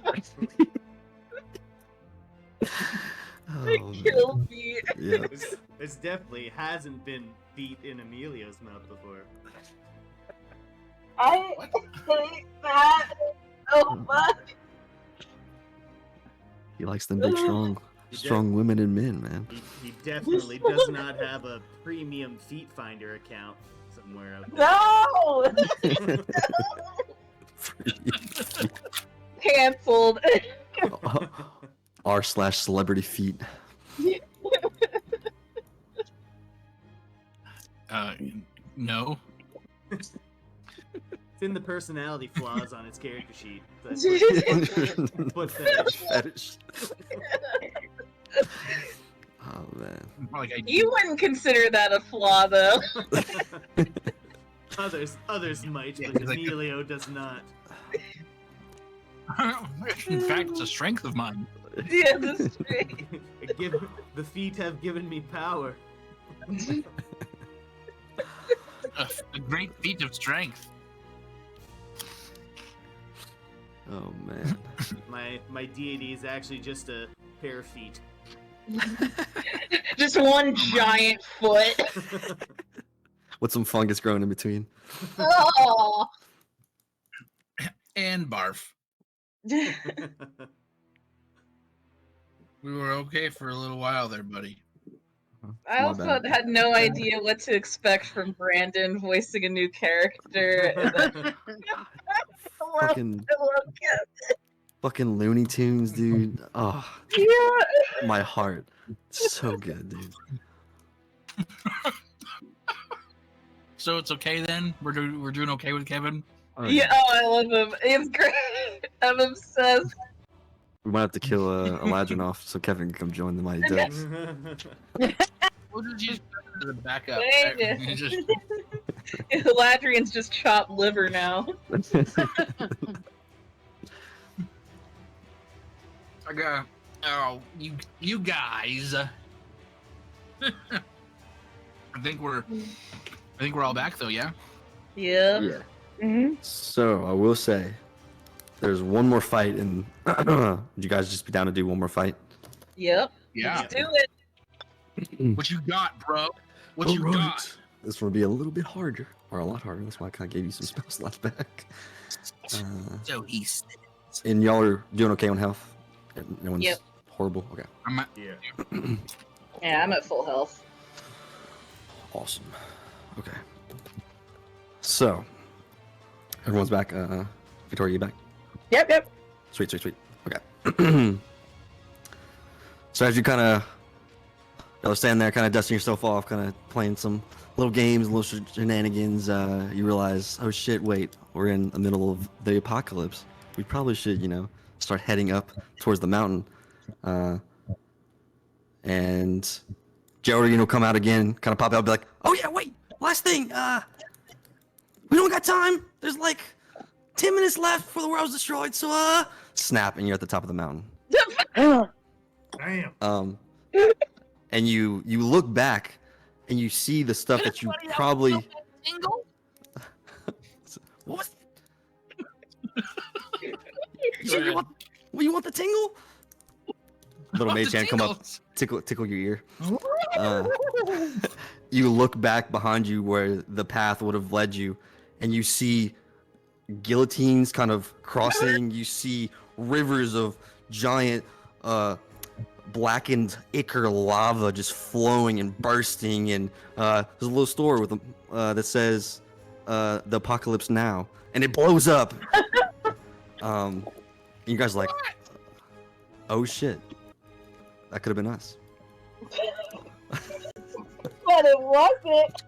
Oh, It killed me. yeah. This definitely hasn't been feet in Emilio's mouth before. I hate that so much. He likes them big, strong women and men, man. He definitely does not have a premium feet finder account somewhere out there. No! Cancelled. R/celebrity feet. No. It's in the personality flaws on his character sheet. Foot Fetish. Oh man. Like You wouldn't consider that a flaw, though. Others might, Yeah, but like- Emilio does not. In fact, it's a strength of mine. Yeah, that's true. The feet have given me power. A great feat of strength. Oh man. My deity is actually just a pair of feet. Just one giant foot. With some fungus growing in between. Oh. And barf. We were okay for a little while there, buddy. I My also bad. had no idea what to expect from Brandon voicing a new character. Fucking fucking Looney Tunes, dude. Oh, Yeah. my heart. So good, dude. So it's okay then? We're doing okay with Kevin? Oh, Yeah, oh, I love him. It's great. I'm obsessed. We might have to kill Eladrin off so Kevin can come join the Mighty Ducks. We'll just use Kevin as a backup. Thank you. Just- Ladrian's just chopped liver now. I got. Oh, you guys. I think we're all back though, yeah. Yeah. Yeah. Mm-hmm. So I will say, there's one more fight, and would you guys just be down to do one more fight? Yep. Yeah. Let's do it. What you got, bro? What you got? This one will be a little bit harder, or a lot harder. That's why I kind of gave you some spell slots back. So he's. And y'all are doing okay on health? No one's Yep. horrible? Okay. I'm at, Yeah. Yeah, I'm at full health. Awesome. Okay. So, everyone's back. Victoria, you back? Yep. Sweet. Okay. So as you kind of, y'all are standing there, kind of dusting yourself off, kind of playing some little games, little shenanigans, you realize, oh shit, wait, we're in the middle of the apocalypse. We probably should, start heading up towards the mountain. And Joey, come out again, kind of pop out, be like, oh yeah, wait, last thing, we don't got time. There's like 10 minutes left before the world's destroyed, so snap, and you're at the top of the mountain. Damn. And you look back, and you see the stuff that you Anybody else probably. know that tingle? What? Go ahead. You want the tingle? Little Oh, mage the hand come up, tingles. tickle your ear. You look back behind you where the path would have led you, and you see guillotines kind of crossing. You see rivers of giant, blackened ichor lava just flowing and bursting. And there's a little store with that says "The Apocalypse Now," and it blows up. And you guys are like, oh shit, that could have been us. But it wasn't.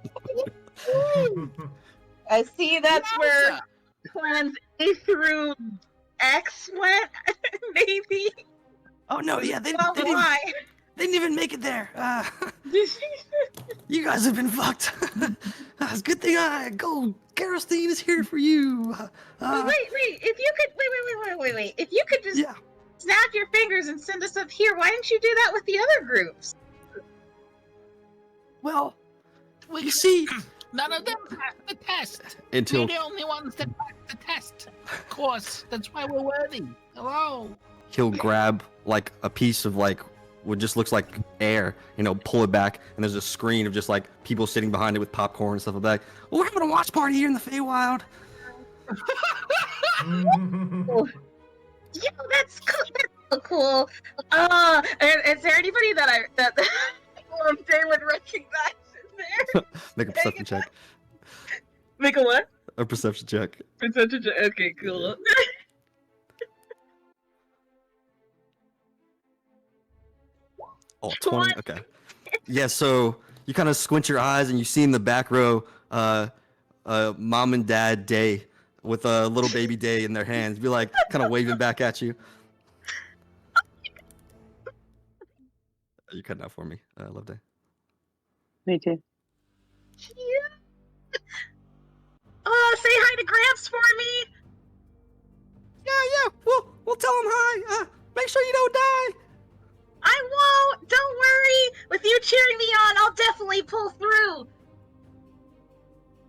I see that's where plans A through X went, maybe. Oh no, yeah, they Well, why? didn't even make it there. You guys have been fucked. It's a good thing Gold Gerolstein is here for you. But wait, if you could, wait. If you could just Yeah. snap your fingers and send us up here, why didn't you do that with the other groups? Well, you see, None of them passed the test. until We're the only ones that passed the test. Of course, that's why we're worthy. Hello. he'll grab like a piece of like what just looks like air, pull it back, and there's a screen of just like people sitting behind it with popcorn and stuff like that. Well, we're having a watch party here in the Feywild. Yeah, that's cool. That's so cool. Is there anybody that they would recognize in there? Make a perception check. Make a what? A perception check. Percentage. Okay, cool. Oh, 20. Okay. Yeah, so you kind of squint your eyes and you see in the back row mom and dad Day with a little baby Day in their hands, be like kind of waving back at you. You cutting out for me. Love Day. Me too. Yeah. Say hi to Gramps for me. Yeah. We'll tell him hi. Make sure you don't die. I won't. Don't worry. With you cheering me on, I'll definitely pull through.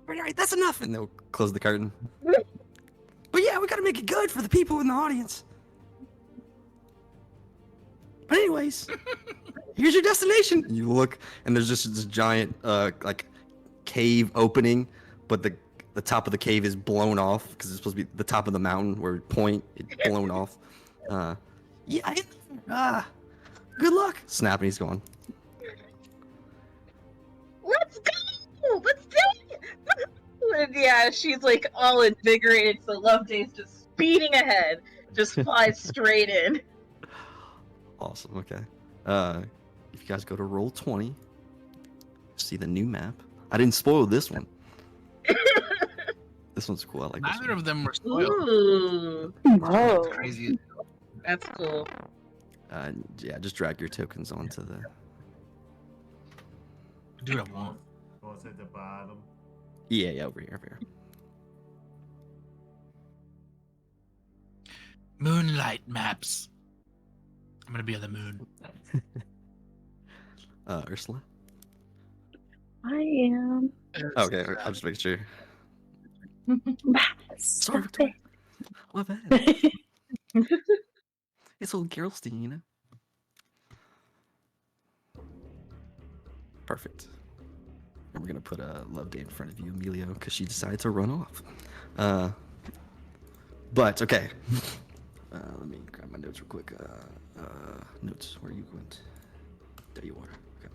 All right, that's enough. And they'll close the curtain. But yeah, we gotta make it good for the people in the audience. But anyways, here's your destination. You look, and there's just this giant, like, cave opening, but the top of the cave is blown off because it's supposed to be the top of the mountain where point it's blown off. Good luck. Snap, and he's gone. Let's go. Let's do it. And yeah, she's like all invigorated, so Loveday's just speeding ahead, just flies straight in. Awesome. Okay. If you guys go to roll 20, see the new map. I didn't spoil this one. This one's cool. I like this Neither one. of them were spoiled. Ooh, Whoa. That's crazy. that's cool. Yeah, just drag your tokens onto the. Dude, I won't. Both at the bottom. Yeah, over here. Moonlight maps. I'm gonna be on the moon. Ursula. I am. Okay, I'll just make sure. Sorry, Stop Victoria. Love it. It's old Gerolstein, Perfect. And we're gonna put Love Day in front of you, Emilio, because she decided to run off. But okay. Let me grab my notes real quick. Notes. Where you went? There you are. Okay.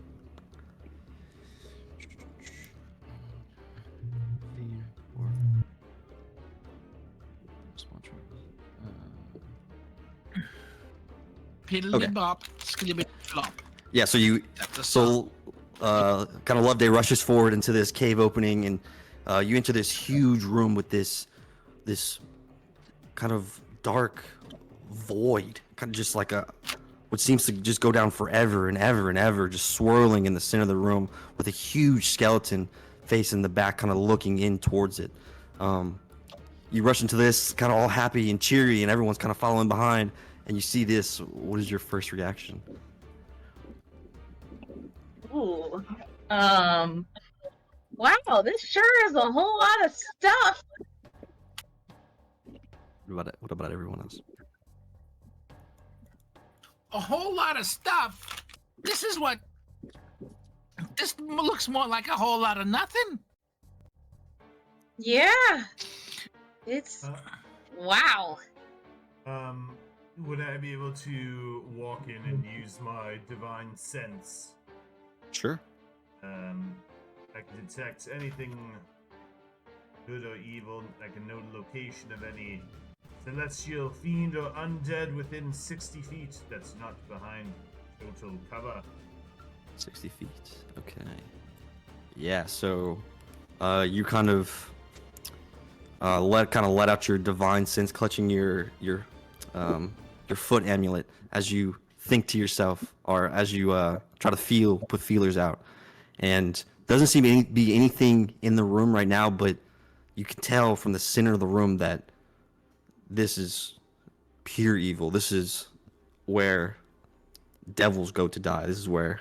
Piddly Okay. bop, skiddy flop. Yeah. So you. That's a So, kind of Love Day rushes forward into this cave opening, and you enter this huge room with this kind of dark void, kind of just like what seems to just go down forever and ever and ever, just swirling in the center of the room with a huge skeleton face in the back, kind of looking in towards it. You rush into this, kind of all happy and cheery, and everyone's kind of following behind, and you see this. What is your first reaction? Ooh. Wow, this sure is a whole lot of stuff. What about everyone else? A whole lot of stuff. This looks more like a whole lot of nothing. Yeah. It's wow. Would I be able to walk in and use my divine sense? Sure. I can detect anything good or evil. I can know the location of any celestial fiend or undead within 60 feet that's not behind total cover. 60 feet. Okay. Yeah. So, you kind of let out your divine sense, clutching your foot amulet as you think to yourself, or as you try to put feelers out, and doesn't seem to be anything in the room right now, but you can tell from the center of the room that this is pure evil. This is where devils go to die. This is where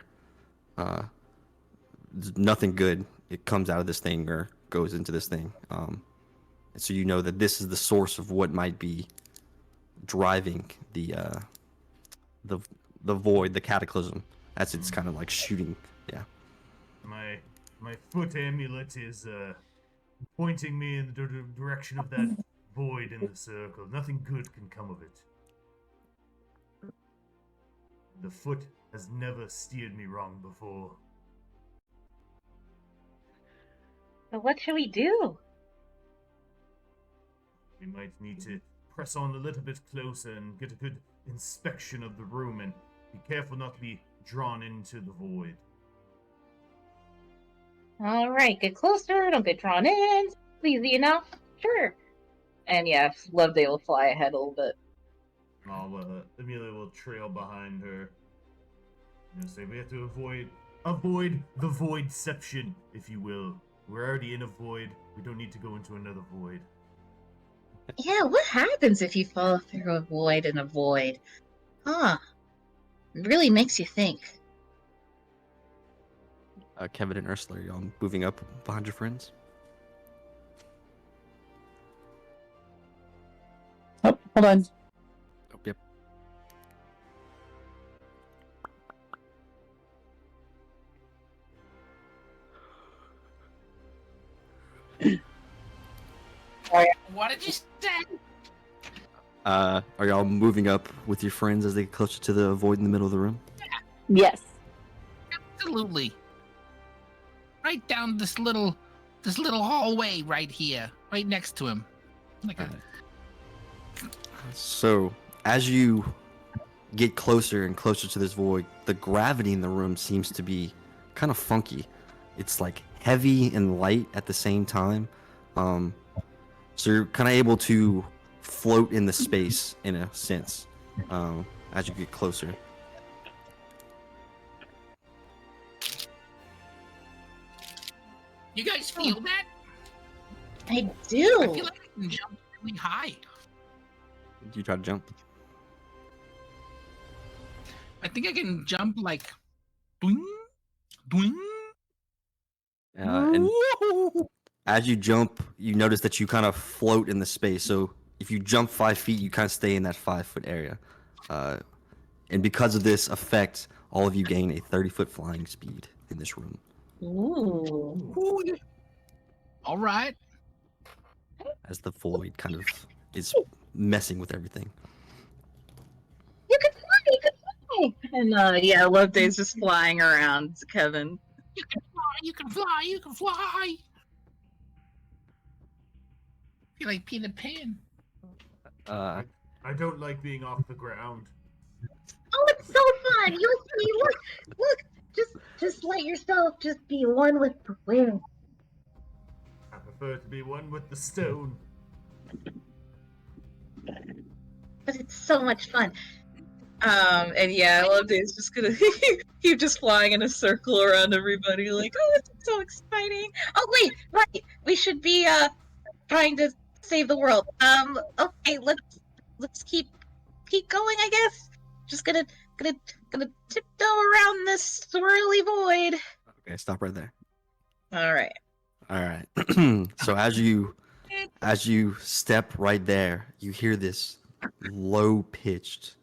nothing good it comes out of this thing or goes into this thing. And so you know that this is the source of what might be driving the void, the cataclysm, as it's kind of like shooting. Yeah. My foot amulet is pointing me in the direction of that void in the circle. Nothing good can come of it. The foot has never steered me wrong before. So what should we do? We might need to press on a little bit closer and get a good inspection of the room, and be careful not to be drawn into the void. All right, get closer. Don't get drawn in. Easy enough. Sure. And yeah, Loveday will fly ahead a little bit. Amelia will trail behind her. And say we have to avoid the voidception, if you will. We're already in a void. We don't need to go into another void. Yeah, what happens if you fall through a void in a void? Huh. It really makes you think. Kevin and Ursula, are y'all moving up behind your friends? Oh, hold on. Oh, yep. What did you say? Are y'all moving up with your friends as they get closer to the void in the middle of the room? Yes. Absolutely. Right down this little hallway right here, right next to him. So, as you get closer and closer to this void, the gravity in the room seems to be kind of funky. It's like heavy and light at the same time. So you're kind of able to float in the space in a sense as you get closer. You guys feel that? I do. I feel like I can jump really high. Do you try to jump? I think I can jump like doing, doing. And as you jump, you notice that you kind of float in the space. So if you jump 5 feet, you kind of stay in that 5-foot area. And because of this effect, all of you gain a 30-foot flying speed in this room. Ooh. Ooh. All right. As the void kind of is messing with everything. You can fly, you can fly. And yeah, Loveday's just flying around Kevin. You can fly, you can fly, you can fly. Feel like Peter Pan. I don't like being off the ground. Oh, it's so fun! You'll see. Look. Just let yourself just be one with the wind. I prefer to be one with the stone. But it's so much fun. And yeah, Loveday's just gonna keep just flying in a circle around everybody, like, oh, this is so exciting. Oh wait, right. We should be trying to save the world. Okay, let's keep going, I guess. Just gonna tiptoe around this swirly void. Okay, stop right there. All right. All right. So as you step right there, you hear this low-pitched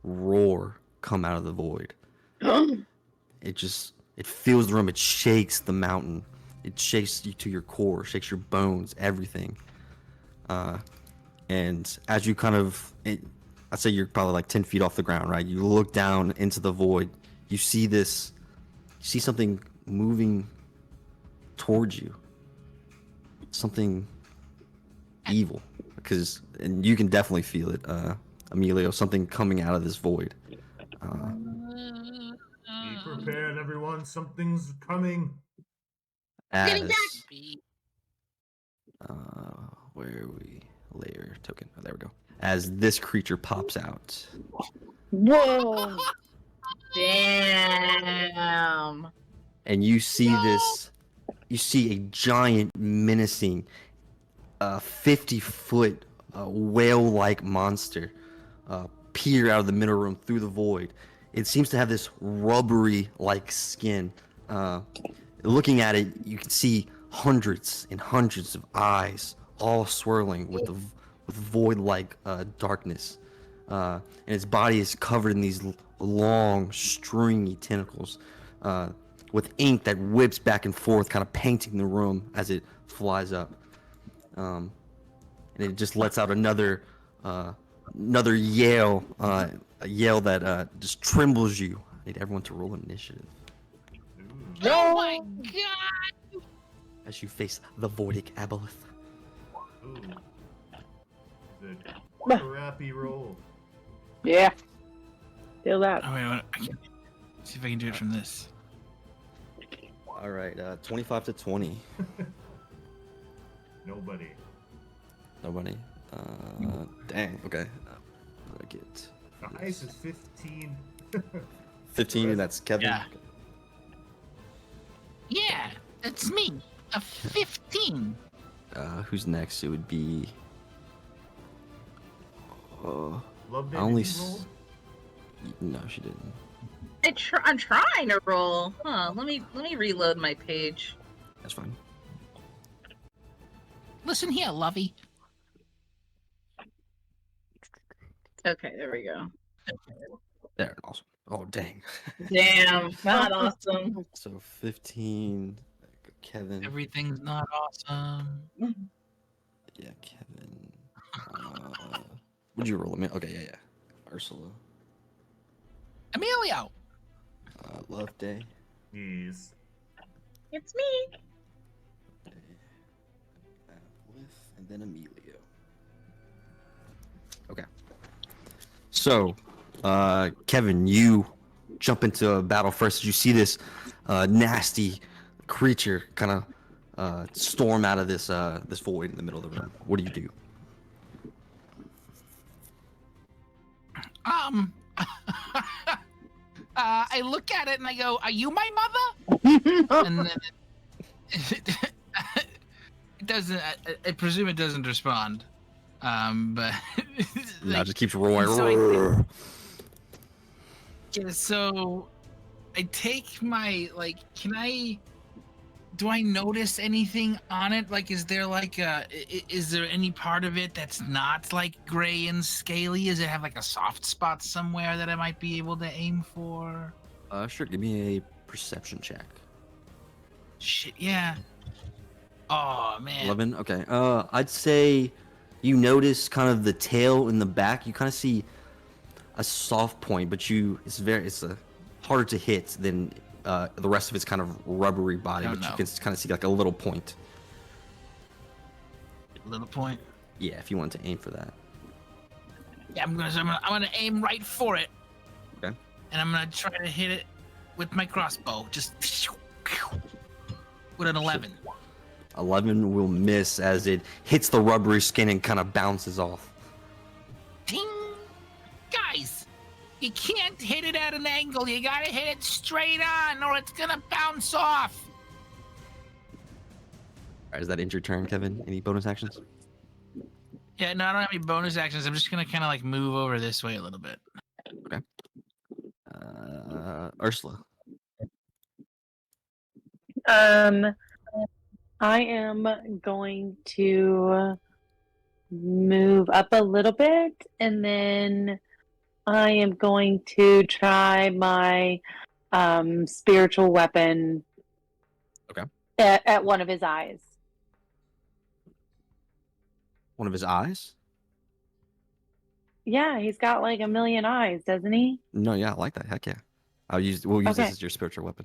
roar come out of the void. It fills the room. It shakes the mountain. It shakes you to your core, shakes your bones, everything. And as you I'd say you're probably like 10 feet off the ground, right? You look down into the void. You see something moving towards you. Something evil, and you can definitely feel it, Emilio. Something coming out of this void. Be prepared, everyone. Something's coming. Getting back. Where are we? Layer token. Oh, there we go. As this creature pops out. Whoa! Damn. And you see this. You see a giant, menacing, 50-foot whale-like monster peer out of the middle room through the void. It seems to have this rubbery-like skin. Looking at it, you can see hundreds and hundreds of eyes, all swirling with void-like darkness. And its body is covered in these long, stringy tentacles, with ink that whips back and forth, kind of painting the room as it flies up. And it just lets out another yell, a yell that just trembles you. I need everyone to roll initiative Oh my god! as you face the Voidic Aboleth. Ooh. It's a crappy roll. Yeah. Feel that. Oh, wait, I can't see if I can do it from this. All right, 25 to 20. Nobody. Nobody. Dang. Okay. What do I get? The highest is 15. 15, and that's Kevin. Yeah. Yeah, that's me. A 15. Who's next? It would be. Love I Day, only. did you roll? No, she didn't. I'm trying to roll. Huh? Let me reload my page. That's fine. Listen here, lovey. Okay, there we go. There, awesome. Oh, dang. Damn, not awesome. So 15. Kevin. Everything's not awesome. Yeah, Kevin. What'd you roll? Okay, yeah. Ursula. Emilio. Love Day. Yes. It's me. And then Emilio. Okay. So, Kevin, you jump into a battle first. You see this nasty creature kind of storm out of this void in the middle of the room. What do you do? I look at it and I go, "Are you my mother?" And then it doesn't. I presume it doesn't respond. But No, it just keeps roaring. So so I take my do I notice anything on it? Like, is there is there any part of it that's not like gray and scaly? Does it have like a soft spot somewhere that I might be able to aim for? Sure. Give me a perception check. Shit, yeah. Oh man. 11. Okay. I'd say you notice kind of the tail in the back. You kind of see a soft point, but it's harder to hit than the rest of its kind of rubbery body. Oh, But no. you can kind of see like a little point. Little point. Yeah, if you want to aim for that. Yeah, I'm gonna aim right for it. Okay. And I'm gonna try to hit it with my crossbow. Just with an 11. 11 will miss as it hits the rubbery skin and kind of bounces off. Ding! Guys, you can't hit it at an angle. You gotta hit it straight on, or it's gonna bounce off. All right, is that end your turn, Kevin? Any bonus actions? Yeah, no, I don't have any bonus actions. I'm just gonna kind of like move over this way a little bit. Ursula. I am going to move up a little bit, and then I am going to try my spiritual weapon. Okay. At one of his eyes. One of his eyes? Yeah, he's got like a million eyes, doesn't he? No, yeah, I like that. Heck yeah. We'll use this Okay. as your spiritual weapon.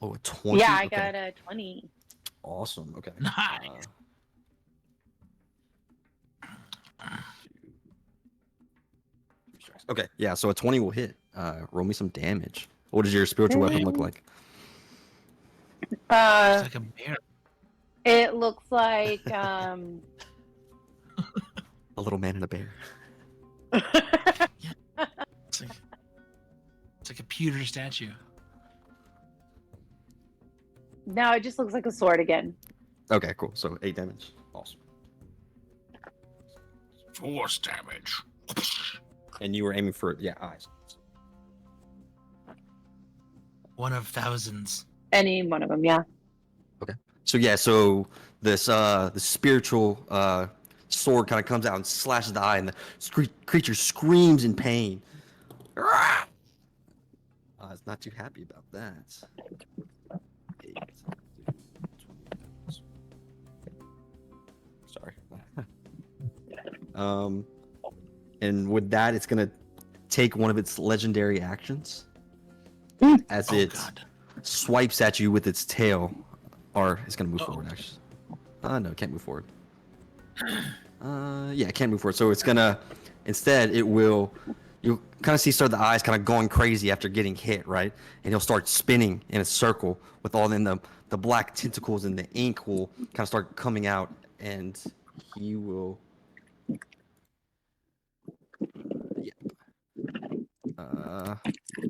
Oh, a 20? Yeah, I Okay. got a 20. Awesome. Okay. Nice. Okay, yeah, so a 20 will hit. Roll me some damage. What does your spiritual weapon look like? It's like a bear. It looks like A little man and a bear. It's like a pewter statue. No, it just looks like a sword again. Okay, cool. So 8 damage. Awesome. Force damage. And you were aiming for, yeah, eyes. One of thousands. Any one of them, yeah. So yeah, so this the spiritual sword kind of comes out and slashes the eye, and the creature screams in pain. It's not too happy about that. 8, 20. Sorry. And with that, it's gonna take one of its legendary actions as it swipes at you with its tail. Or it's gonna move forward, actually. No, it can't move forward. Yeah, it can't move forward. So it's gonna, instead, you'll kind of see the eyes kind of going crazy after getting hit, right? And he'll start spinning in a circle with all then the black tentacles, and the ink will kind of start coming out, and he will. Yeah.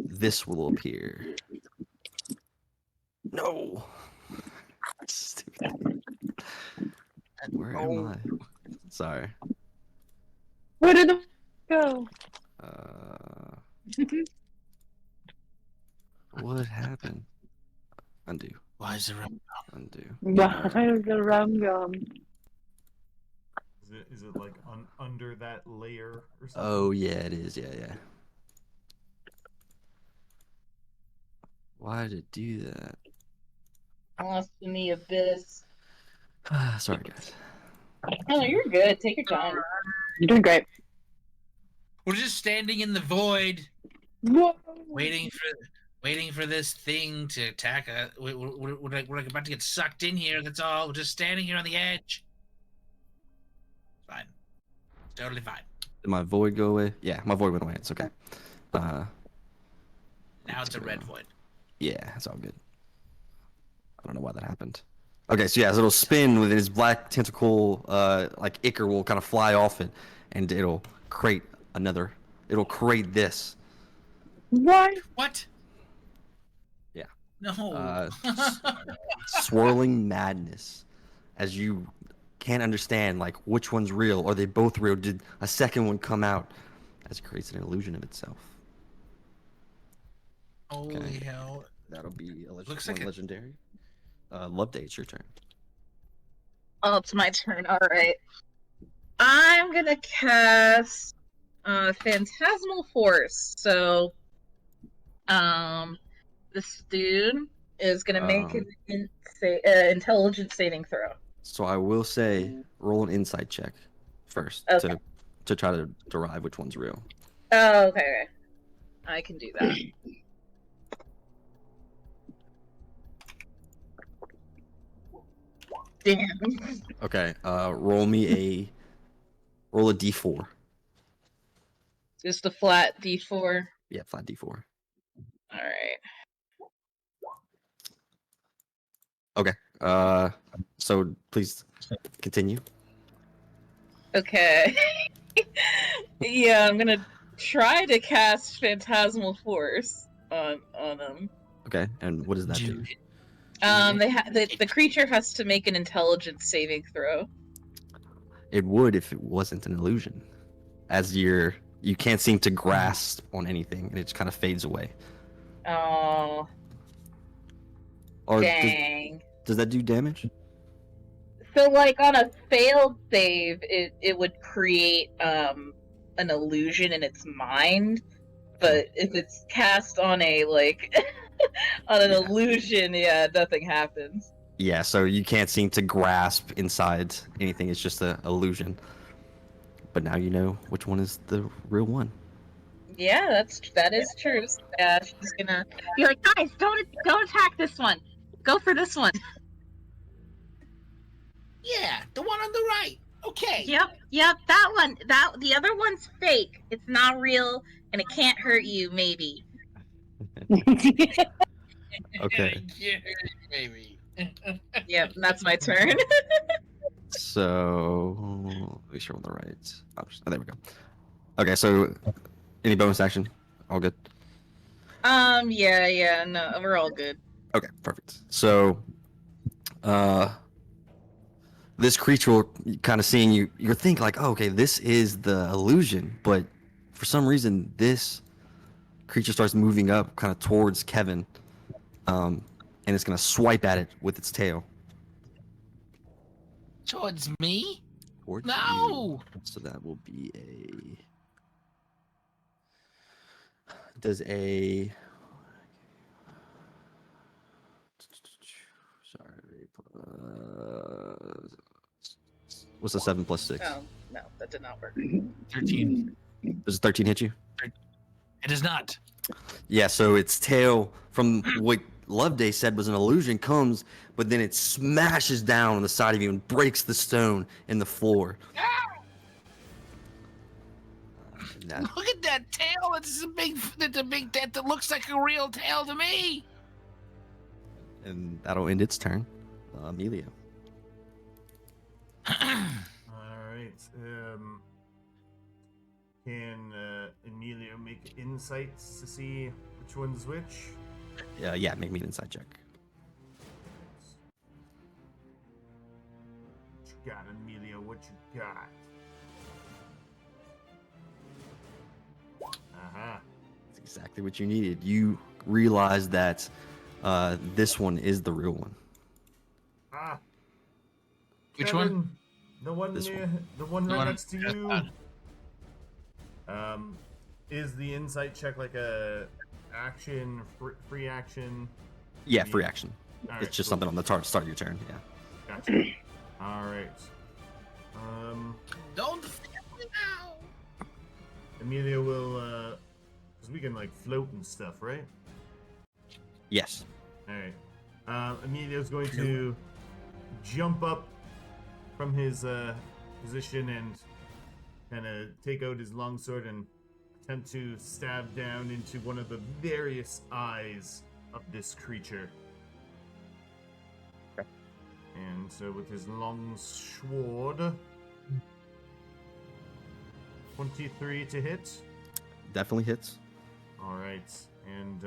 This will appear. No. Stupid. Where am I? Sorry. Where did the go? What happened? Undo. Why is there Undo. Behind the rum gum. Is it like under that layer or something? Oh yeah, it is. Yeah. Why did it do that? Lost in the abyss. Sorry, guys. Oh, you're good. Take your time. You're doing great. We're just standing in the void, Whoa. waiting for this thing to attack us. We're like about to get sucked in here. That's all. We're just standing here on the edge. Fine. Totally fine. Did my void go away? Yeah, my void went away. It's okay. Now it's a red void. Yeah, it's all good. I don't know why that happened. Okay, so yeah, so it'll spin with his black tentacle, like ichor will kind of fly off it, and it'll create another. It'll create this. What? What? Yeah. No. Swirling madness, as you can't understand like which one's real. Are they both real? Did a second one come out? As it creates an illusion of itself. Holy Okay. hell. That'll be a Looks like legendary. Love Day, it's your turn. Oh, it's my turn. All right. I'm gonna cast Phantasmal Force. So, this dude is gonna make an intelligence saving throw. So I will say, roll an insight check first Okay. to try to derive which one's real. Oh, okay. I can do that. Damn. Okay. Roll a d4. Just a flat D4. Yeah, flat d4. All right. Okay. So please continue. Okay. Yeah, I'm gonna try to cast Phantasmal Force on them. Okay. And what does that do? The creature has to make an intelligence saving throw. It would if it wasn't an illusion, as you can't seem to grasp on anything, and it just kind of fades away. Oh. Or Dang. does that do damage? So, like, on a failed save, it would create an illusion in its mind. But if it's cast on a, like, on an illusion, yeah, nothing happens. Yeah, so you can't seem to grasp inside anything. It's just an illusion. But now you know which one is the real one. Yeah, that is true. Yeah, she's gonna be like, guys, don't attack this one. Go for this one. Yeah, the one on the right. Okay. Yep, that one. The other one's fake. It's not real, and it can't hurt you. Maybe. Okay. Yeah, maybe. Yep, that's my turn. So, be sure on the right. Oh, there we go. Okay, so any bonus action? All good? Yeah, no, we're all good. Okay, perfect. So, this creature kind of seeing you, you're thinking like, oh, okay, this is the illusion, but for some reason, this creature starts moving up kind of towards Kevin, and it's gonna swipe at it with its tail. Towards me? Towards No! you. So that will be a. Sorry. What's the 7 plus 6? Oh no, that did not work. 13. Does 13 hit you? It is not. Yeah, so its tail, from what Loveday said was an illusion, comes, but then it smashes down on the side of you and breaks the stone in the floor. Look at that tail. It's a big that looks like a real tail to me. And that'll end its turn. Amelia. Alright. Can Emilio make insights to see which one's which? Yeah, make me an insight check. What you got, Emilio? What you got? Uh-huh. That's exactly what you needed. You realize that this one is the real one. Ah. Which Kevin, one? The one This near, the one right next to you. Is the insight check like a action, free action? Yeah, free action. Alright, It's just cool. something on the start of your turn. Yeah. Gotcha. All right. Don't fail me now. Amelia will, because we can like float and stuff, right? Yes. All right. Emilio's going to jump up from his position and kind of take out his longsword and attempt to stab down into one of the various eyes of this creature. Okay. And so with his long sword, 23 to hit. Definitely hits. All right, and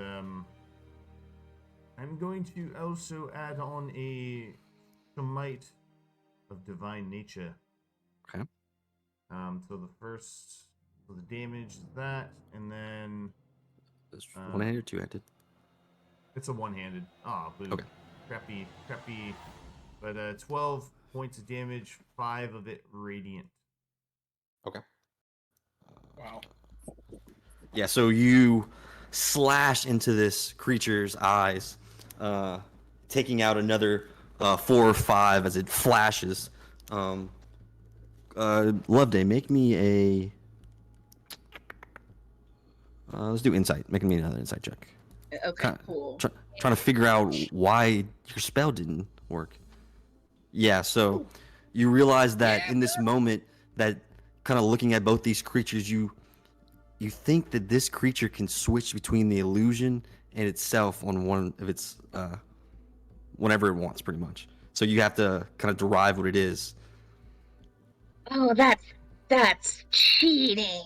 I'm going to also add on a Smite of Divine Nature. Okay. So the damage is that, and then Is one-handed or two-handed? it's a one-handed. Ah, boo. Okay. Crappy. But 12 points of damage, 5 of it radiant. Okay. Wow. Yeah, so you slash into this creature's eyes, taking out another 4 or 5 as it flashes. Loveday, make me a. Let's do insight. Make me another insight check. Okay, Ki- cool. Trying to figure out why your spell didn't work. Yeah, so you realize that in this moment, that kind of looking at both these creatures, you think that this creature can switch between the illusion and itself on one of its whenever it wants, pretty much. So you have to kind of derive what it is. Oh, that's cheating.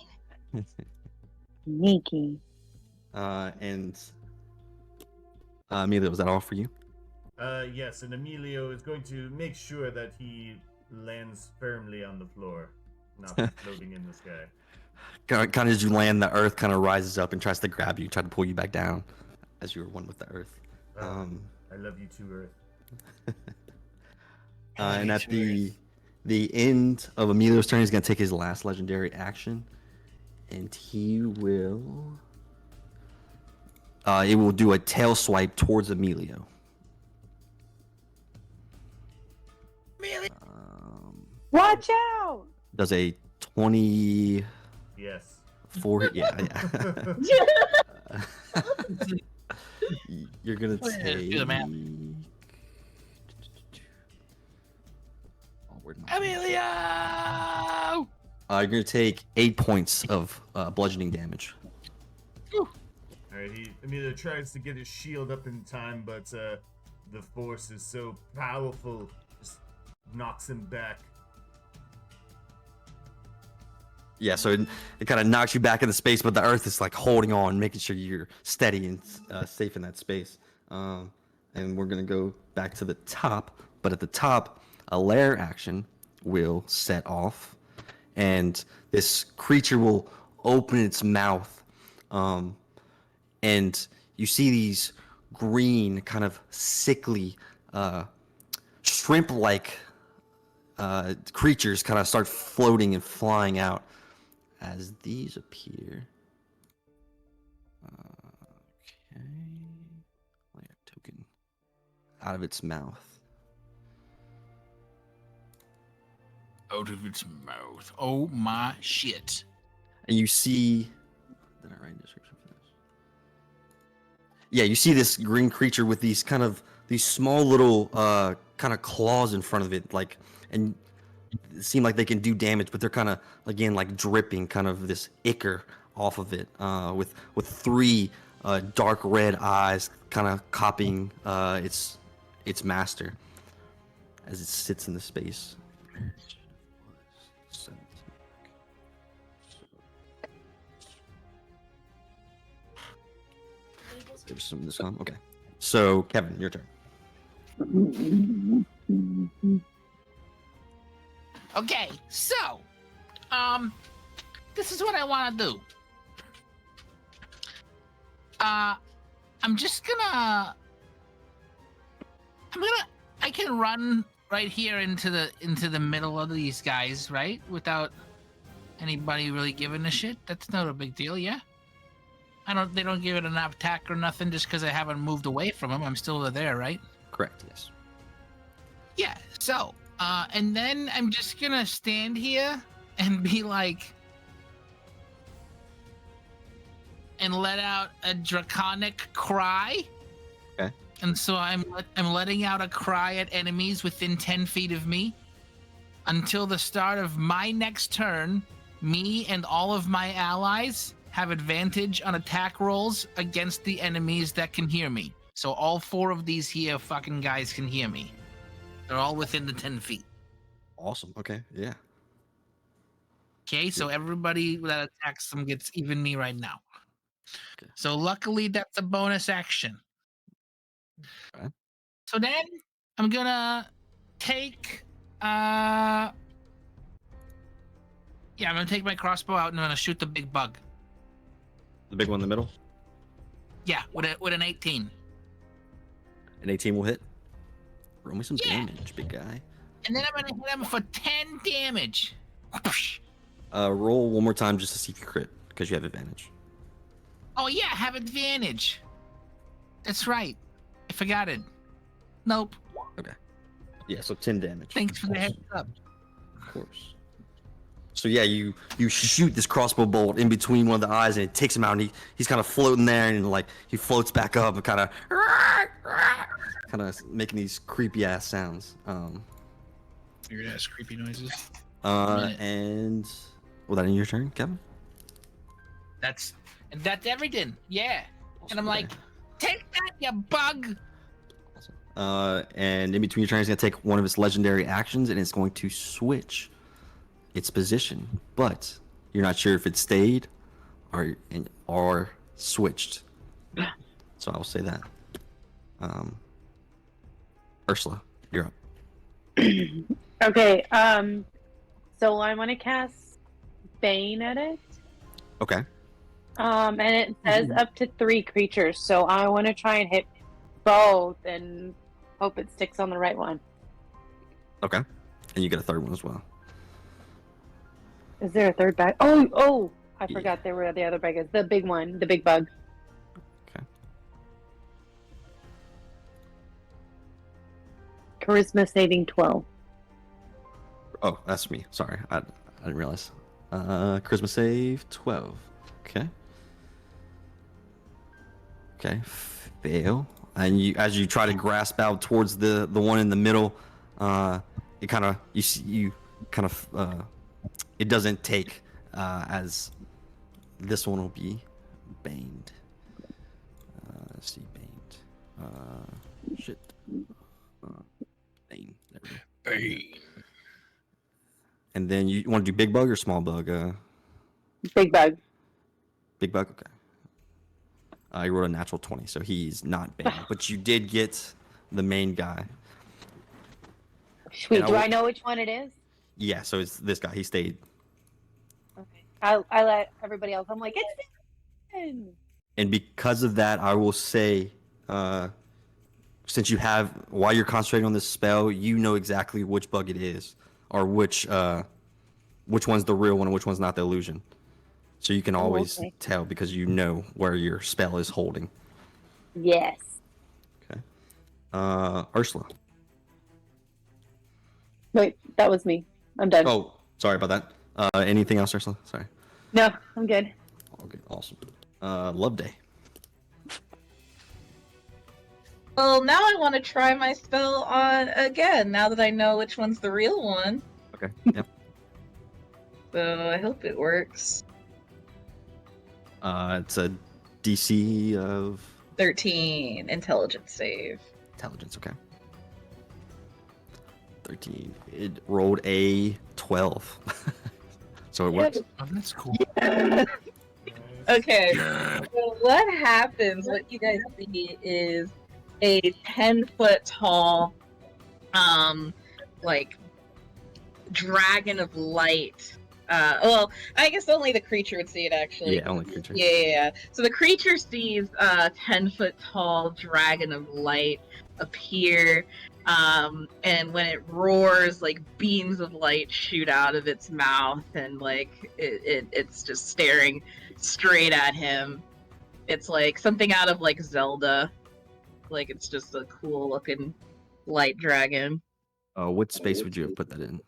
Sneaky. And Amelia, was that all for you? Yes, and Emilio is going to make sure that he lands firmly on the floor, not floating in the sky. Kind of as you land, the earth kind of rises up and tries to grab you, try to pull you back down, as you were one with the earth. I love you too, Earth. And at the end of Emilio's turn, he's gonna take his last legendary action, and he will. It will do a tail swipe towards Emilio. Watch out! Does a 24 Yes. yeah. You're gonna take. Do the math. Oh, where'd my- Emilio! You're gonna take 8 points of bludgeoning damage. Alright, Emilio tries to get his shield up in time, but the force is so powerful, just knocks him back. Yeah, so it kind of knocks you back into space, but the earth is like holding on, making sure you're steady and safe in that space. And we're gonna go back to the top, but at the top, a lair action will set off, and this creature will open its mouth, and you see these green, kind of sickly, shrimp-like creatures kind of start floating and flying out. As these appear, okay, layer token out of its mouth. Out of its mouth. Oh my shit. And you see, did I write a description for this? Yeah, you see this green creature with these small little kind of claws in front of it, like, and it seem like they can do damage, but they're kind of, again, like dripping kind of this ichor off of it, with 3 dark red eyes kind of copying its master as it sits in the space. There's some of this on. Okay. So, Kevin, your turn. Okay, so, this is what I want to do. I can run right here into the middle of these guys, right? Without anybody really giving a shit. That's not a big deal, yeah? They don't give it an attack or nothing just because I haven't moved away from them. I'm still there, right? Correct, yes. Yeah, so, and then I'm just gonna stand here and be like, and let out a draconic cry. Okay. And so I'm letting out a cry at enemies within 10 feet of me. Until the start of my next turn, me and all of my allies have advantage on attack rolls against the enemies that can hear me. So all 4 of these here fucking guys can hear me. They're all within the 10 feet. Awesome. Okay. Yeah. Okay, so everybody that attacks them gets even me right now. Okay. So luckily that's a bonus action. Okay. So then I'm gonna take I'm gonna take my crossbow out and I'm gonna shoot the big bug. The big one in the middle. Yeah, with an 18. An 18 will hit. Roll me some Yeah. damage, big guy. And then I'm gonna hit him for 10 damage. Roll one more time just to see if you crit, because you have advantage. Oh yeah, I have advantage. That's right. I forgot it. Nope. Okay. Yeah, so 10 damage. Thanks for the heads up. Of course. So yeah, you shoot this crossbow bolt in between one of the eyes, and it takes him out, and he's kind of floating there, and like he floats back up and kind of making these creepy ass sounds. Weird ass creepy noises. And well, that in your turn, Kevin? That's everything. Yeah. And I'm like, Okay. take that, you bug. And in between your turns, he's gonna take one of his legendary actions, and it's going to switch its position, but you're not sure if it stayed or switched. So I'll say that. Ursula, you're up. Okay, so I want to cast Bane at it. Okay. And it says up to 3 creatures, so I want to try and hit both and hope it sticks on the right one. Okay. And you get a third one as well. Is there a third bag? Oh! I Yeah. forgot there were the other bag is. The big one, the big bug. Okay. Charisma saving 12. Oh, that's me. Sorry, I didn't realize. Charisma save 12. Okay. Okay, fail. And you, as you try to grasp out towards the one in the middle, it kind of it doesn't take as this one will be baned. Let's see, baned. Shit. Bane. There we go. Hey. And then you want to do big bug or small bug? Big bug. Big bug. Okay. You rolled a natural 20, so he's not banned. But you did get the main guy. Sweet. And Do I know which one it is? Yeah, so it's this guy. He stayed. Okay. I let everybody else. I'm like, it's him. And because of that, I will say, since you have, while you're concentrating on this spell, you know exactly which bug it is, or which one's the real one and which one's not the illusion. So you can always tell because you know where your spell is holding. Yes. Okay. Ursula. Wait, that was me. I'm done. Oh, sorry about that. Anything else, Ursula? Sorry. No, I'm good. Okay, awesome. Love Day. Well, now I want to try my spell on again, now that I know which one's the real one. Okay. Yep. So I hope it works. It's a DC of 13 intelligence save. intelligence. Okay. 13. It rolled a 12. So it works. Oh, that's cool. Okay, so what happens, what you guys see is a 10-foot tall, like, dragon of light. Well, I guess only the creature would see it, actually. Yeah, only creature. Yeah. So the creature sees a 10-foot tall dragon of light appear, and when it roars, like, beams of light shoot out of its mouth, and, like, it's just staring straight at him. It's like something out of, like, Zelda. Like, it's just a cool-looking light dragon. What space would you have put that in?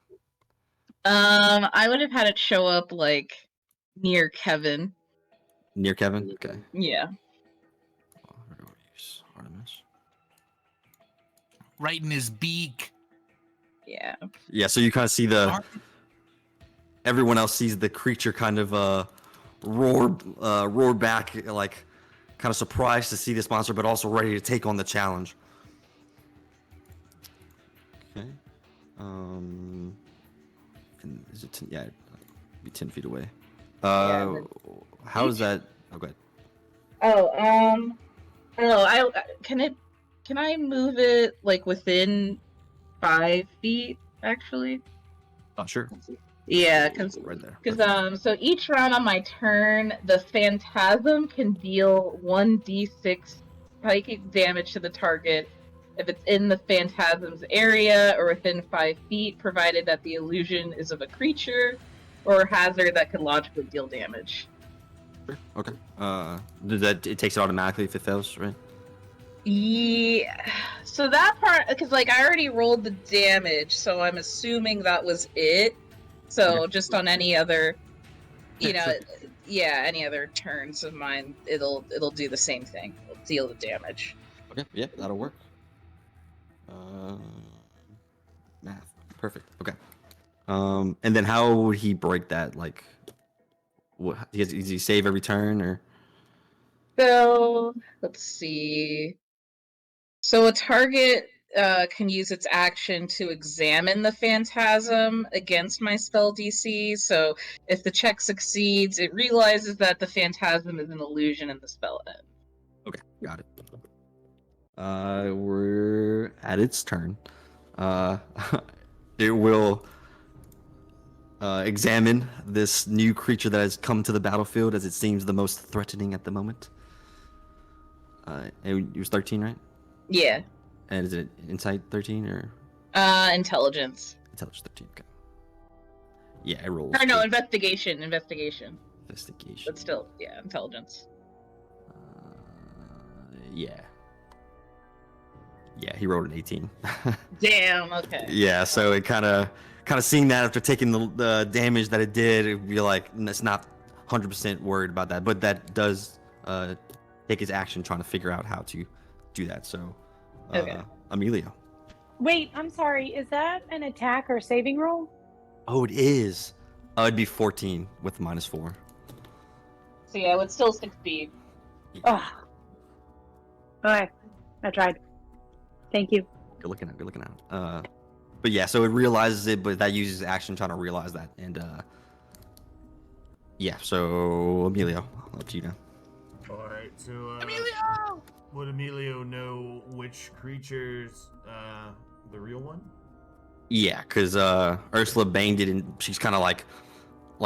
I would have had it show up, like, near Kevin. Near Kevin? Okay. Yeah. Artemis. Right in his beak. Yeah. Yeah, so you kind of see everyone else sees the creature kind of roar back, like kind of surprised to see this monster, but also ready to take on the challenge. Okay. And is it 10? Yeah, it'd be 10 feet away. How is that? Oh, go ahead. Can I move it, like, within 5 feet, actually? Oh, sure. Yeah, because Right there. so each round on my turn, the phantasm can deal 1d6 psychic damage to the target if it's in the phantasm's area or within 5 feet, provided that the illusion is of a creature or hazard that could logically deal damage. Sure. Okay. It takes it automatically if it fails, right? Yeah. So that part, because, like, I already rolled the damage, so I'm assuming that was it. So just on any other, any other turns of mine, it'll do the same thing. It'll deal the damage. Okay. Yeah, that'll work. Math. Perfect. Okay. And then how would he break that? Like, what? Does he save every turn or? So let's see. So a target can use its action to examine the phantasm against my spell DC. So if the check succeeds, it realizes that the phantasm is an illusion and the spell ends. Okay, got it. We're at its turn. It will examine this new creature that has come to the battlefield as it seems the most threatening at the moment. And it was 13, right? Yeah. And is it Insight 13 or Intelligence. Intelligence 13? Okay. Yeah, it rolls. Or no, good. investigation. Investigation. But still, yeah, intelligence. Yeah. Yeah, he rolled an 18. Damn. Okay. Yeah, so it kind of seeing that after taking the damage that it did, it'd be like it's not 100% worried about that, but that does take his action trying to figure out how to do that. So, Okay. Emilio. Wait, I'm sorry. Is that an attack or saving roll? Oh, it is. It'd be 14 with -4. So yeah, it would still succeed. Oh. Okay. I tried. Thank you. Good looking out. But yeah, so it realizes it, but that uses action trying to realize that, and yeah. So Emilio, up to you now. All right. So Emilio! would Emilio know which creature's the real one? Yeah, because Ursula banged it, and she's kind of like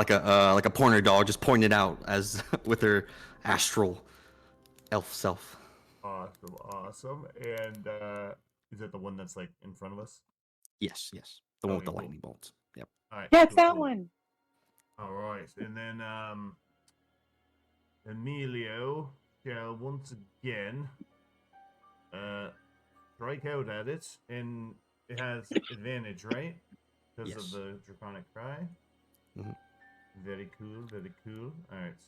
a pointer dog, just pointing it out as with her astral elf self. Awesome. And is that the one that's like in front of us? Yes, the one with the Okay, cool. lightning bolts. Yep. All right. Yes, cool, that cool. one. All right, and then Emilio shall once again strike out at it, and it has advantage, right? Because Yes. of the draconic cry. Mhm. Very cool. All right,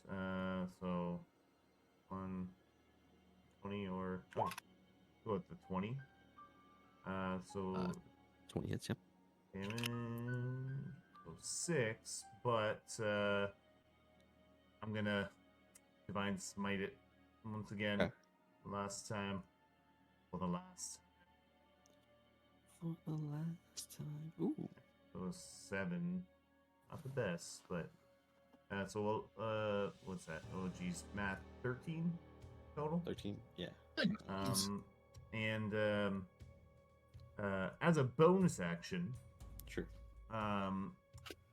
so 120 or go with the 20. So 20 hits. Yep. damage, so 6, but I'm gonna divine smite it once again. Okay. Last time, for the last. For the last time. Ooh. So 7, not the best, but so what's that? Oh geez, math 13 total. 13. Yeah. And as a bonus action, Sure.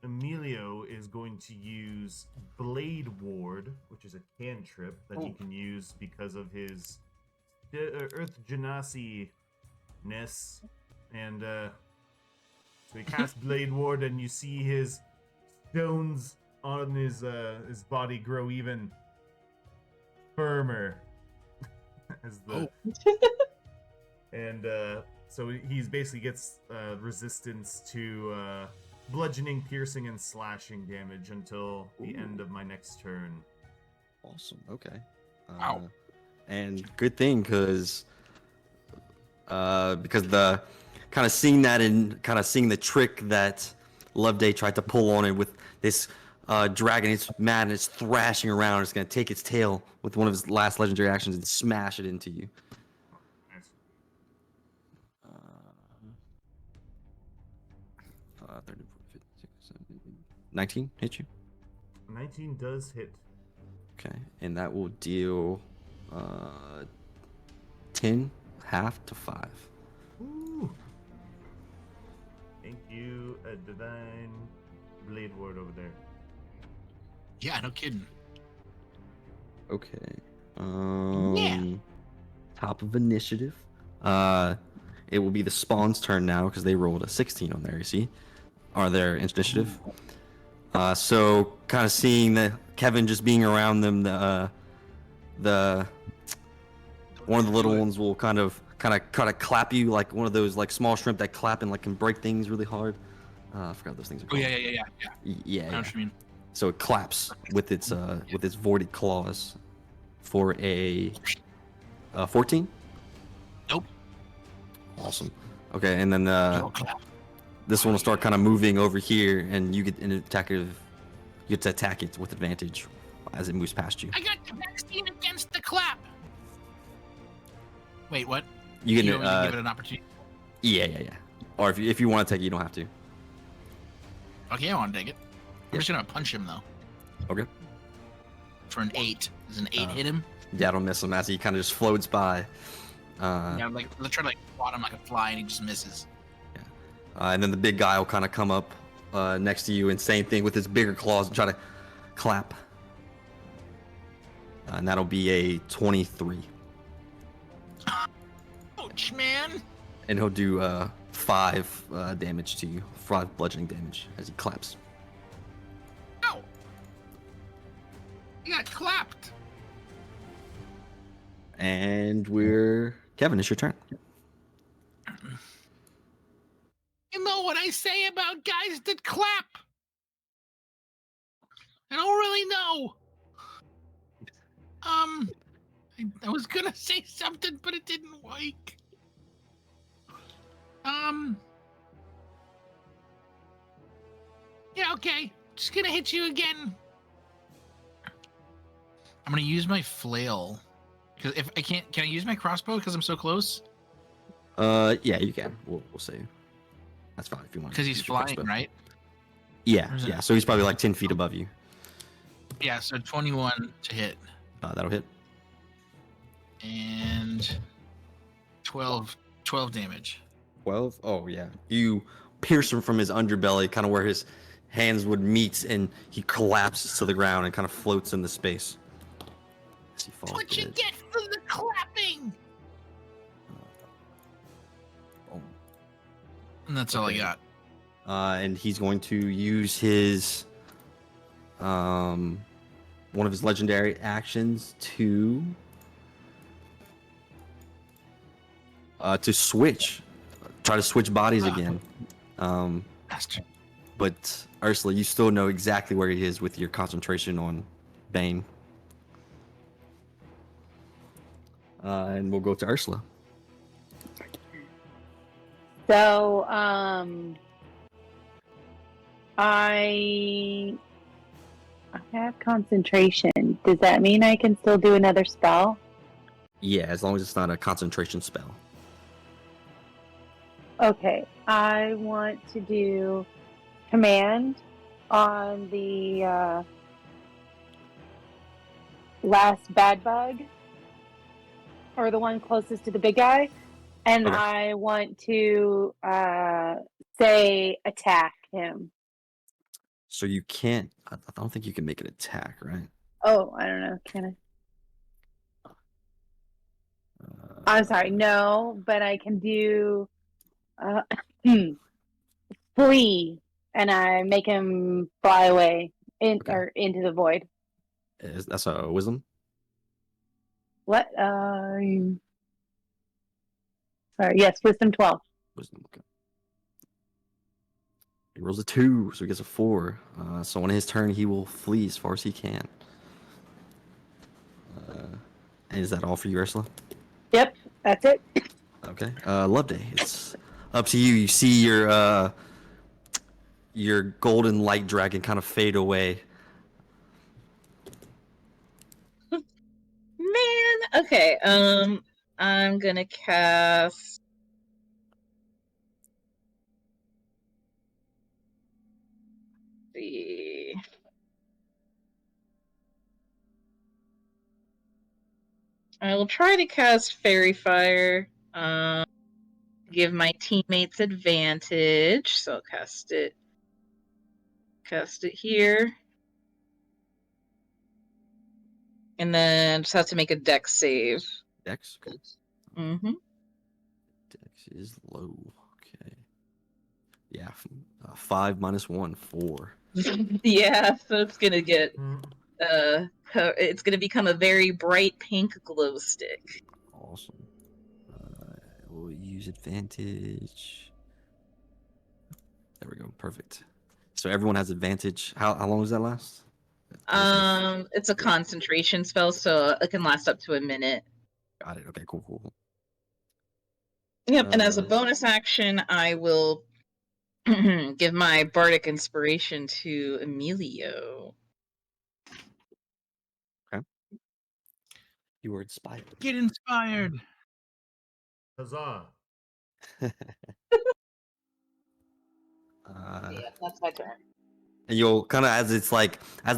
Emilio is going to use Blade Ward, which is a cantrip that he can use because of his Earth Genasi-ness. And so he casts Blade Ward, and you see his stones on his body grow even firmer. As the and so he's basically gets resistance to bludgeoning, piercing, and slashing damage until the end of my next turn. Awesome. Okay. Wow. And good thing, because the kind of seeing that and kind of seeing the trick that Loveday tried to pull on it with this dragon. It's mad and it's thrashing around. It's gonna take its tail with one of his last legendary actions and smash it into you. Nice. 30, 40, 50, 60, 70, 19 hit you. 19 does hit. Okay, and that will deal 10 half to 5. Ooh. Thank you, a divine blade ward over there. Yeah, no kidding. Okay. Yeah. Top of initiative. It will be the spawn's turn now because they rolled a 16 on there. You see, or their initiative. So kind of seeing that Kevin just being around them, the one of the little ones will kind of clap you like one of those like small shrimp that clap and like can break things really hard. I forgot what those things are Oh called. yeah. Yeah. I know what you mean. So it claps with its voided claws for a 14. Nope. Awesome. Okay, and then Oh, clap. this one will start kind of moving over here, and you get to attack it with advantage as it moves past you. I got the vaccine against the clap. Wait, what? You You get want me to give it an opportunity? yeah. Or if you want to take it, you don't have to. Okay, I want to take it. I'm just gonna punch him though. Okay. For an 8. Does an 8 hit him? Yeah, don't miss him as he kind of just floats by. Yeah, like let's try to like swat him like a fly, and he just misses. And then the big guy will kind of come up next to you and same thing with his bigger claws and try to clap. Oh, And that'll be a 23. much, man. And he'll do 5 damage to you, 5 bludgeoning damage as he claps. Ow! You got clapped. And Kevin, it's your turn. You know what I say about guys that clap? I don't really know. I was gonna say something, but it didn't work. Yeah, okay. Just gonna hit you again. I'm gonna use my flail. Cause if I can't, can I use my crossbow because I'm so close? Yeah, you can. We'll see. That's fine if you want. Because he's flying, right? Yeah, Or is it- yeah. So he's probably like 10 feet above you. Yeah, so 21 to hit. That'll hit. And 12 damage. 12? Oh, yeah. You pierce him from his underbelly, kind of where his hands would meet, and he collapses to the ground and kind of floats into space. As he falls What you dead. get for the clapping? Oh. And that's all I got. And he's going to use his one of his legendary actions to switch, try to switch bodies again. Bastard. But Ursula, you still know exactly where he is with your concentration on Bane. And we'll go to Ursula. So, I have concentration. Does that mean I can still do another spell? Yeah, as long as it's not a concentration spell. Okay, I want to do command on the last bad bug, or the one closest to the big guy, and Okay. I want to say attack him. So you can't. I don't think you can make an attack, right? Oh, I don't know. Can I? I'm sorry. No, but I can do flee, and I make him fly away Okay. or into the void. That's a wisdom. What? Sorry. Yes, wisdom 12. Wisdom. Okay. He rolls a 2, so he gets a 4. So on his turn, he will flee as far as he can. And is that all for you, Ursula? Yep, that's it. Okay. Loveday, it's up to you. You see your golden light dragon kind of fade away. Man, okay. I'm gonna cast. See. I will try to cast Fairy Fire. Give my teammates advantage, so I'll cast it. Cast it here. And then just have to make a dex save. Dex. Okay. Mm-hmm. Dex is low. Okay. Yeah. 5 minus 1, 4. Yeah, so it's gonna get Hmm. it's gonna become a very bright pink glow stick. Awesome. We'll use advantage. There we go. Perfect. So everyone has advantage. How long does that last? It's a concentration spell, so it can last up to a minute. Got it. Okay. Cool. Yep, and as a bonus action, I will give my bardic inspiration to Emilio. You were inspired. Get inspired. Huzzah. Yeah, that's my turn. And you'll kind of, as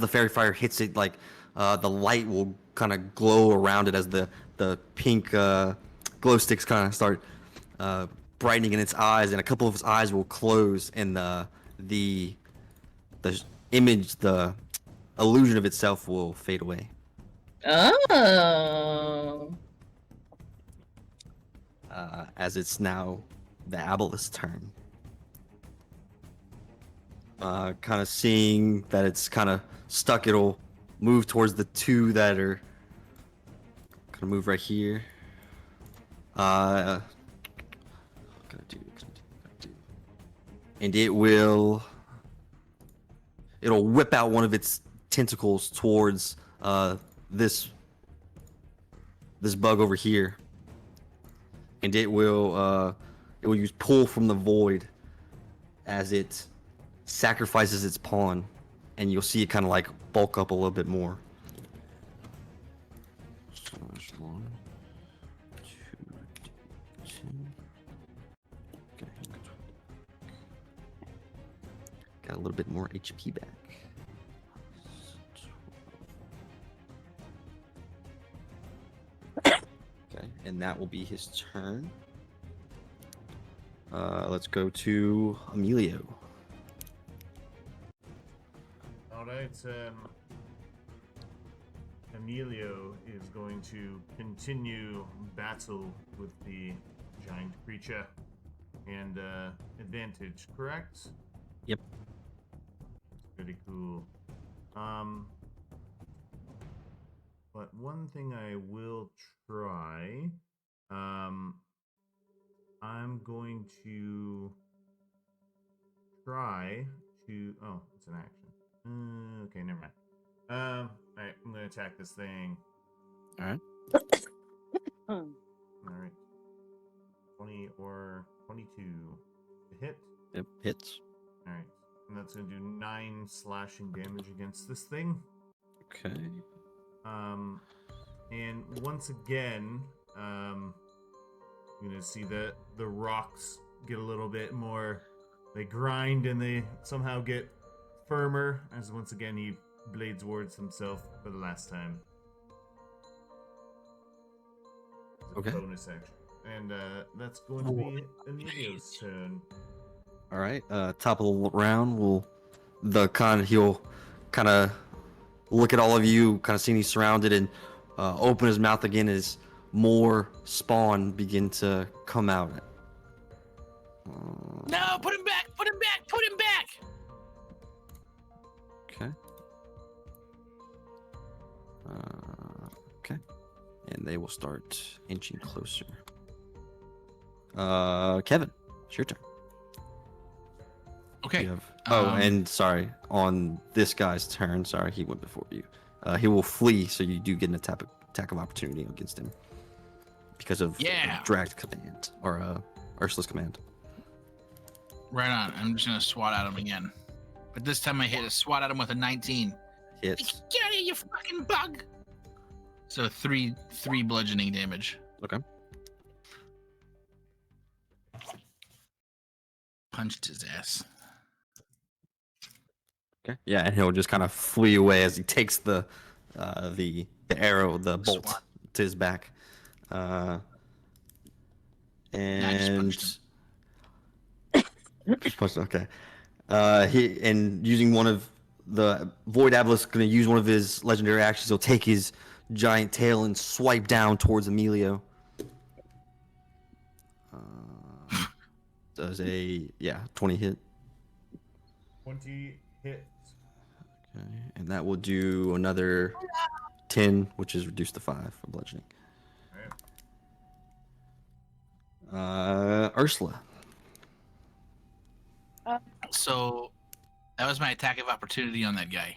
the fairy fire hits it, like the light will kind of glow around it as the pink glow sticks kind of start brightening in its eyes, and a couple of its eyes will close, and the image, the illusion of itself will fade away. Oh. as it's now the Abelis's turn. Kind of seeing that it's kind of stuck, it'll move towards the two that are gonna move right here. Gonna do. And it'll whip out one of its tentacles towards this bug over here, and it will use pull from the void as it sacrifices its pawn, and you'll see it kind of like bulk up a little bit more. One, two. Okay. Got a little bit more HP back. Okay, and that will be his turn. Let's go to Emilio. All right. Emilio is going to continue battle with the giant creature, and advantage, correct? Yep. Pretty cool. But one thing I will try, I'm going to try to. Oh, it's an action. Okay, never mind. Alright, I'm gonna attack this thing. Alright. Alright. 20 or 22 to hit. Yep, hits. Alright. And that's gonna do 9 slashing damage against this thing. Okay. And once again, you're gonna see that the rocks get a little bit more, they grind and they somehow get firmer as once again he blades towards himself for the last time. Okay. Bonus action. And that's going to be Emilio's turn. All right. Top of the round, he'll kind of look at all of you, kind of seeing he's surrounded, and open his mouth again as more spawn begin to come out. No, put him back! Put him back! Put him back! Okay. Okay. And they will start inching closer. Kevin, it's your turn. Okay. You have, and sorry, on this guy's turn, sorry, he went before you. He will flee, so you do get an attack of opportunity against him because of dragged command or Ursula's command. Right on. I'm just gonna swat at him again, but this time I hit a swat at him with a 19. Hits. Get out of here, you fucking bug! So three bludgeoning damage. Okay. Punched his ass. Okay. Yeah, and he'll just kind of flee away as he takes the arrow, the bolt Swat. to his back. I just And punched him. okay. He and using one of the Void Abelis going to use one of his legendary actions. He'll take his giant tail and swipe down towards Emilio. Does a 20 hit. 20 hits. Okay, and that will do another 10, which is reduced to 5 for bludgeoning. Alright. Ursula. So that was my attack of opportunity on that guy.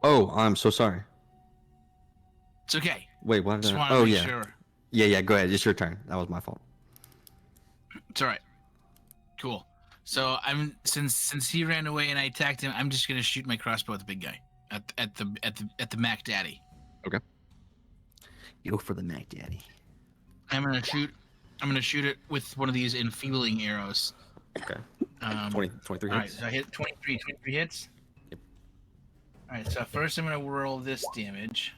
Oh, I'm so sorry. It's okay. Wait, what? Just Did I... wanted Oh, to make yeah. sure. Yeah. Go ahead. It's your turn. That was my fault. It's all right. Cool. So since he ran away and I attacked him, I'm just gonna shoot my crossbow at the big guy at the Mac Daddy. Okay. You go for the Mac Daddy. I'm gonna shoot it with one of these enfeebling arrows. Okay. 23 All hits. right, so I hit 23 hits. Yep. All right, so first I'm gonna roll this damage.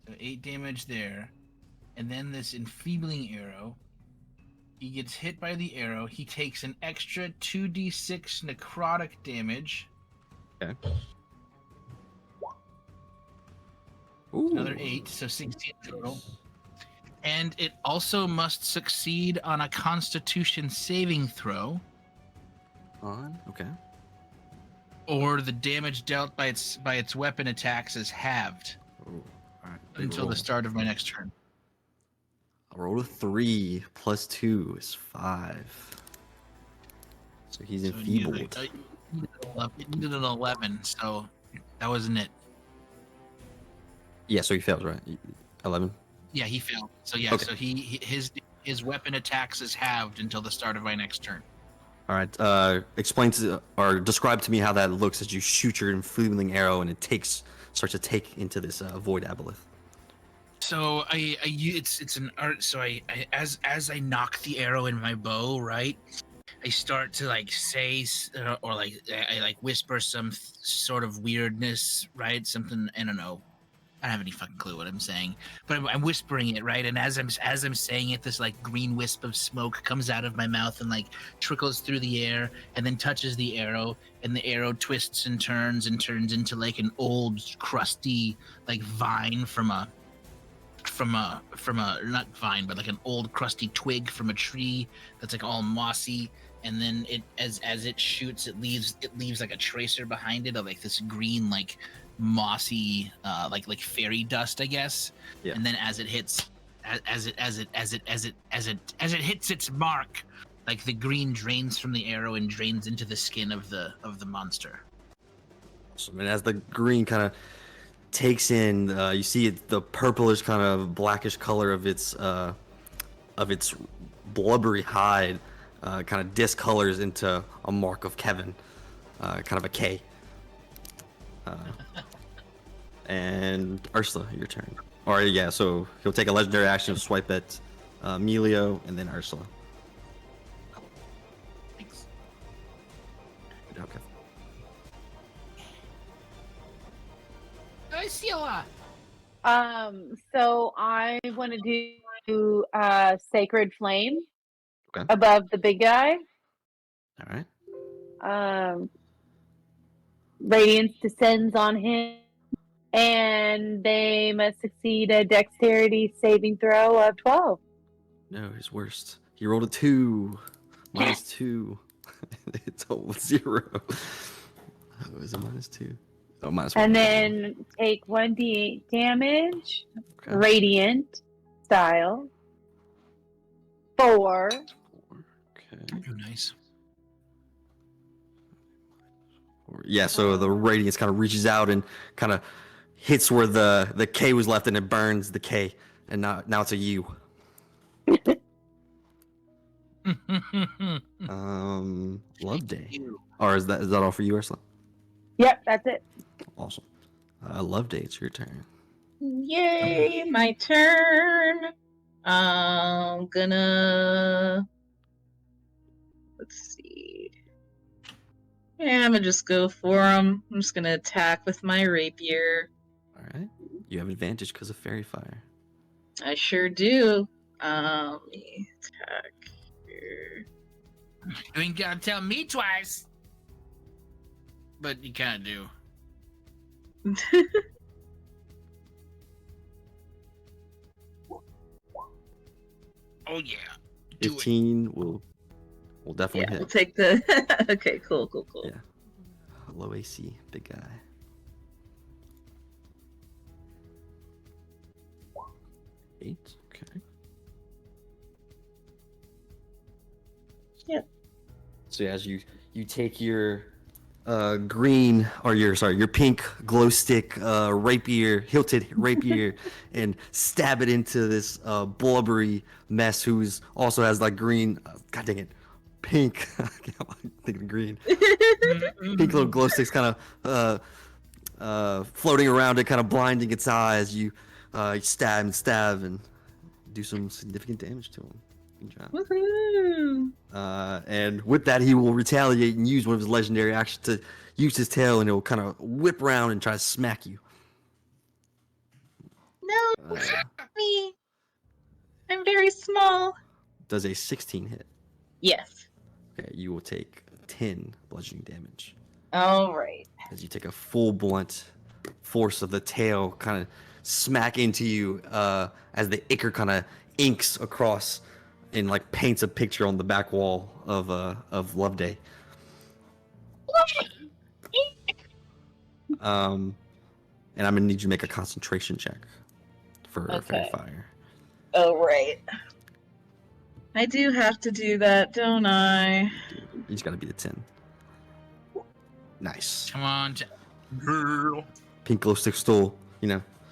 So 8 damage there, and then this enfeebling arrow. He gets hit by the arrow. He takes an extra 2d6 necrotic damage. Okay. Ooh. Another 8, so 16 total. And it also must succeed on a Constitution saving throw, Okay. or the damage dealt by its weapon attacks is halved Ooh, all right. Big until the roll. start of my next turn. I rolled a 3 plus 2 is 5. So he's So enfeebled. it needed an 11, so that wasn't it. Yeah, so he fails, right? 11. Yeah, he failed. So yeah, Okay. so his weapon attacks is halved until the start of my next turn. All right. Explain to or describe to me how that looks as you shoot your enfeebling arrow and it starts to take into this void aboleth. So it's an art. So I as I knock the arrow in my bow, right? I start to like say or like I like whisper some sort of weirdness, right? Something I don't know. I don't have any fucking clue what I'm saying, but I'm whispering it, right? And as I'm saying it, this like green wisp of smoke comes out of my mouth and like trickles through the air, and then touches the arrow, and the arrow twists and turns into like an old crusty like vine from a not vine, but like an old crusty twig from a tree that's like all mossy. And then it as it shoots, it leaves like a tracer behind it of like this green like mossy like fairy dust, I guess. Yeah. And then as it hits as it hits its mark, like the green drains from the arrow and drains into the skin of the monster. So, and as the green kind of takes in, you see the purplish kind of blackish color of its blubbery hide kind of discolors into a mark of Kevin, kind of a K. And Ursula, your turn. Or yeah, so he'll take a legendary action to swipe at Emilio and then Ursula. Thanks. Okay. Ursula. So I want to do Sacred Flame Okay. above the big guy. All right. Radiance descends on him, and they must succeed a Dexterity saving throw of 12. No, his worst. He rolled a 2. Minus 2. It's a 0. Oh, is it minus 2? Oh, minus 1. And then take 1d8 damage, Okay. Radiant style. 4. Okay. Oh, nice. Yeah, so the radiance kind of reaches out and kind of hits where the K was left, and it burns the K, and now it's a U. Love Day. Or is that all for you, Ursula? Yep, that's it. Awesome. Love Day, it's your turn. Yay, my turn. I'm gonna. Let's see. Yeah, I'm gonna just go for him. I'm just gonna attack with my rapier. All right. You have advantage because of fairy fire. I sure do. Let me attack here. You ain't gotta tell me twice. But you kind of do. Oh yeah. Do 15 will definitely Yeah, hit. we'll take the. Okay, cool. Yeah. Low AC, big guy. Eight. Okay. Yep. So as you take your green or your pink glow stick rapier, hilted rapier, and stab it into this blubbery mess who's also has like green. God dang it, pink. I'm thinking green. Pink little glow sticks kind of floating around it, kind of blinding its eyes. You stab and do some significant damage to him. Good job. Woohoo! And with that, he will retaliate and use one of his legendary actions to use his tail, and it will kind of whip around and try to smack you. No, me. I'm very small. Does a 16 hit? Yes. Okay, you will take 10 bludgeoning damage All right. as you take a full blunt force of the tail kind of smack into you as the ichor kind of inks across and like paints a picture on the back wall of Loveday. And I'm gonna need you to make a concentration check for Fairy Okay. Fire. Oh, right. I do have to do that, don't I? You just gotta beat a 10. Nice. Come on, girl. Pink glow stick still,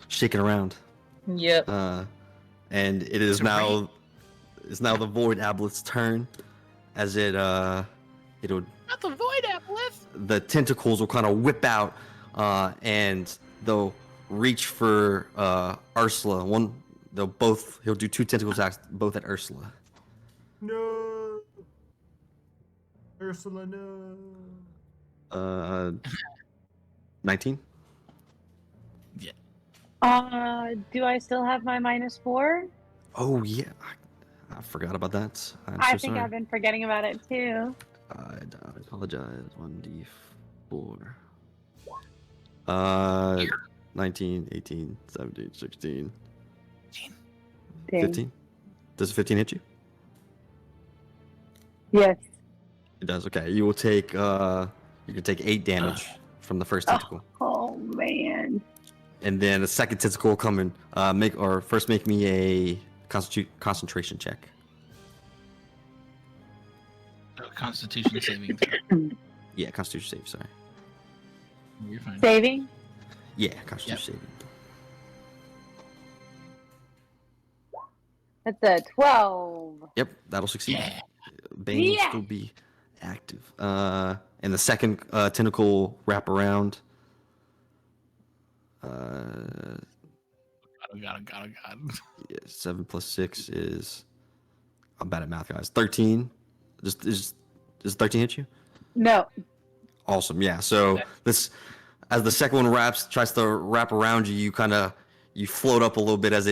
shaking around. Yep. And it is It's a now the Void Aboleth's turn, as it'll Not the void aboleth. the tentacles will kind of whip out, and they'll reach for Ursula. He'll do 2 tentacle attacks, both at Ursula. No. Ursula, no. 19. Do I still have my -4? Oh yeah, I forgot about that. I think I've been forgetting about it too. I apologize. 1d4. 19, 18, 17, 16, Dang. 15. Does 15 hit you? Yes. It does. Okay, you will take you can take 8 damage from the first tentacle, Oh man. and then the second tentacle will come and make me a concentration check. Constitution saving throw. Yeah, Constitution save. Sorry. You're fine. Saving? Yeah, Constitution saving. That's a 12. Yep, that'll succeed. Yeah. Bane will Yeah. still be active. And the second tentacle wrap around. God. Yeah, 7 plus 6 is. I'm bad at math, guys. 13. Does 13 hit you? No. Awesome. Yeah. So this, as the second one tries to wrap around you, you float up a little bit as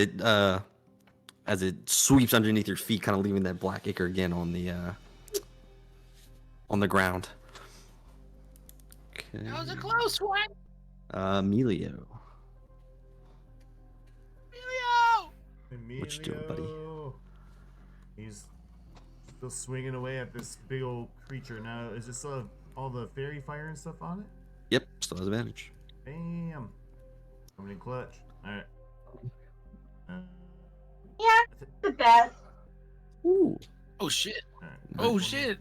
it sweeps underneath your feet, kind of leaving that black ichor again on the ground. Okay. That was a close one. Emilio. Emilio. What you doing, buddy? He's still swinging away at this big old creature. Now, is this all the fairy fire and stuff on it? Yep. Still has advantage. Bam. Coming in clutch. All right. Yeah, the best. Ooh. Oh shit. All right. Oh shit.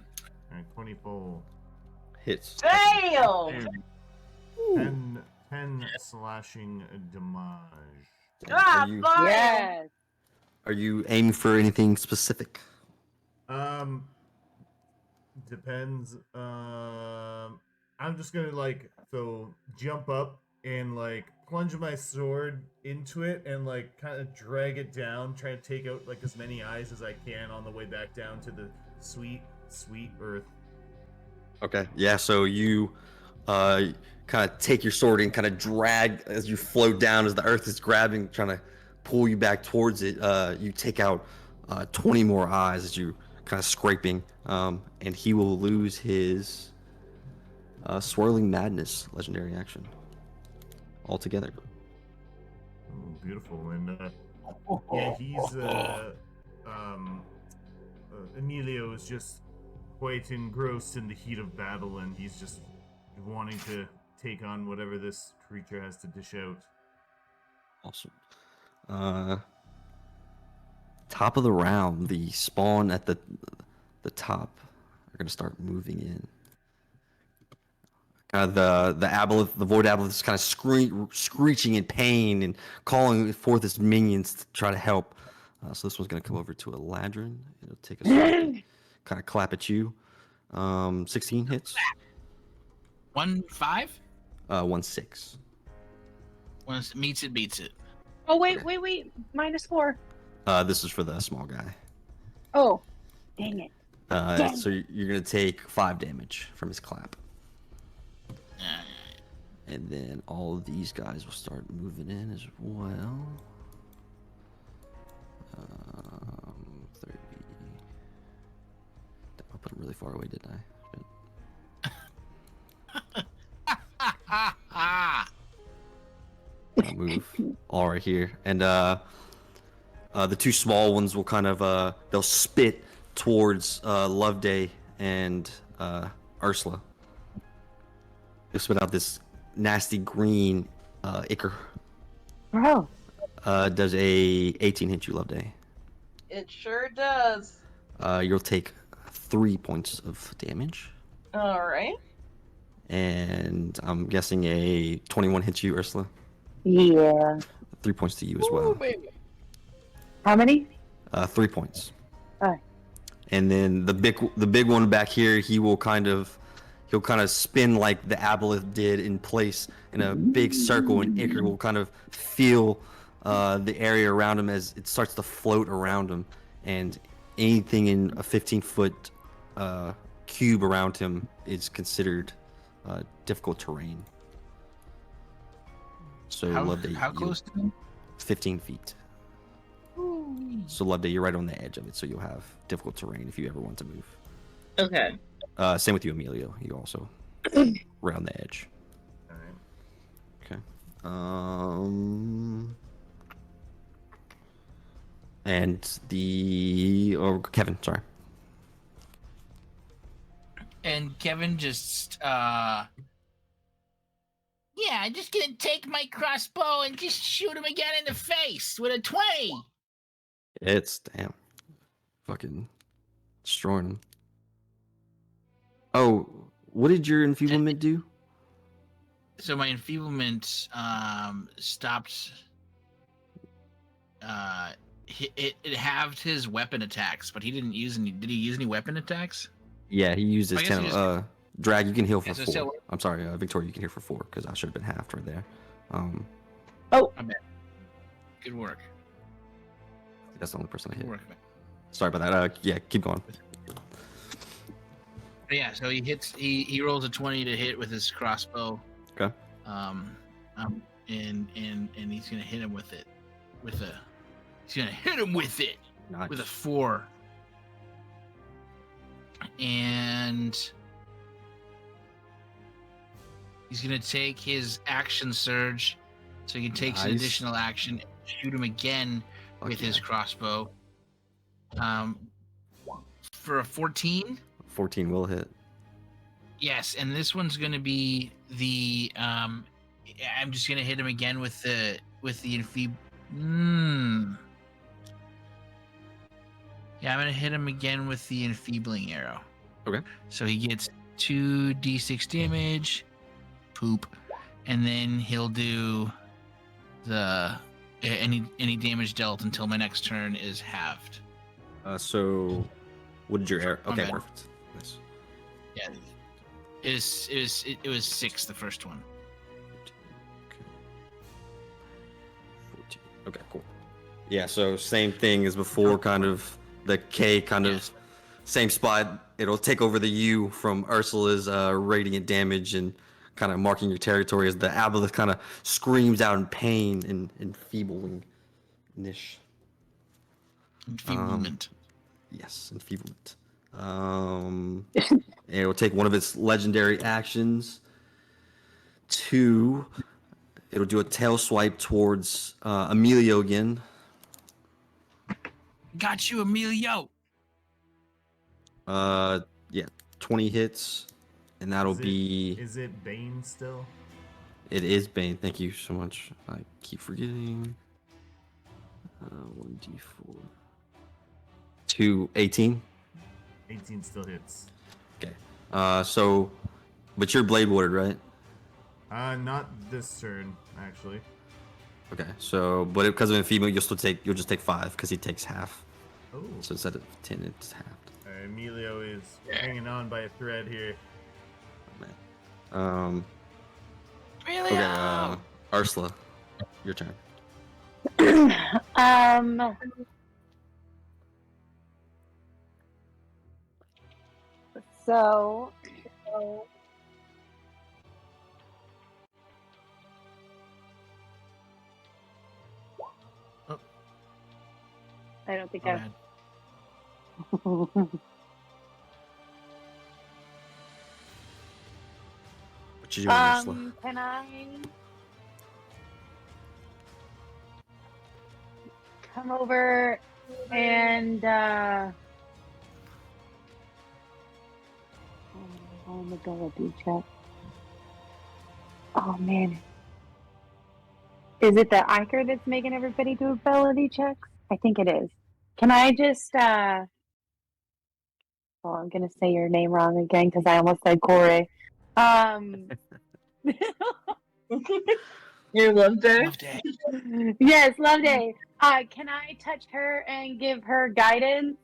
All right. 24. Hits. Damn! 10 slashing damage. Ah, Are you, fine. Yes. are you aiming for anything specific? Depends. I'm just gonna jump up and plunge my sword into it and kind of drag it down, try to take out as many eyes as I can on the way back down to the sweet earth. Okay. Yeah. So you kind of take your sword and kind of drag as you float down, as the earth is grabbing, trying to pull you back towards it. You take out 20 more eyes as you kind of scraping, and he will lose his swirling madness legendary action altogether. Oh, beautiful. And yeah, he's Emilio is just quite engrossed in the heat of battle, and he's just wanting to take on whatever this creature has to dish out. Awesome. Top of the round, the spawn at the top are gonna start moving in. Kind of the aboleth, the void aboleth is kind of screeching in pain and calling forth its minions to try to help. So this one's gonna come over to Eladrin. It'll take a second, kind of clap at you. 16 hits. 1-5. 1-6. When it meets it, beats it. Oh, wait. -4. This is for the small guy. Oh, dang it. Dang. So you're gonna take 5 damage from his clap. And then all of these guys will start moving in as well. 30. I put him really far away, didn't I? I'll move all right here. And The two small ones will kind of they'll spit towards Loveday and Ursula. They'll spit out this nasty green ichor. Bro. Does a 18 hit you, Loveday? It sure does. You'll take 3 points of damage. All right. And I'm guessing a 21 hits you, Ursula. Yeah. 3 points to you as well. How many? 3 points. Alright. And then the big one back here, he'll kind of spin like the aboleth did in place in a big circle, and Icar will kind of feel the area around him as it starts to float around him, and anything in a 15-foot cube around him is considered difficult terrain. So How close to him? 15 feet. So Loveday, you're right on the edge of it, so you'll have difficult terrain if you ever want to move. Okay. Same with you, Emilio. You also right on the edge. All right. Okay. And Kevin, sorry. And Kevin just yeah, I'm just gonna take my crossbow and just shoot him again in the face with a 20. It's damn fucking destroying him. Oh, what did your enfeeblement do? So my enfeeblement stopped. It halved his weapon attacks, but he didn't use any. Did he use any weapon attacks? Yeah, he used his I guess he 10. just- Drag, you can heal for Yeah, so 4. still- I'm sorry, Victoria, you can heal for 4 because I should have been halved right there. Good work. That's the only person I Good hit. work, man. Sorry about that. Yeah, keep going. But yeah, so he hits. He rolls a 20 to hit with his crossbow. Okay. And he's gonna hit him with it. He's gonna hit him with it Nice. with a 4. And he's gonna take his action surge, so he can take an Nice. additional action and shoot him again Fuck with yeah. his crossbow. For a 14. 14 will hit. Yes, and this one's gonna be the I'm just gonna hit him again with the enfeeb. Yeah, I'm gonna hit him again with the enfeebling arrow. Okay. So he gets 2d6 damage, poop, and then he'll do the any damage dealt until my next turn is halved. So, what did your arrow? My Okay, bad. perfect. Nice. Yeah, it was 6 the first one. 14. Okay, cool. Yeah, so same thing as before, kind of the K kind of same spot. It'll take over the U from Ursula's radiant damage and kind of marking your territory as the aboleth kind of screams out in pain and enfeebling-ish. Enfeeblement. Yes, enfeeblement. And it'll take one of its legendary actions to. It'll do a tail swipe towards Emilio again. Got you, Emilio. Yeah, 20 hits, and that'll be. Is it Bane still? It is Bane. Thank you so much. I keep forgetting. 1d4. 18. 18 still hits. Okay. So, but you're blade warded, right? Not this turn, actually. Okay. So, but because of enfeeblement, you'll just take 5 because he takes half. Oh. So instead of 10, it's halved. Emilio is hanging on by a thread here. Oh, man. Emilio. Okay. Ursula, your turn. So I don't think Oh, I've man. What you doing, Ursula? can I come over and vulnerability check. Oh man. Is it the Iker that's making everybody do ability checks? I think it is. Can I just well, I'm gonna say your name wrong again because I almost said Corey. Your love day. Love day. Yes, Love Day. Can I touch her and give her guidance?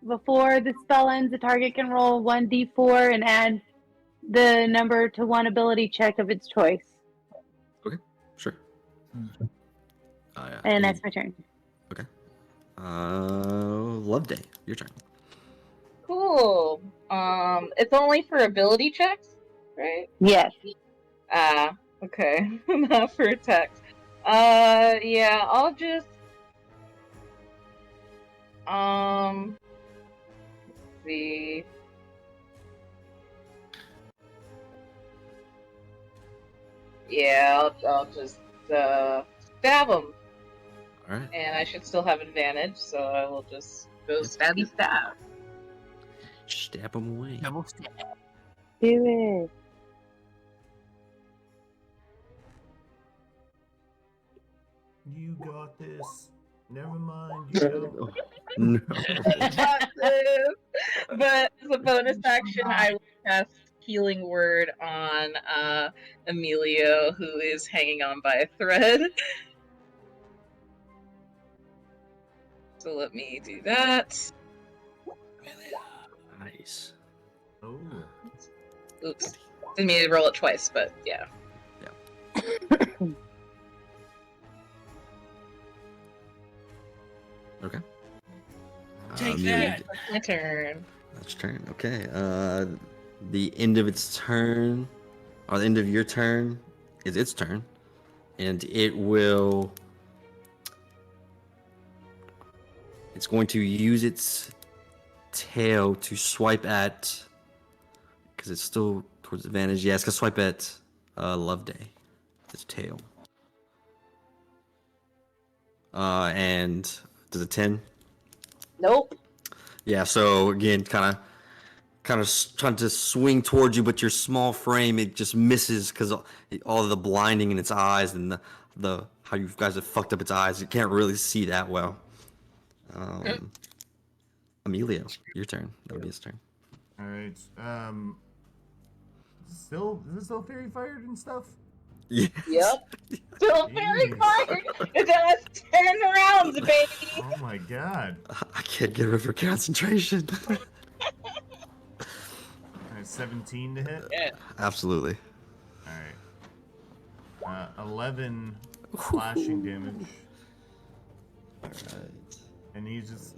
Before the spell ends, the target can roll 1d4 and add the number to one ability check of its choice. Sure. And that's my turn. Okay. Love Day. Your turn. Cool. It's only for ability checks, right? Yes. Okay. Not for attacks. Yeah, I'll just let's see. Yeah, I'll just stab him. Alright. And I should still have advantage, so I will just go stabby stab. Stab him away. Double stab. Do it. You got this. Never mind. You don't. No. Got this. But as a bonus action, I will cast Healing Word on Emilio, who is hanging on by a thread. So let me do that. Nice. Oh. Oops. Didn't mean to roll it twice, but yeah. Okay. Take Amelia, that. That's my turn. That's your turn. Okay. The end of its turn, or the end of your turn, is its turn, and it will. It's going to use its tail to swipe at, because it's still towards advantage. Yeah, it's gonna swipe at Love Day. Its tail. And does a 10? Nope. Yeah. So again, kind of trying to swing towards you, but your small frame, it just misses because all of the blinding in its eyes and the how you guys have fucked up its eyes. You can't really see that well. Emilio, your turn. That would be his turn. All right. Is it still fairy fired and stuff? Yeah. Yep. Still very Jeez. fired. It has 10 rounds, baby. Oh my god. I can't get rid of her concentration. All right, 17 to hit. Yeah. Absolutely. All right. 11 slashing damage, All right. and he's just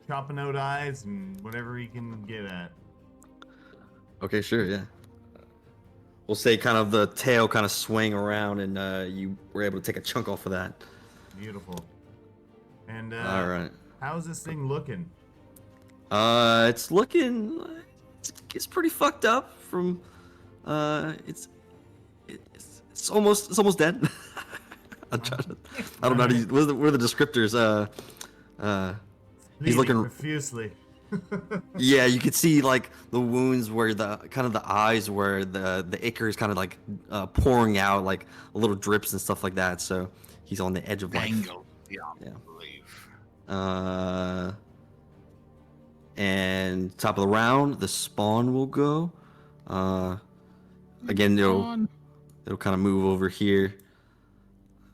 chopping out eyes and whatever he can get at. Okay, sure, yeah. We'll say kind of the tail kind of swing around, and you were able to take a chunk off of that. Beautiful. And All right. how's this thing looking? It's looking. It's pretty fucked up. From, it's almost dead. I'm trying to. I don't know. What are the descriptors? He's Bleeding looking. profusely. Yeah, you could see like the wounds where the kind of the eyes where the ichor is kind of like pouring out like little drips and stuff like that. So he's on the edge of life. Angle. Yeah. Yeah. I believe. And top of the round, the spawn will go. Again, it'll kind of move over here.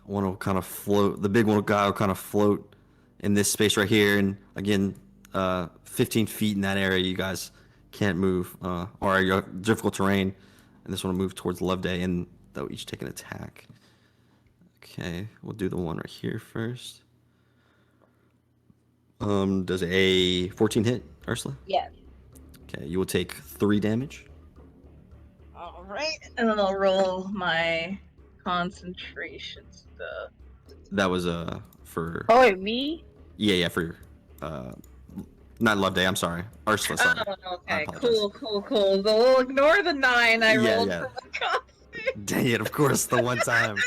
One will kind of float. The big one guy will kind of float in this space right here, and again, 15 feet in that area. You guys can't move, or you're difficult terrain, and this one will move towards Love Day, and they'll each take an attack. Okay, we'll do the one right here first. Does a 14 hit, Ursula? Yes. Okay, you will take 3 damage. All right, and then I'll roll my concentration stuff. That was for Oh, wait, me? yeah for not Love Day. I'm sorry, Ursula. Sorry. Oh, I okay, apologize. cool. So we'll ignore the 9 I Yeah, rolled yeah. for my concentration. Dang it! Of course, the one time.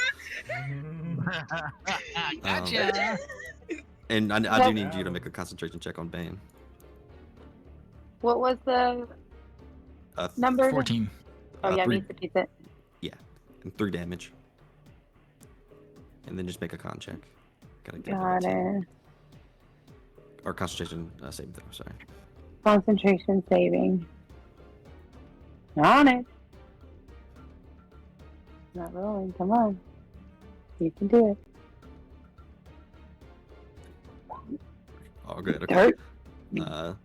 Gotcha. And I do Well- need you to make a concentration check on Bane. What was the Uh, number? 14. Oh yeah, three, me to beat it. and 3 damage. And then just make a con check. Gotta get Got it. Or concentration saving throw, sorry. Concentration saving. On it. Not rolling. Come on. You can do it. Oh, good. Okay. Dirt.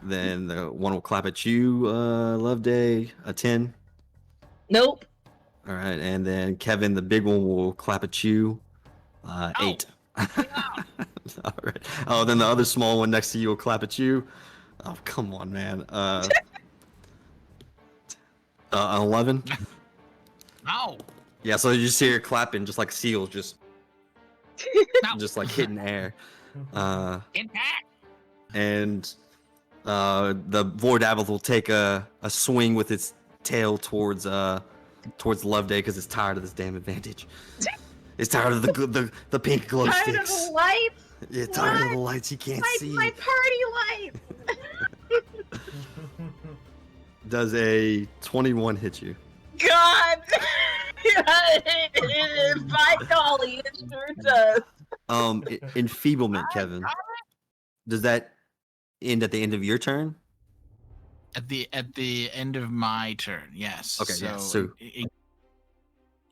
Then the one will clap at you, Love Day, a 10. Nope. All right, and then Kevin, the big one, will clap at you, 8. All right. Oh, then the other small one next to you will clap at you. Oh, come on, man. 11. No. Yeah, so you just hear it clapping, just like seals, just No. like hitting air. Impact. And the Vordavel will take a swing with its tail towards Loveday because it's tired of this damn advantage. It's tired of the pink glow Tired of sticks. the lights. Yeah, tired of the What? lights you can't see. My party lights. Does a 21 hit you? God. By golly, it sure does. Enfeeblement, Kevin. Does that end at the end of your turn? At the end of my turn, yes. Okay, yeah, so- it-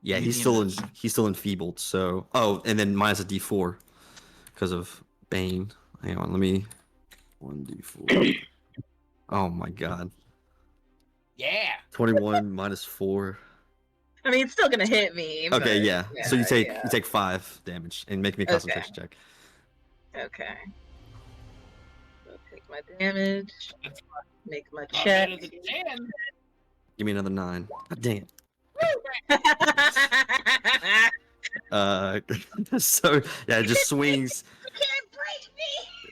Yeah, Maybe he's still it is. he's still enfeebled. So and then minus a D4 because of Bane. Hang on, let me 1D4. Oh my god. yeah. 21 minus 4. I mean, it's still gonna hit me. Okay, but, yeah. So you take yeah. you take 5 damage and make me a Okay. concentration check. Okay. So take my damage. Make my Not check. better than 10. Give me another 9. God damn. So yeah, it just swings, Can't break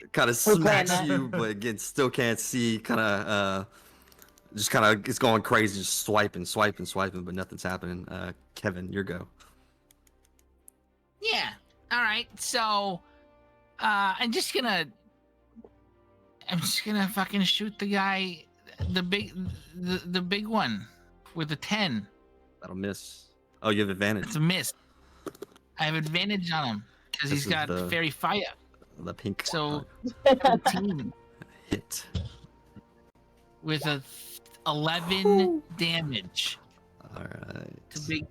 me. kind of We're playing smacks that. you, but again still can't see. Just kind of it's going crazy, just swiping, but nothing's happening. Kevin, your go. Yeah. All right. So, I'm just gonna fucking shoot the guy, the big one with the 10. That'll miss. Oh, you have advantage. It's a miss. I have advantage on him because This he's is got the- fairy fire. The pink So 17 hit. with a 11 damage All right. to big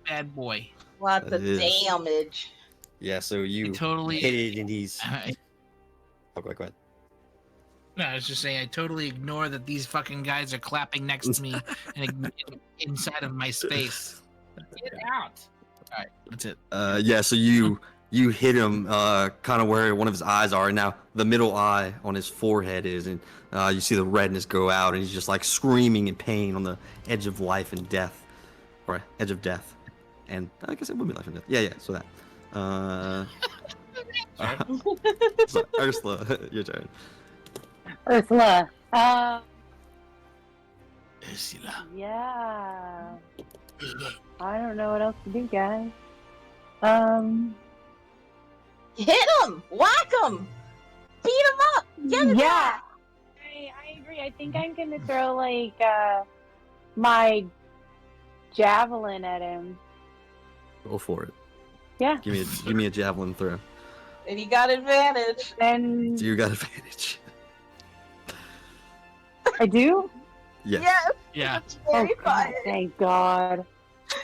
bad boy. Lots That of is- damage. Yeah, so you Totally. hit it and he's. I, Oh, go ahead. no, I was just saying, I totally ignore that these fucking guys are clapping next to me and inside of my space. Get out! All right, that's it. Yeah, so you hit him kind of where one of his eyes are, and now the middle eye on his forehead is, and you see the redness go out, and he's just like screaming in pain on the edge of life and death, or edge of death, and I guess it would be life and death. Yeah, so that. So Ursula, your turn. Ursula. Ursula. Yeah. I don't know what else to do, guys. Hit him! Whack him! Beat him up! Get him Yeah. I agree. I think I'm gonna throw like my javelin at him. Go for it. Yeah. Give me a javelin throw. And you got advantage. And So you got advantage. I do? Yes. Yes. Yeah. It's very Oh, God, fun. thank God.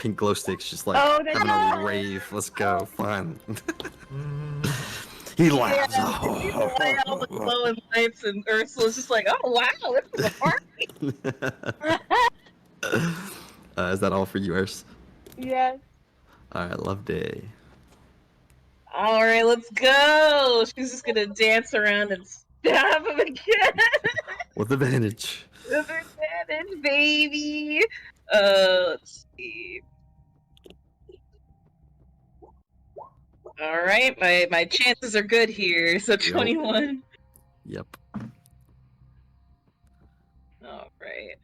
Pink glow sticks, just like Oh, that's having a right. little rave. Let's go. Fine. Mhm. He laughs. Yeah, people lay out the glowing lights, and Ursula's just like, "Oh wow, this is a party." Is that all for you, Urs? Yes. All right, Love Day. All right, let's go. She's just gonna dance around and stab him again. With advantage. With advantage, baby. Let's see. All right, my chances are good here. So 21. Yep. All right.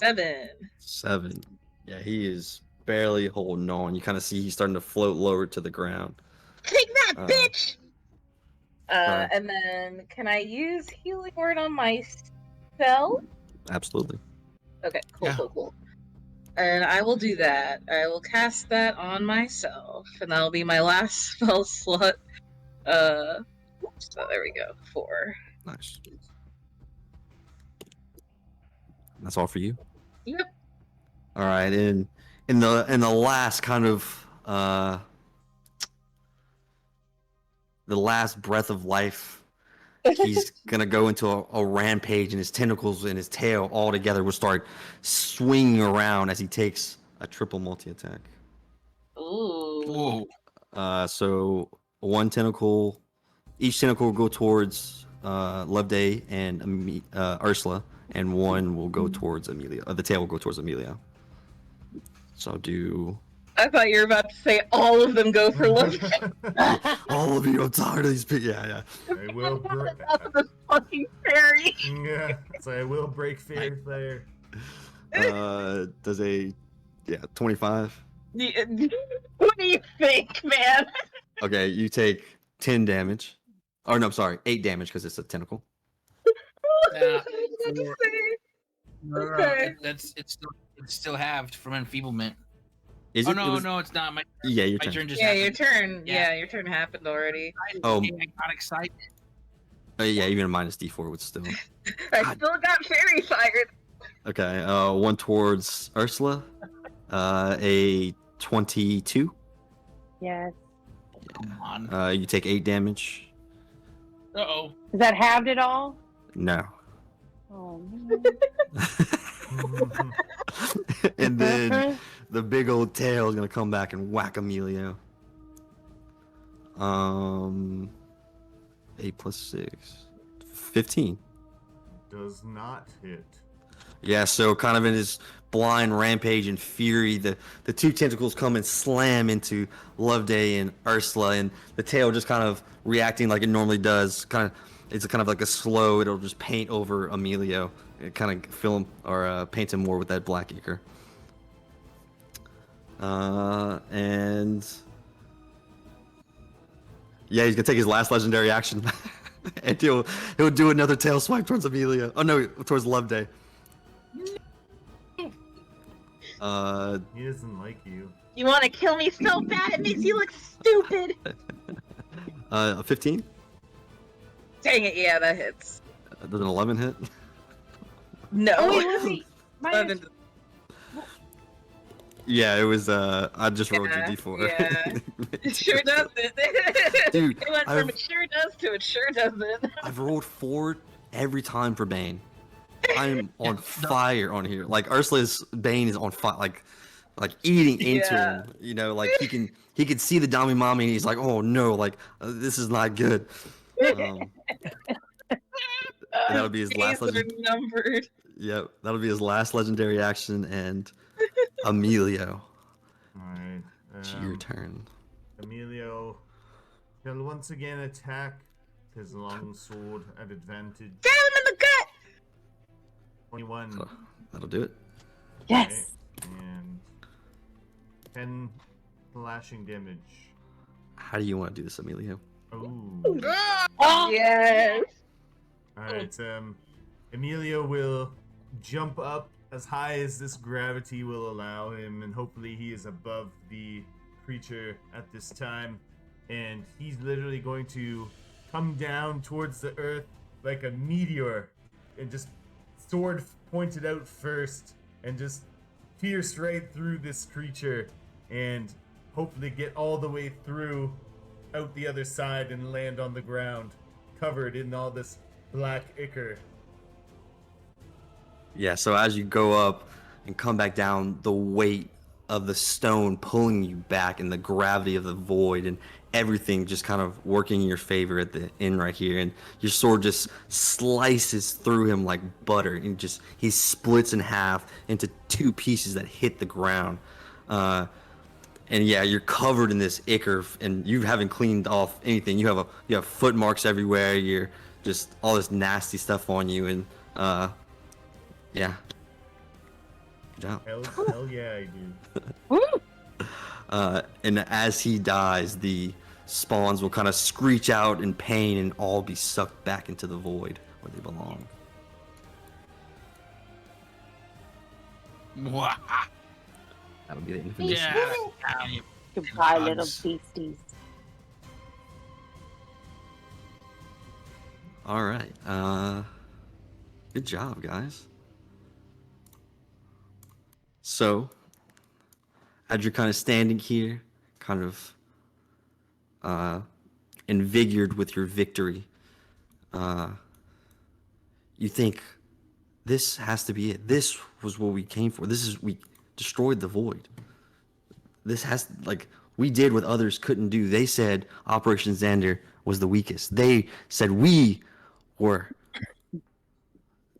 7. 7. Yeah, he is barely holding on. You kind of see he's starting to float lower to the ground. Take that, Uh, bitch! sorry. And then can I use healing word on myself? Absolutely. Okay, cool, Yeah. cool. And I will do that. I will cast that on myself, and that'll be my last spell slot. So there we go. 4. Nice. That's all for you. Yep. All right, in the last kind of the last breath of life, he's gonna go into a rampage, and his tentacles and his tail all together will start swinging around as he takes a triple multi-attack. Ooh. Whoa. So one tentacle, each tentacle will go towards Loveday and Ursula, and one will go towards Amelia. The tail will go towards Amelia. So I'll do I thought you were about to say all of them go for love. all of you. I'm tired of these people. Yeah. I will break. The fucking fairy. Yeah, so I will break fair there. Does a 25. What do you think, man? Okay, you take 10 damage. Oh no, I'm sorry, 8 damage because it's a tentacle. Yeah. Okay. It's still halved from enfeeblement. Is Oh it? no, It was- no, it's not. My Yeah, your my turn. turn just Yeah, happened. your turn. Yeah. Yeah, your turn happened already. Oh. I got excited. Yeah, even a minus D4 would still. I God. still got fairy fired. Okay, one towards Ursula. A 22. Yes. Come on. You take 8 damage. Uh-oh. Is that halved at all? No. Oh man. And then the big old tail is gonna come back and whack Emilio. 8 plus 6. 15. Does not hit. Yeah, so kind of in his blind rampage and fury, the two tentacles come and slam into Loveday and Ursula, and the tail just kind of reacting like it normally does. It's kind of like a slow. It'll just paint over Emilio, and kind of fill him or paint him more with that black ichor. And yeah, he's gonna take his last legendary action, and he'll do another tail swipe towards Emilio. Oh no, towards Loveday. He doesn't like you. You want to kill me so bad it makes you look stupid. 15. Dang it, yeah, that hits. Does an 11 hit? No. Oh wait, wait. Minus- 11. Yeah, it was. I just rolled your Yeah, D4. yeah. It sure doesn't. Dude, It went from I've- it sure does to it sure doesn't. I've rolled 4 every time for Bane. I'm on fire on here. Like Ursula's Bane is on fire, like eating into Yeah. him. You know, like he can see the Dami Mommy, and he's like, oh no, like this is not good. And that'll be his last Days are legend. numbered. Yep, that'll be his last legendary action. And Emilio, Alright. it's your turn. Emilio shall once again attack his long sword at advantage. Stab him in the gut. 21. So, that'll do it. Yes. And 10 slashing damage. How do you want to do this, Emilio? Oh. Oh. Yes. Alright, Emilio will jump up as high as this gravity will allow him, and hopefully he is above the creature at this time. And he's literally going to come down towards the earth like a meteor, and just sword pointed out first, and just pierce right through this creature, and hopefully get all the way through out the other side and land on the ground, covered in all this black ichor. Yeah, so as you go up and come back down, the weight of the stone pulling you back and the gravity of the void and everything just kind of working in your favor at the end right here. And your sword just slices through him like butter, and just he splits in half into 2 pieces that hit the ground. And yeah, you're covered in this ichor, and you haven't cleaned off anything. You have foot marks everywhere. You're just all this nasty stuff on you, and yeah. Good job. Hell yeah, I do. Woo! And as he dies, the spawns will kind of screech out in pain and all be sucked back into the void where they belong. Mwah. That'll be the end of this. Yeah. Goodbye, little Bugs. beasties. All right. Good job, guys. So, as you're kind of standing here, kind of invigorated with your victory, you think, this has to be it. This was what we came for. We destroyed the void. This has, like, we did what others couldn't do. They said Operation Xander was the weakest. They said we were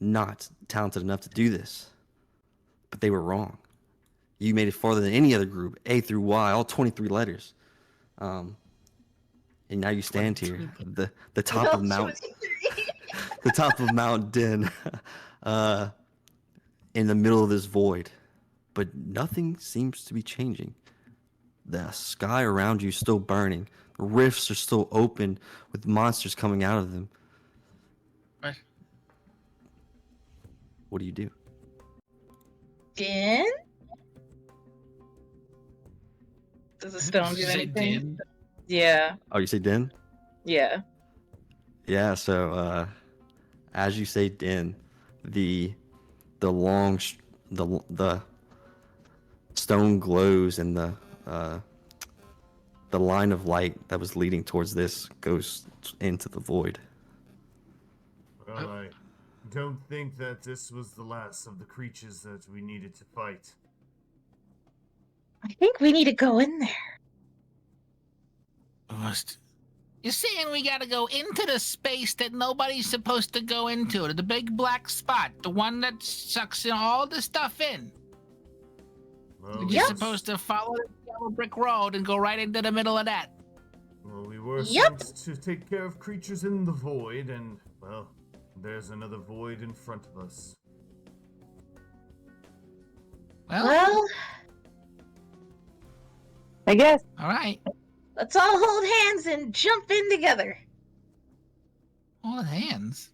not talented enough to do this. But they were wrong. You made it farther than any other group, A through Y, all 23 letters. And now you stand here, the top of Mount, the top of Mount Din, in the middle of this void. But nothing seems to be changing. The sky around you is still burning. The rifts are still open with monsters coming out of them. What? What do you do? Din? Does the stone do Say anything? Din? Yeah. Oh, you say Din? Yeah. Yeah, so as you say Din, the stone glows and the line of light that was leading towards this goes into the void. Well, I don't think that this was the last of the creatures that we needed to fight. I think we need to go in there. You're saying we gotta go into the space that nobody's supposed to go into, the big black spot, the one that sucks in all the stuff in. Well, You're Yes. supposed to follow the yellow brick road and go right into the middle of that. Well, we were Yep. sent to take care of creatures in the void, and, well, there's another void in front of us. Well, I guess. All right. let's all hold hands and jump in together. Hold hands.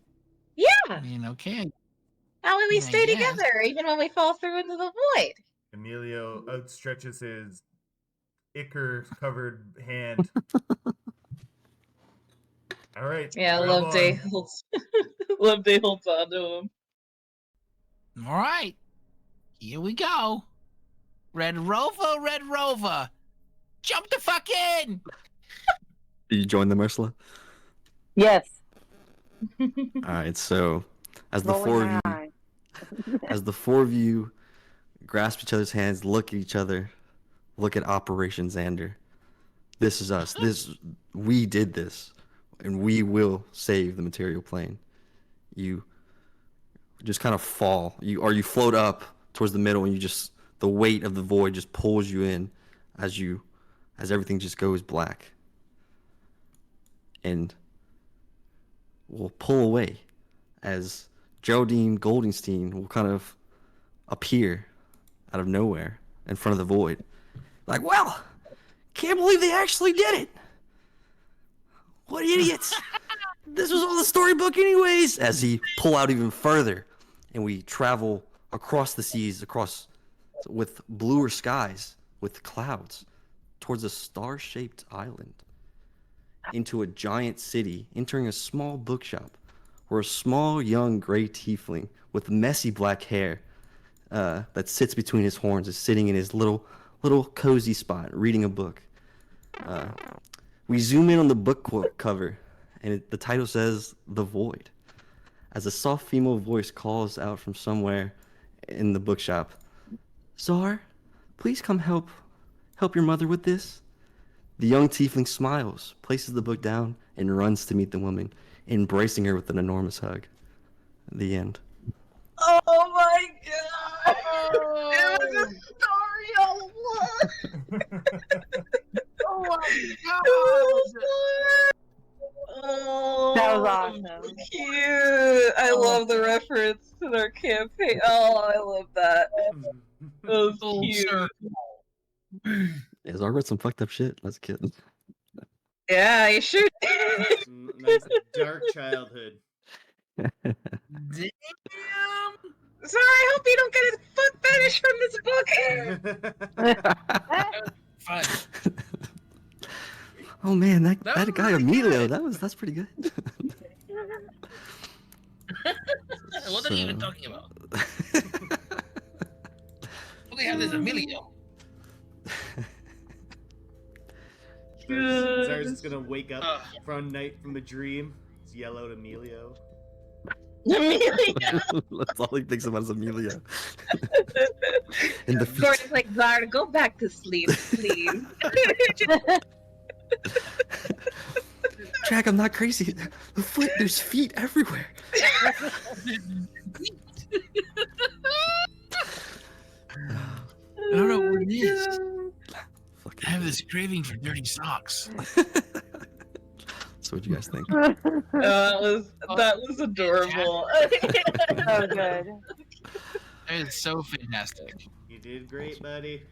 Yeah. I mean, okay. That way we Yeah, stay I guess. together, even when we fall through into the void. Emilio outstretches his ichor-covered hand. All right. Yeah, grab Love Day on. holds. Love Day holds on to him. All right. Here we go. Red Rover. Jump the fuck in. Did you join them, Ursula? Yes. All right, so as the Rolling four of my you, eye. as the four of you grasp each other's hands, look at each other, look at Operation Xander. This is us. We did this, and we will save the material plane. You just kind of fall. You float up towards the middle, and the weight of the void just pulls you in as everything just goes black. And will pull away as Geraldine Goldenstein will kind of appear out of nowhere in front of the void. Like, well, can't believe they actually did it. What idiots. This was all the storybook anyways. As he pull out even further and we travel across the seas, with bluer skies, with clouds, towards a star-shaped island, into a giant city, entering a small bookshop, where a small young gray tiefling with messy black hair that sits between his horns is sitting in his little cozy spot, reading a book. We zoom in on the book cover, and the title says "The Void," as a soft female voice calls out from somewhere in the bookshop, "Zar, please come help your mother with this." The young tiefling smiles, places the book down, and runs to meet the woman, embracing her with an enormous hug. The end. Oh my god! It was a story all along! Oh my Oh, That was awesome. cute! I love the reference to their campaign. Oh, I love that. was Full cute. circle. Yeah, Zar wrote some fucked up shit. That's kidding. Yeah, you sure did. Nice dark childhood. Damn. Sorry, I hope you don't get a foot fetish from this book. Fun. Oh man, That that was guy really Emilio, good. that's pretty good. What are you even talking about? What do they have this Emilio? Zar's just gonna wake up Ugh. from night from a dream. It's yell out Emilio. Amelia. That's all he thinks about is Emilio. In the Gordon's like, Zar, go back to sleep, please. Jack, I'm not crazy. The foot, there's feet everywhere. I don't know what it is. Fucking I have this craving for dirty socks. So what'd you guys think? That was adorable. So good. That is so fantastic. You did great, buddy.